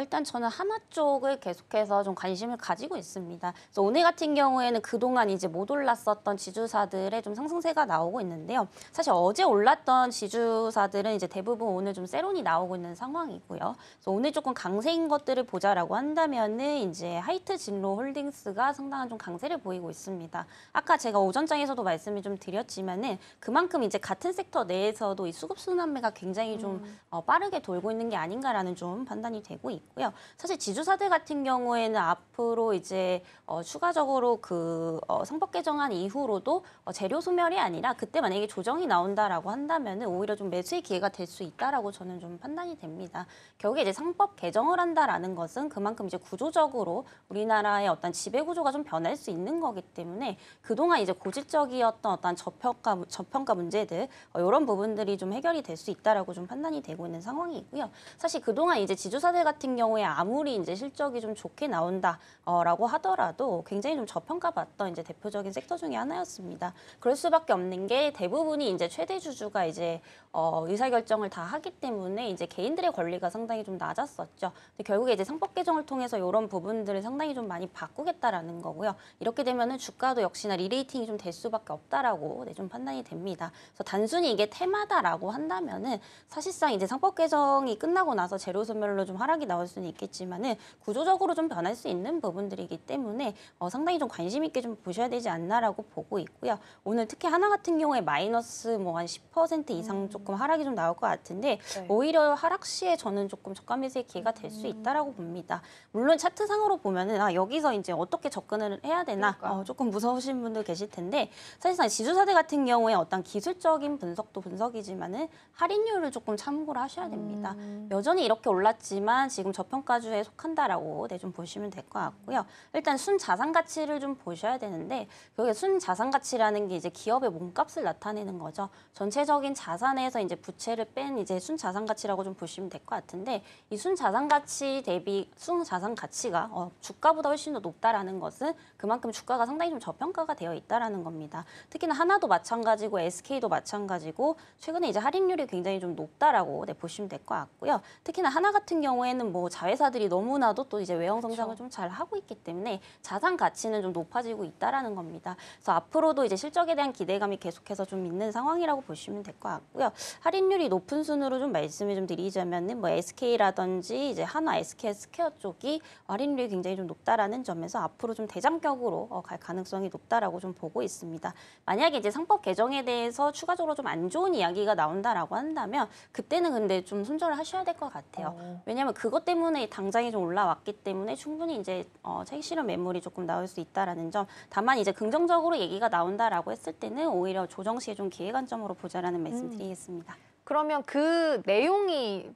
일단 저는 하나 쪽을 계속해서 좀 관심을 가지고 있습니다. 그래서 오늘 같은 경우에는 그동안 이제 못 올랐었던 지주사들의 좀 상승세가 나오고 있는데요. 사실 어제 올랐던 지주사들은 이제 대부분 오늘 좀 세론이 나오고 있는 상황이고요. 그래서 오늘 조금 강세인 것들을 보자라고 한다면은 이제 하이트 진로 홀딩스가 상당한 좀 강세를 보이고 있습니다. 아까 제가 오전장에서도 말씀을 좀 드렸지만은 그만큼 이제 같은 섹터 내에서도 이 수급 순환매가 굉장히 좀 빠르게 돌고 있는 게 아닌가라는 좀 판단이 되고 있고요. 사실 지주사들 같은 경우에는 앞으로 이제 추가적으로 그 상법 개정안 이후로도 재료 소멸이 아니라 그때 만약에 조정이 나온다라고 한다면은 오히려 좀 매수의 기회가 될 수 있다라고 저는 좀 판단이 됩니다. 결국에 이제 상법 개정을 한다라는 것은 그만큼 이제 구조적으로 우리나라의 어떤 지배 구조가 좀 변할 수 있는 거기 때문에 그동안 이제 고질적이었던 어떤 저평가 문제들 이런 부분들이 좀 해결이 될 수 있다라고 좀 판단이 되고 있는 상황이고요. 사실 그동안 이제 지주 지주사들 같은 경우에 아무리 이제 실적이 좀 좋게 나온다라고 하더라도 굉장히 좀 저평가받던 이제 대표적인 섹터 중에 하나였습니다. 그럴 수밖에 없는 게 대부분이 이제 최대 주주가 이제 의사결정을 다 하기 때문에 이제 개인들의 권리가 상당히 좀 낮았었죠. 근데 결국에 이제 상법 개정을 통해서 이런 부분들을 상당히 좀 많이 바꾸겠다라는 거고요. 이렇게 되면은 주가도 역시나 리레이팅이 좀 될 수밖에 없다라고 좀 판단이 됩니다. 그래서 단순히 이게 테마다라고 한다면은 사실상 이제 상법 개정이 끝나고 나서 재료소멸로 좀 하락이 나올 수는 있겠지만은 구조적으로 좀 변할 수 있는 부분들이기 때문에 상당히 좀 관심 있게 좀 보셔야 되지 않나라고 보고 있고요. 오늘 특히 하나 같은 경우에 마이너스 뭐 한 10% 이상 조금 하락이 좀 나올 것 같은데 네. 오히려 하락 시에 저는 조금 저가 매수의 기회가 될 수 있다라고 봅니다. 물론 차트상으로 보면은 여기서 이제 어떻게 접근을 해야 되나 조금 무서우신 분들 계실 텐데 사실상 지주사들 같은 경우에 어떤 기술적인 분석도 분석이지만은 할인율을 조금 참고를 하셔야 됩니다. 여전히 이렇게 올랐지만 지금 저평가주에 속한다라고 좀 보시면 될 것 같고요. 일단 순자산 가치를 좀 보셔야 되는데 여기 순자산 가치라는 게 이제 기업의 몸값을 나타내는 거죠. 전체적인 자산에서 이제 부채를 뺀 이제 순자산 가치라고 좀 보시면 될 것 같은데 이 순자산 가치 대비 순자산 가치가 주가보다 훨씬 더 높다라는 것은 그만큼 주가가 상당히 좀 저평가가 되어 있다라는 겁니다. 특히나 하나도 마찬가지고 SK도 마찬가지고 최근에 이제 할인율이 굉장히 좀 높다라고 보시면 될 것 같고요. 특히나 하나 같은 경우에는 뭐 자회사들이 너무나도 또 이제 외형 성장을 좀 잘 하고 있기 때문에 자산 가치는 좀 높아지고 있다라는 겁니다. 그래서 앞으로도 이제 실적에 대한 기대감이 계속해서 좀 있는 상황이라고 보시면 될 것 같고요. 할인율이 높은 순으로 좀 말씀을 좀 드리자면은 뭐 SK라든지 이제 한화, SK 헬스케어 쪽이 할인율이 굉장히 좀 높다라는 점에서 앞으로 좀 대장격으로 갈 가능성이 높다라고 좀 보고 있습니다. 만약에 이제 상법 개정에 대해서 추가적으로 좀 안 좋은 이야기가 나온다라고 한다면 그때는 근데 좀 손절을 하셔야 될 것 같아요. 왜냐하면 그것 때문에 당장이 좀 올라왔기 때문에 충분히 이제 차익 실현 매물이 조금 나올 수 있다라는 점. 다만 이제 긍정적으로 얘기가 나온다라고 했을 때는 오히려 조정 시에 좀 기회 관점으로 보자라는 말씀드리겠습니다. 그러면 그 내용이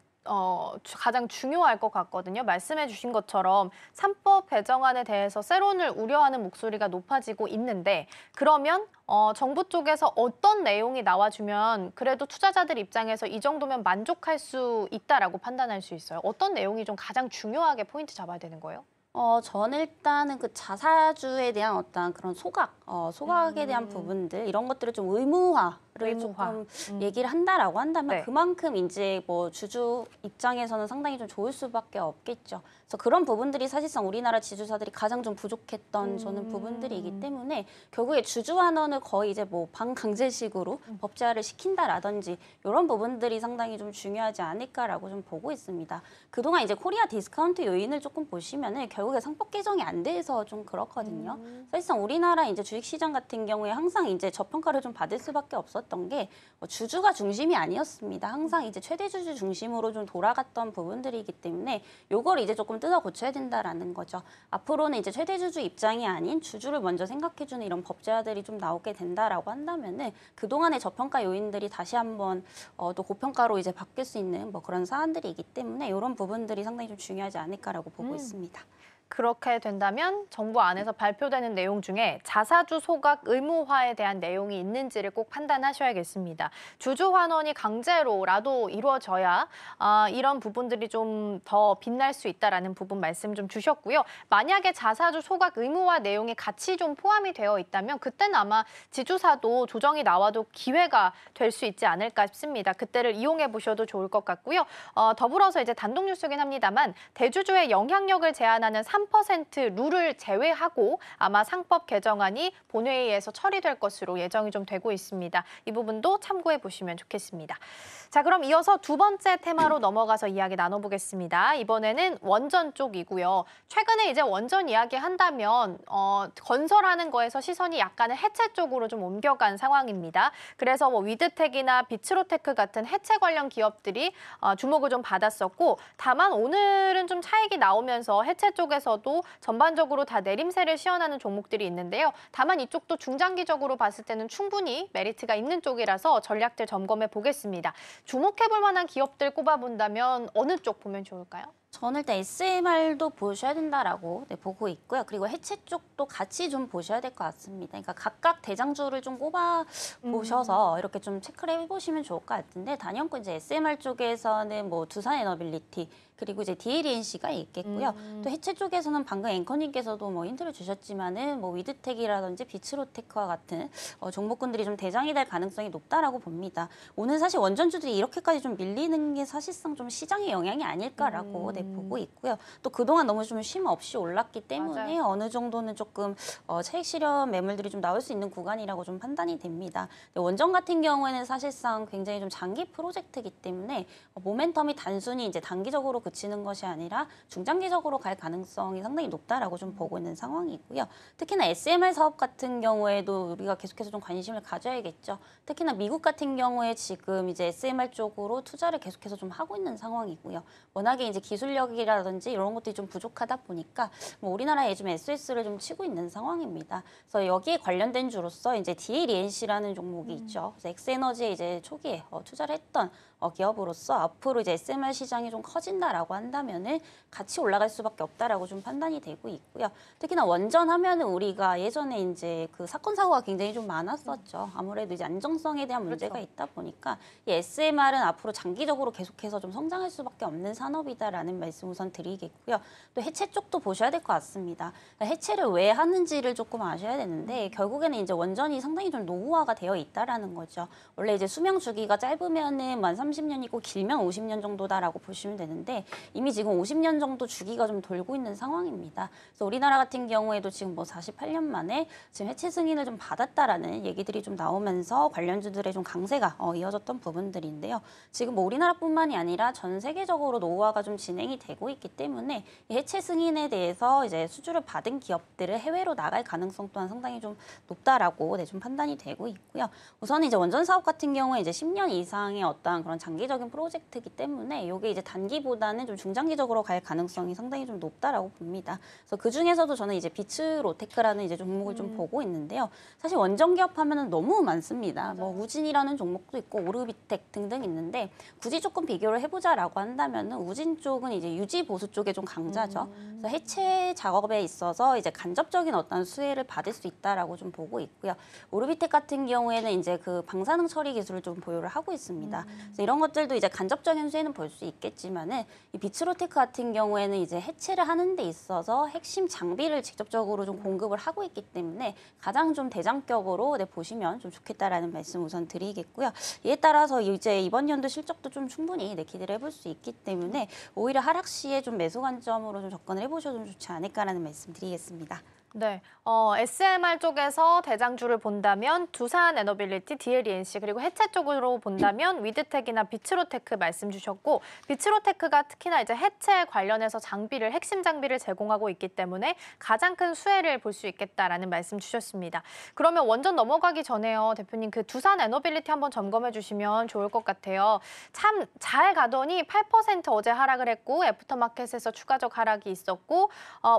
가장 중요할 것 같거든요. 말씀해 주신 것처럼 3법 개정안에 대해서 세론을 우려하는 목소리가 높아지고 있는데 그러면 정부 쪽에서 어떤 내용이 나와주면 그래도 투자자들 입장에서 이 정도면 만족할 수 있다라고 판단할 수 있어요? 어떤 내용이 좀 가장 중요하게 포인트 잡아야 되는 거예요? 저는 일단은 그 자사주에 대한 어떤 그런 소각에 대한 부분들 이런 것들을 좀 의무화를 조금 얘기를 한다라고 한다면 네. 그만큼 이제 뭐 주주 입장에서는 상당히 좀 좋을 수밖에 없겠죠. 그래서 그런 부분들이 사실상 우리나라 지주사들이 가장 좀 부족했던 저는 부분들이기 때문에 결국에 주주 환원을 거의 이제 뭐 반강제식으로 법제화를 시킨다라든지 이런 부분들이 상당히 좀 중요하지 않을까라고 좀 보고 있습니다. 그동안 이제 코리아 디스카운트 요인을 조금 보시면은 결국에 상법 개정이 안 돼서 좀 그렇거든요. 사실상 우리나라 이제 주식시장 같은 경우에 항상 이제 저평가를 좀 받을 수밖에 없었던 게 주주가 중심이 아니었습니다. 항상 이제 최대 주주 중심으로 좀 돌아갔던 부분들이기 때문에 요걸 이제 조금 뜯어 고쳐야 된다라는 거죠. 앞으로는 이제 최대 주주 입장이 아닌 주주를 먼저 생각해주는 이런 법제화들이 좀 나오게 된다라고 한다면은 그동안의 저평가 요인들이 다시 한번 또 고평가로 이제 바뀔 수 있는 뭐 그런 사안들이기 때문에 이런 부분들이 상당히 좀 중요하지 않을까라고 보고 있습니다. 그렇게 된다면 정부 안에서 발표되는 내용 중에 자사주 소각 의무화에 대한 내용이 있는지를 꼭 판단하셔야겠습니다. 주주 환원이 강제로라도 이루어져야 이런 부분들이 좀 더 빛날 수 있다라는 부분 말씀 좀 주셨고요. 만약에 자사주 소각 의무화 내용이 같이 좀 포함이 되어 있다면 그때는 아마 지주사도 조정이 나와도 기회가 될 수 있지 않을까 싶습니다. 그때를 이용해 보셔도 좋을 것 같고요. 더불어서 이제 단독 뉴스긴 합니다만 대주주의 영향력을 제한하는 3% 룰을 제외하고 아마 상법 개정안이 본회의에서 처리될 것으로 예정이 좀 되고 있습니다. 이 부분도 참고해 보시면 좋겠습니다. 자, 그럼 이어서 두 번째 테마로 넘어가서 이야기 나눠보겠습니다. 이번에는 원전 쪽이고요. 최근에 이제 원전 이야기 한다면 건설하는 거에서 시선이 약간은 해체 쪽으로 좀 옮겨간 상황입니다. 그래서 뭐 위드텍이나 비츠로테크 같은 해체 관련 기업들이 주목을 좀 받았었고 다만 오늘은 좀 차익이 나오면서 해체 쪽에서도 전반적으로 다 내림세를 시현하는 종목들이 있는데요. 다만 이쪽도 중장기적으로 봤을 때는 충분히 메리트가 있는 쪽이라서 전략들 점검해 보겠습니다. 주목해 볼 만한 기업들 꼽아본다면 어느 쪽 보면 좋을까요? 저는 일단 SMR도 보셔야 된다라고 보고 있고요. 그리고 해체 쪽도 같이 좀 보셔야 될 것 같습니다. 그러니까 각각 대장주를 좀 꼽아 보셔서 이렇게 좀 체크를 해보시면 좋을 것 같은데 단연코 이제 SMR 쪽에서는 뭐 두산에너빌리티 그리고 이제 DLNC가 있겠고요. 또 해체 쪽에서는 방금 앵커님께서도 뭐 힌트를 주셨지만은 뭐 위드텍이라든지 비츠로테크와 같은 종목군들이 좀 대장이 될 가능성이 높다라고 봅니다. 오늘 사실 원전주들이 이렇게까지 좀 밀리는 게 사실상 좀 시장의 영향이 아닐까라고 보고 있고요. 또 그동안 너무 좀 쉼 없이 올랐기 때문에 맞아요. 어느 정도는 조금 차익 실현 매물들이 좀 나올 수 있는 구간이라고 좀 판단이 됩니다. 원전 같은 경우에는 사실상 굉장히 좀 장기 프로젝트이기 때문에 모멘텀이 단순히 이제 단기적으로 그치는 것이 아니라 중장기적으로 갈 가능성이 상당히 높다라고 좀 보고 있는 상황이고요. 특히나 SMR 사업 같은 경우에도 우리가 계속해서 좀 관심을 가져야겠죠. 특히나 미국 같은 경우에 지금 이제 SMR 쪽으로 투자를 계속해서 좀 하고 있는 상황이고요. 워낙에 이제 기술력이라든지 이런 것들이 좀 부족하다 보니까 뭐 우리나라에 좀 SS를 좀 치고 있는 상황입니다. 그래서 여기에 관련된 주로서 이제 DLENC라는 종목이 있죠. 그래서 엑스에너지에 이제 초기에 투자를 했던 기업으로서 앞으로 이제 SMR 시장이 좀 커진다라고 한다면은 같이 올라갈 수밖에 없다라고 좀 판단이 되고 있고요. 특히나 원전 하면은 우리가 예전에 이제 그 사건 사고가 굉장히 좀 많았었죠. 아무래도 이제 안정성에 대한 문제가 있다 보니까 이 SMR은 앞으로 장기적으로 계속해서 좀 성장할 수밖에 없는 산업이다라는 말씀 우선 드리겠고요. 또 해체 쪽도 보셔야 될 것 같습니다. 그러니까 해체를 왜 하는지를 조금 아셔야 되는데 결국에는 이제 원전이 상당히 좀 노후화가 되어 있다라는 거죠. 원래 이제 수명 주기가 짧으면은 만 30년이고 길면 50년 정도다라고 보시면 되는데 이미 지금 50년 정도 주기가 좀 돌고 있는 상황입니다. 그래서 우리나라 같은 경우에도 지금 뭐 48년 만에 지금 해체 승인을 좀 받았다라는 얘기들이 좀 나오면서 관련주들의 좀 강세가 이어졌던 부분들인데요. 지금 뭐 우리나라뿐만이 아니라 전 세계적으로 노후화가 좀 진행이 되고 있기 때문에 이 해체 승인에 대해서 이제 수주를 받은 기업들을 해외로 나갈 가능성 또한 상당히 좀 높다라고 좀 판단이 되고 있고요. 우선 이제 원전 사업 같은 경우에 이제 10년 이상의 어떠한 그런 장기적인 프로젝트이기 때문에 이게 이제 단기보다는 좀 중장기적으로 갈 가능성이 상당히 좀 높다라고 봅니다. 그래서 그 중에서도 저는 이제 비츠로테크라는 이제 종목을 좀 보고 있는데요. 사실 원전 기업 하면은 너무 많습니다. 뭐 우진이라는 종목도 있고 오르비텍 등등 있는데 굳이 조금 비교를 해보자라고 한다면은 우진 쪽은 이제 유지 보수 쪽에 좀 강자죠. 그래서 해체 작업에 있어서 이제 간접적인 어떤 수혜를 받을 수 있다라고 좀 보고 있고요. 오르비텍 같은 경우에는 이제 그 방사능 처리 기술을 좀 보유를 하고 있습니다. 그래서 이런 것들도 이제 간접적인 수혜는 볼 수 있겠지만은 이 비츠로테크 같은 경우에는 이제 해체를 하는 데 있어서 핵심 장비를 직접적으로 좀 공급을 하고 있기 때문에 가장 좀 대장격으로 보시면 좀 좋겠다라는 말씀 우선 드리겠고요. 이에 따라서 이제 이번 연도 실적도 좀 충분히 기대를 해볼 수 있기 때문에 오히려 하락 시에 좀 매수 관점으로 좀 접근을 해보셔도 좋지 않을까라는 말씀 드리겠습니다. 네, SMR 쪽에서 대장주를 본다면 두산에너빌리티, DLENC 그리고 해체 쪽으로 본다면 위드텍이나 비츠로테크 말씀 주셨고 비츠로테크가 특히나 이제 해체 관련해서 장비를 핵심 장비를 제공하고 있기 때문에 가장 큰 수혜를 볼 수 있겠다라는 말씀 주셨습니다. 그러면 원전 넘어가기 전에요, 대표님 그 두산에너빌리티 한번 점검해 주시면 좋을 것 같아요. 참 잘 가더니 8% 어제 하락을 했고 애프터마켓에서 추가적 하락이 있었고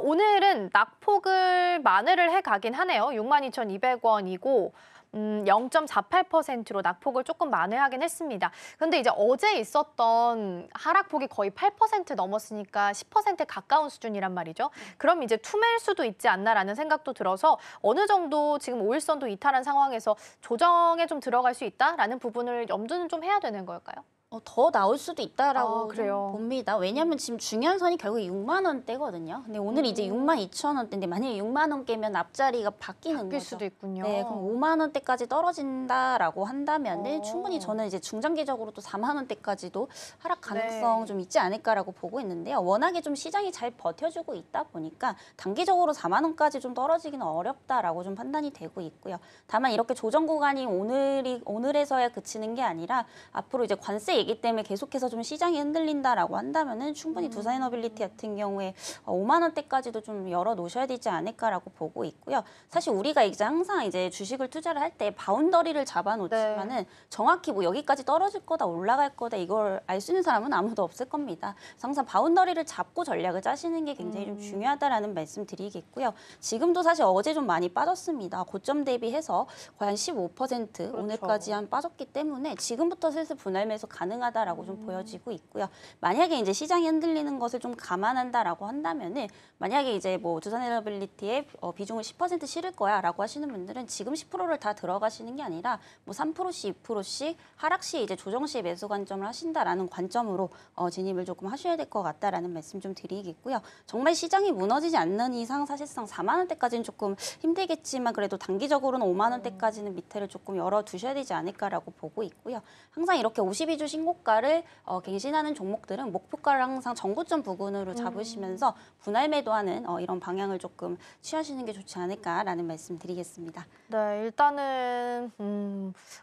오늘은 낙폭을 만회를 해가긴 하네요. 62,200원이고 0.48%로 낙폭을 조금 만회하긴 했습니다. 근데 이제 어제 있었던 하락폭이 거의 8% 넘었으니까 10%에 가까운 수준이란 말이죠. 그럼 이제 투매일 수도 있지 않나라는 생각도 들어서 어느 정도 지금 5일선도 이탈한 상황에서 조정에 좀 들어갈 수 있다라는 부분을 염두는 좀 해야 되는 걸까요? 더 나올 수도 있다라고 그래요? 좀 봅니다. 왜냐하면 지금 중요한 선이 결국 6만 원대거든요. 근데 오늘 이제 6만 2천 원대인데 만약에 6만 원 깨면 앞자리가 바뀌는 바뀔 거죠. 수도 있군요. 네, 그럼 5만 원대까지 떨어진다라고 한다면은 어. 충분히 저는 이제 중장기적으로 또 4만 원대까지도 하락 가능성 네. 좀 있지 않을까라고 보고 있는데요. 워낙에 좀 시장이 잘 버텨주고 있다 보니까 단기적으로 4만 원까지 좀 떨어지기는 어렵다라고 좀 판단이 되고 있고요. 다만 이렇게 조정 구간이 오늘에서야 그치는 게 아니라 앞으로 이제 관세 얘기 때문에 계속해서 좀 시장이 흔들린다라고 한다면은 충분히 두산에너빌리티 같은 경우에 5만 원대까지도 좀 열어 놓으셔야 되지 않을까라고 보고 있고요. 사실 우리가 이제 항상 이제 주식을 투자를 할 때 바운더리를 잡아놓지만은 정확히 뭐 여기까지 떨어질 거다 올라갈 거다 이걸 알 수 있는 사람은 아무도 없을 겁니다. 그래서 항상 바운더리를 잡고 전략을 짜시는 게 굉장히 좀 중요하다라는 말씀 드리겠고요. 지금도 사실 어제 좀 많이 빠졌습니다. 고점 대비해서 거의 한 15% 오늘까지 한 빠졌기 때문에 지금부터 슬슬 분할 매수 가능 가능하다라고 좀 보여지고 있고요. 만약에 이제 시장이 흔들리는 것을 좀 감안한다라고 한다면은 만약에 이제 뭐 두산에너빌리티의 비중을 10% 실을 거야라고 하시는 분들은 지금 10%를 다 들어가시는 게 아니라 뭐 3%씩 2%씩 하락 시 이제 조정 시에 매수 관점을 하신다라는 관점으로 진입을 조금 하셔야 될 것 같다라는 말씀 좀 드리겠고요. 정말 시장이 무너지지 않는 이상 사실상 4만 원대까지는 조금 힘들겠지만 그래도 단기적으로는 5만 원대까지는 밑에를 조금 열어두셔야 되지 않을까라고 보고 있고요. 항상 이렇게 52주 신고가를 갱신하는 종목들은 목표가를 항상 정고점 부근으로 잡으시면서 분할 매도하는 이런 방향을 조금 취하시는 게 좋지 않을까라는 말씀 드리겠습니다. 네, 일단은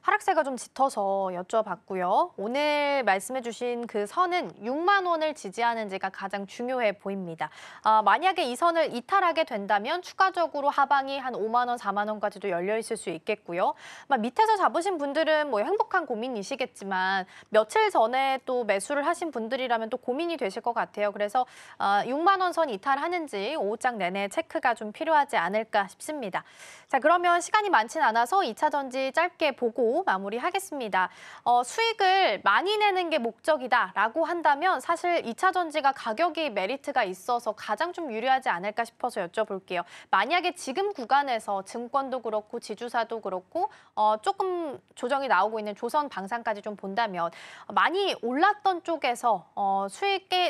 하락세가 좀 짙어서 여쭤봤고요. 오늘 말씀해주신 그 선은 6만 원을 지지하는지가 가장 중요해 보입니다. 만약에 이 선을 이탈하게 된다면 추가적으로 하방이 한 5만 원, 4만 원까지도 열려 있을 수 있겠고요. 밑에서 잡으신 분들은 뭐 행복한 고민이시겠지만 며칠 전에 또 매수를 하신 분들이라면 또 고민이 되실 것 같아요. 그래서 6만 원 선 이탈하는지 오후장 내내 체크가 좀 필요하지 않을까 싶습니다. 자, 그러면 시간이 많진 않아서 2차 전지 짧게 보고 마무리하겠습니다. 수익을 많이 내는 게 목적이다라고 한다면 사실 2차 전지가 가격이 메리트가 있어서 가장 좀 유리하지 않을까 싶어서 여쭤볼게요. 만약에 지금 구간에서 증권도 그렇고 지주사도 그렇고 조금 조정이 나오고 있는 조선 방산까지 좀 본다면 많이 올랐던 쪽에서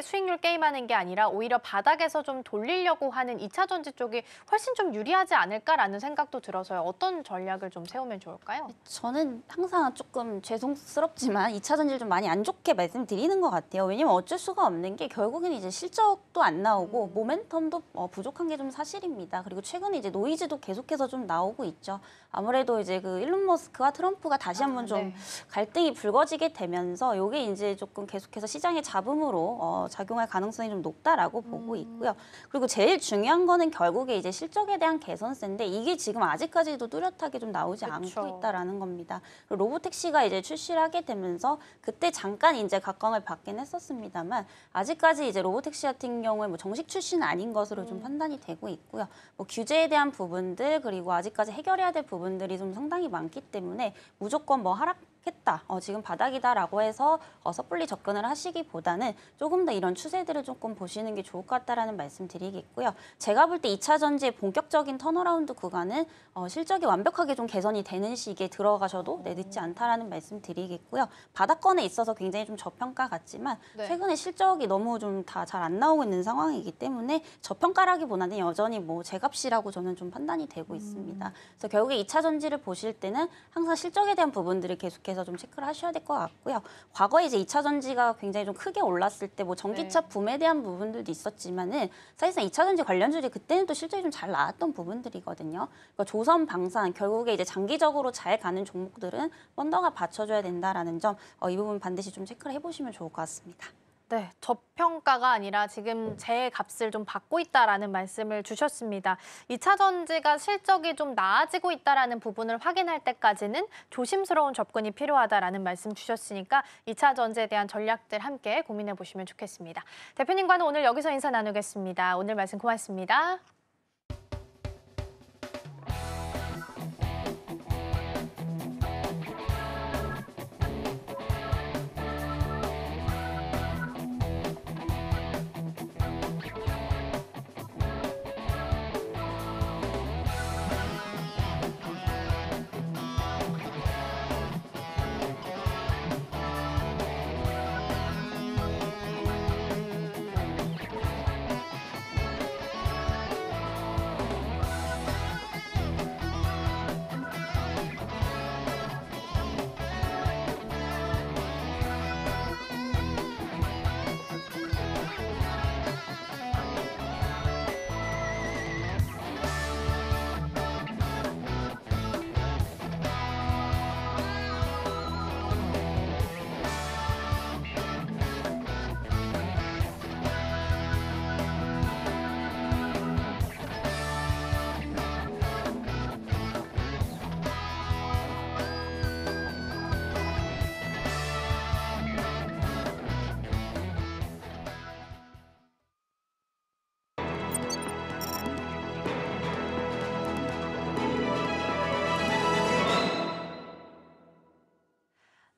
수익률 게임하는 게 아니라 오히려 바닥에서 좀 돌리려고 하는 2차 전지 쪽이 훨씬 좀 유리하지 않을까라는 생각도 들어서요. 어떤 전략을 좀 세우면 좋을까요? 저는 항상 조금 죄송스럽지만 2차 전지를 좀 많이 안 좋게 말씀드리는 것 같아요. 왜냐면 어쩔 수가 없는 게 결국에는 이제 실적도 안 나오고 모멘텀도 부족한 게 좀 사실입니다. 그리고 최근에 이제 노이즈도 계속해서 좀 나오고 있죠. 아무래도 이제 그 일론 머스크와 트럼프가 다시 한번 좀 갈등이 불거지게 되면서 이게 이제 조금 계속해서 시장의 잡음으로 작용할 가능성이 좀 높다라고 보고 있고요. 그리고 제일 중요한 거는 결국에 이제 실적에 대한 개선세인데 이게 지금 아직까지도 뚜렷하게 좀 나오지 않고 있다라는 겁니다. 로보택시가 이제 출시를 하게 되면서 그때 잠깐 이제 각광을 받긴 했었습니다만 아직까지 이제 로보택시 같은 경우에 뭐 정식 출시는 아닌 것으로 좀 판단이 되고 있고요. 뭐 규제에 대한 부분들 그리고 아직까지 해결해야 될 부분들이 좀 상당히 많기 때문에 무조건 뭐 하락했다, 지금 바닥이다라고 해서 섣불리 접근을 하시기보다는 조금 더 이런 추세들을 조금 보시는 게 좋을 것 같다라는 말씀 드리겠고요. 제가 볼 때 2차 전지의 본격적인 턴어라운드 구간은 실적이 완벽하게 좀 개선이 되는 시기에 들어가셔도 늦지 않다라는 말씀 드리겠고요. 바닥권에 있어서 굉장히 좀 저평가 같지만 최근에 실적이 너무 좀 다 잘 안 나오고 있는 상황이기 때문에 저평가라기보다는 여전히 뭐 제값이라고 저는 좀 판단이 되고 있습니다. 그래서 결국에 2차 전지를 보실 때는 항상 실적에 대한 부분들을 계속해서 좀 체크를 하셔야 될 것 같고요. 과거에 이제 2차 전지가 굉장히 좀 크게 올랐을 때 뭐 전기차 붐에 대한 부분들도 있었지만은 사실상 2차 전지 관련주들이 그때는 또 실적이 좀 잘 나왔던 부분들이거든요. 그러니까 조선 방산 결국에 이제 장기적으로 잘 가는 종목들은 펀더가 받쳐줘야 된다라는 점 이 부분 반드시 좀 체크를 해보시면 좋을 것 같습니다. 네, 저평가가 아니라 지금 제 값을 좀 받고 있다라는 말씀을 주셨습니다. 2차 전지가 실적이 좀 나아지고 있다라는 부분을 확인할 때까지는 조심스러운 접근이 필요하다라는 말씀 주셨으니까 2차 전지에 대한 전략들 함께 고민해 보시면 좋겠습니다. 대표님과는 오늘 여기서 인사 나누겠습니다. 오늘 말씀 고맙습니다.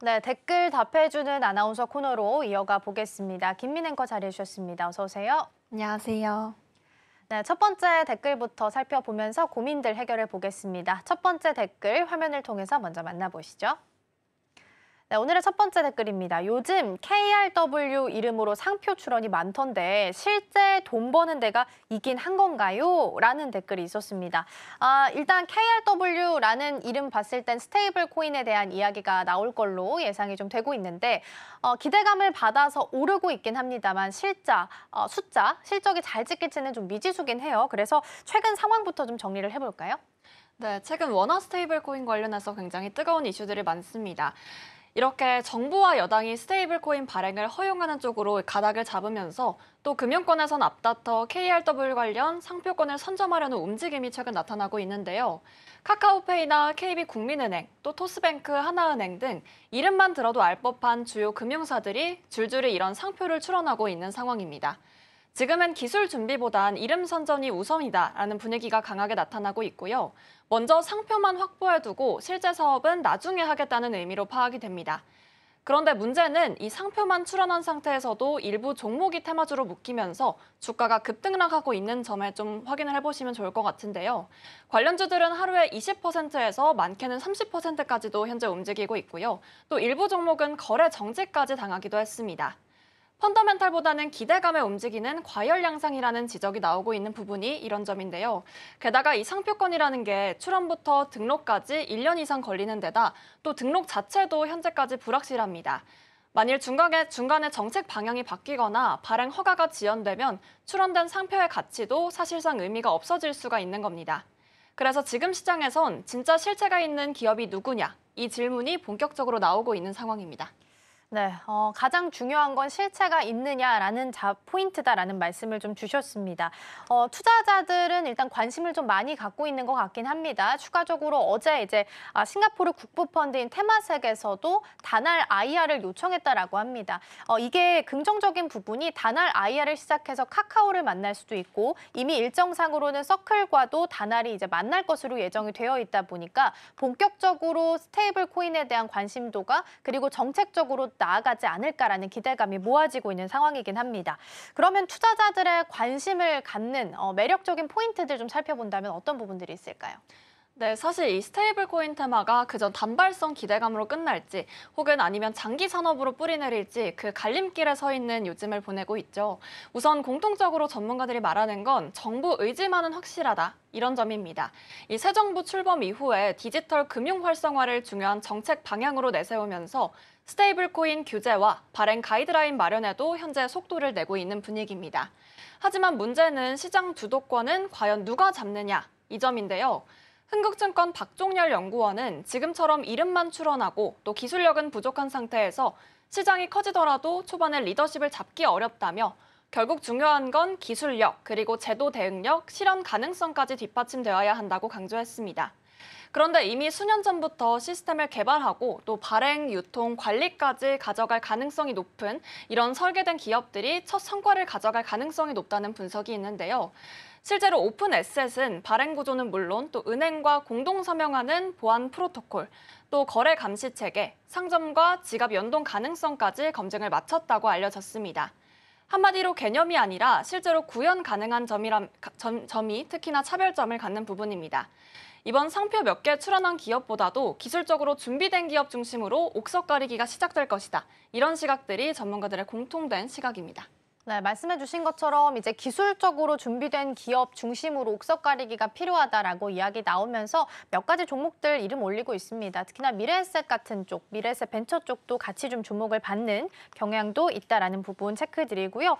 네, 댓글 답해주는 아나운서 코너로 이어가 보겠습니다. 김민 앵커 자리해 주셨습니다. 어서 오세요. 안녕하세요. 네, 첫 번째 댓글부터 살펴보면서 고민들 해결해 보겠습니다. 첫 번째 댓글 화면을 통해서 먼저 만나보시죠. 네, 오늘의 첫 번째 댓글입니다. 요즘 KRW 이름으로 상표 출원이 많던데 실제 돈 버는 데가 있긴 한 건가요? 라는 댓글이 있었습니다. 일단 KRW라는 이름 봤을 땐 스테이블 코인에 대한 이야기가 나올 걸로 예상이 좀 되고 있는데 기대감을 받아서 오르고 있긴 합니다만 숫자, 실적이 잘 찍힐지는 좀 미지수긴 해요. 그래서 최근 상황부터 좀 정리를 해볼까요? 네, 최근 원화 스테이블 코인 관련해서 굉장히 뜨거운 이슈들이 많습니다. 이렇게 정부와 여당이 스테이블 코인 발행을 허용하는 쪽으로 가닥을 잡으면서 또 금융권에선 앞다퉈 KRW 관련 상표권을 선점하려는 움직임이 최근 나타나고 있는데요. 카카오페이나 KB국민은행, 또 토스뱅크, 하나은행 등 이름만 들어도 알 법한 주요 금융사들이 줄줄이 이런 상표를 출원하고 있는 상황입니다. 지금은 기술 준비보단 이름 선전이 우선이다라는 분위기가 강하게 나타나고 있고요. 먼저 상표만 확보해두고 실제 사업은 나중에 하겠다는 의미로 파악이 됩니다. 그런데 문제는 이 상표만 출원한 상태에서도 일부 종목이 테마주로 묶이면서 주가가 급등락하고 있는 점에 좀 확인을 해보시면 좋을 것 같은데요. 관련주들은 하루에 20%에서 많게는 30%까지도 현재 움직이고 있고요. 또 일부 종목은 거래 정지까지 당하기도 했습니다. 펀더멘탈보다는 기대감에 움직이는 과열 양상이라는 지적이 나오고 있는 부분이 이런 점인데요. 게다가 이 상표권이라는 게 출원부터 등록까지 1년 이상 걸리는 데다 또 등록 자체도 현재까지 불확실합니다. 만일 중간에 정책 방향이 바뀌거나 발행 허가가 지연되면 출원된 상표의 가치도 사실상 의미가 없어질 수가 있는 겁니다. 그래서 지금 시장에선 진짜 실체가 있는 기업이 누구냐? 이 질문이 본격적으로 나오고 있는 상황입니다. 네, 가장 중요한 건 실체가 있느냐라는 포인트다라는 말씀을 좀 주셨습니다. 투자자들은 일단 관심을 좀 많이 갖고 있는 것 같긴 합니다. 추가적으로 어제 이제 싱가포르 국부펀드인 테마색에서도 단알 IR을 요청했다라고 합니다. 이게 긍정적인 부분이 단알 IR을 시작해서 카카오를 만날 수도 있고 이미 일정상으로는 서클과도 단알이 이제 만날 것으로 예정이 되어 있다 보니까 본격적으로 스테이블 코인에 대한 관심도가 그리고 정책적으로 나아가지 않을까라는 기대감이 모아지고 있는 상황이긴 합니다. 그러면 투자자들의 관심을 갖는 매력적인 포인트들 좀 살펴본다면 어떤 부분들이 있을까요? 네, 사실 이 스테이블 코인 테마가 그저 단발성 기대감으로 끝날지 혹은 아니면 장기 산업으로 뿌리내릴지 그 갈림길에 서 있는 요즘을 보내고 있죠. 우선 공통적으로 전문가들이 말하는 건 정부 의지만은 확실하다. 이런 점입니다. 이 새 정부 출범 이후에 디지털 금융 활성화를 중요한 정책 방향으로 내세우면서 스테이블 코인 규제와 발행 가이드라인 마련에도 현재 속도를 내고 있는 분위기입니다. 하지만 문제는 시장 주도권은 과연 누가 잡느냐 이 점인데요. 흥국증권 박종열 연구원은 지금처럼 이름만 출원하고 또 기술력은 부족한 상태에서 시장이 커지더라도 초반에 리더십을 잡기 어렵다며 결국 중요한 건 기술력 그리고 제도 대응력, 실현 가능성까지 뒷받침되어야 한다고 강조했습니다. 그런데 이미 수년 전부터 시스템을 개발하고 또 발행, 유통, 관리까지 가져갈 가능성이 높은 이런 설계된 기업들이 첫 성과를 가져갈 가능성이 높다는 분석이 있는데요. 실제로 오픈 에셋은 발행 구조는 물론 또 은행과 공동 서명하는 보안 프로토콜, 또 거래 감시 체계, 상점과 지갑 연동 가능성까지 검증을 마쳤다고 알려졌습니다. 한마디로 개념이 아니라 실제로 구현 가능한 점이 특히나 차별점을 갖는 부분입니다. 이번 상표 몇 개 출원한 기업보다도 기술적으로 준비된 기업 중심으로 옥석 가리기가 시작될 것이다. 이런 시각들이 전문가들의 공통된 시각입니다. 네, 말씀해 주신 것처럼 이제 기술적으로 준비된 기업 중심으로 옥석 가리기가 필요하다라고 이야기 나오면서 몇 가지 종목들 이름 올리고 있습니다. 특히나 미래에셋 같은 쪽, 미래에셋 벤처 쪽도 같이 좀 주목을 받는 경향도 있다라는 부분 체크드리고요.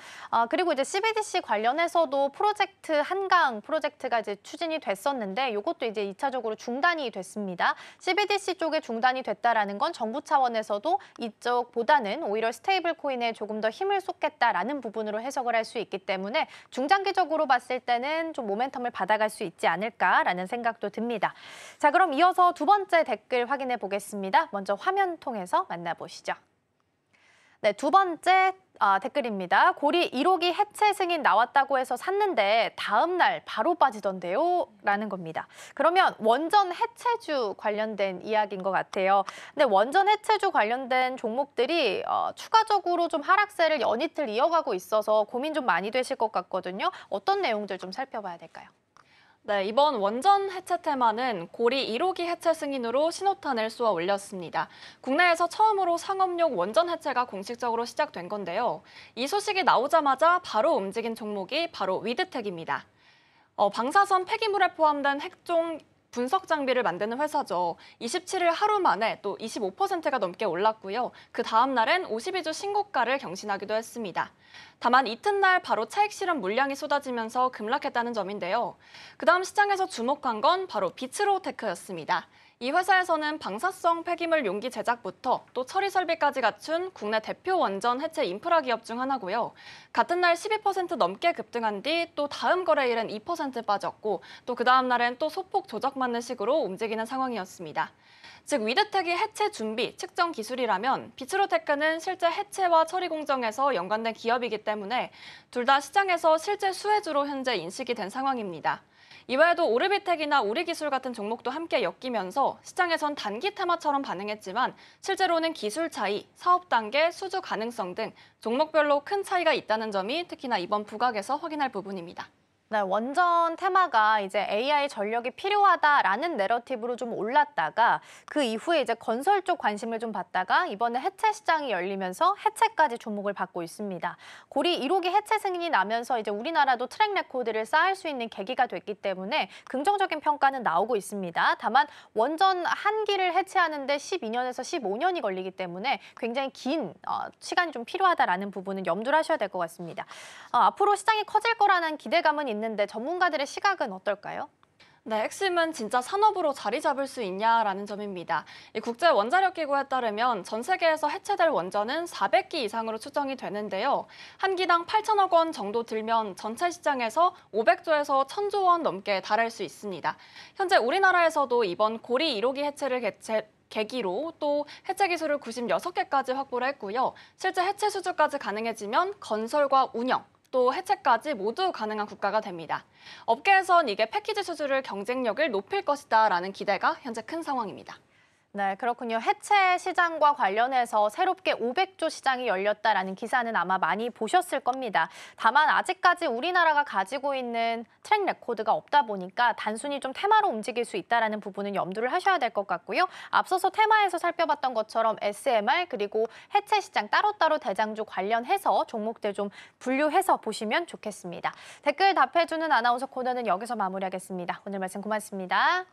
그리고 이제 CBDC 관련해서도 프로젝트 한강 프로젝트가 이제 추진이 됐었는데 이것도 이제 2차적으로 중단이 됐습니다. CBDC 쪽에 중단이 됐다라는 건 정부 차원에서도 이쪽보다는 오히려 스테이블 코인에 조금 더 힘을 쏟겠다라는 부분으로 해석을 할 수 있기 때문에 중장기적으로 봤을 때는 좀 모멘텀을 받아갈 수 있지 않을까라는 생각도 듭니다. 자, 그럼 이어서 두 번째 댓글 확인해 보겠습니다. 먼저 화면 통해서 만나보시죠. 네, 두 번째 댓글입니다. 고리 1호기 해체 승인 나왔다고 해서 샀는데 다음 날 바로 빠지던데요? 라는 겁니다. 그러면 원전 해체주 관련된 이야기인 것 같아요. 근데 원전 해체주 관련된 종목들이 추가적으로 좀 하락세를 연이틀 이어가고 있어서 고민 좀 많이 되실 것 같거든요. 어떤 내용들 좀 살펴봐야 될까요? 네, 이번 원전 해체 테마는 고리 1호기 해체 승인으로 신호탄을 쏘아 올렸습니다. 국내에서 처음으로 상업용 원전 해체가 공식적으로 시작된 건데요. 이 소식이 나오자마자 바로 움직인 종목이 바로 위드텍입니다. 방사선 폐기물에 포함된 핵종 분석 장비를 만드는 회사죠. 27일 하루 만에 또 25%가 넘게 올랐고요. 그 다음 날엔 52주 신고가를 경신하기도 했습니다. 다만 이튿날 바로 차익 실현 물량이 쏟아지면서 급락했다는 점인데요. 그다음 시장에서 주목한 건 바로 비츠로테크였습니다. 이 회사에서는 방사성 폐기물 용기 제작부터 또 처리 설비까지 갖춘 국내 대표 원전 해체 인프라 기업 중 하나고요. 같은 날 12% 넘게 급등한 뒤 또 다음 거래일은 2% 빠졌고 또 그 다음 날엔 또 소폭 조작맞는 식으로 움직이는 상황이었습니다. 즉 위드텍이 해체 준비, 측정 기술이라면 비츠로테크는 실제 해체와 처리 공정에서 연관된 기업이기 때문에 둘 다 시장에서 실제 수혜주로 현재 인식이 된 상황입니다. 이외에도 오르비텍이나 우리기술 같은 종목도 함께 엮이면서 시장에선 단기 테마처럼 반응했지만 실제로는 기술 차이, 사업 단계, 수주 가능성 등 종목별로 큰 차이가 있다는 점이 특히나 이번 부각에서 확인할 부분입니다. 네, 원전 테마가 이제 AI 전력이 필요하다라는 내러티브로 좀 올랐다가 그 이후에 이제 건설 쪽 관심을 좀 받다가 이번에 해체 시장이 열리면서 해체까지 주목을 받고 있습니다. 고리 1호기 해체 승인이 나면서 이제 우리나라도 트랙 레코드를 쌓을 수 있는 계기가 됐기 때문에 긍정적인 평가는 나오고 있습니다. 다만 원전 한 기를 해체하는데 12년에서 15년이 걸리기 때문에 굉장히 긴 시간이 좀 필요하다라는 부분은 염두를 하셔야 될 것 같습니다. 앞으로 시장이 커질 거라는 기대감은 있는데 전문가들의 시각은 어떨까요? 네, 핵심은 진짜 산업으로 자리 잡을 수 있냐라는 점입니다. 이 국제원자력기구에 따르면 전 세계에서 해체될 원전은 400기 이상으로 추정이 되는데요. 한 기당 8천억 원 정도 들면 전체 시장에서 500조에서 1000조 원 넘게 달할 수 있습니다. 현재 우리나라에서도 이번 고리 1호기 해체를 계기로 또 해체 기술을 96개까지 확보를 했고요. 실제 해체 수주까지 가능해지면 건설과 운영, 또 해체까지 모두 가능한 국가가 됩니다. 업계에선 이게 패키지 수주를 경쟁력을 높일 것이다라는 기대가 현재 큰 상황입니다. 네, 그렇군요. 해체 시장과 관련해서 새롭게 500조 시장이 열렸다라는 기사는 아마 많이 보셨을 겁니다. 다만 아직까지 우리나라가 가지고 있는 트랙 레코드가 없다 보니까 단순히 좀 테마로 움직일 수 있다는 부분은 염두를 하셔야 될 것 같고요. 앞서서 테마에서 살펴봤던 것처럼 SMR 그리고 해체 시장 따로따로 대장주 관련해서 종목들 좀 분류해서 보시면 좋겠습니다. 댓글 답해주는 아나운서 코너는 여기서 마무리하겠습니다. 오늘 말씀 고맙습니다.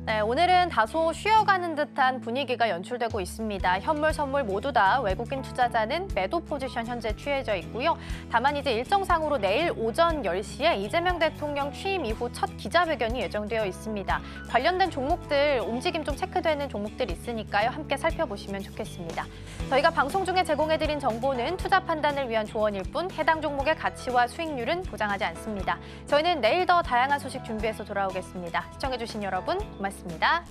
네, 오늘은 다소 쉬어가는 듯한 분위기가 연출되고 있습니다. 현물, 선물 모두 다 외국인 투자자는 매도 포지션 현재 취해져 있고요. 다만 이제 일정상으로 내일 오전 10시에 이재명 대통령 취임 이후 첫 기자회견이 예정되어 있습니다. 관련된 종목들, 움직임 좀 체크되는 종목들 있으니까요. 함께 살펴보시면 좋겠습니다. 저희가 방송 중에 제공해드린 정보는 투자 판단을 위한 조언일 뿐 해당 종목의 가치와 수익률은 보장하지 않습니다. 저희는 내일 더 다양한 소식 준비해서 돌아오겠습니다. 시청해주신 여러분 고맙습니다.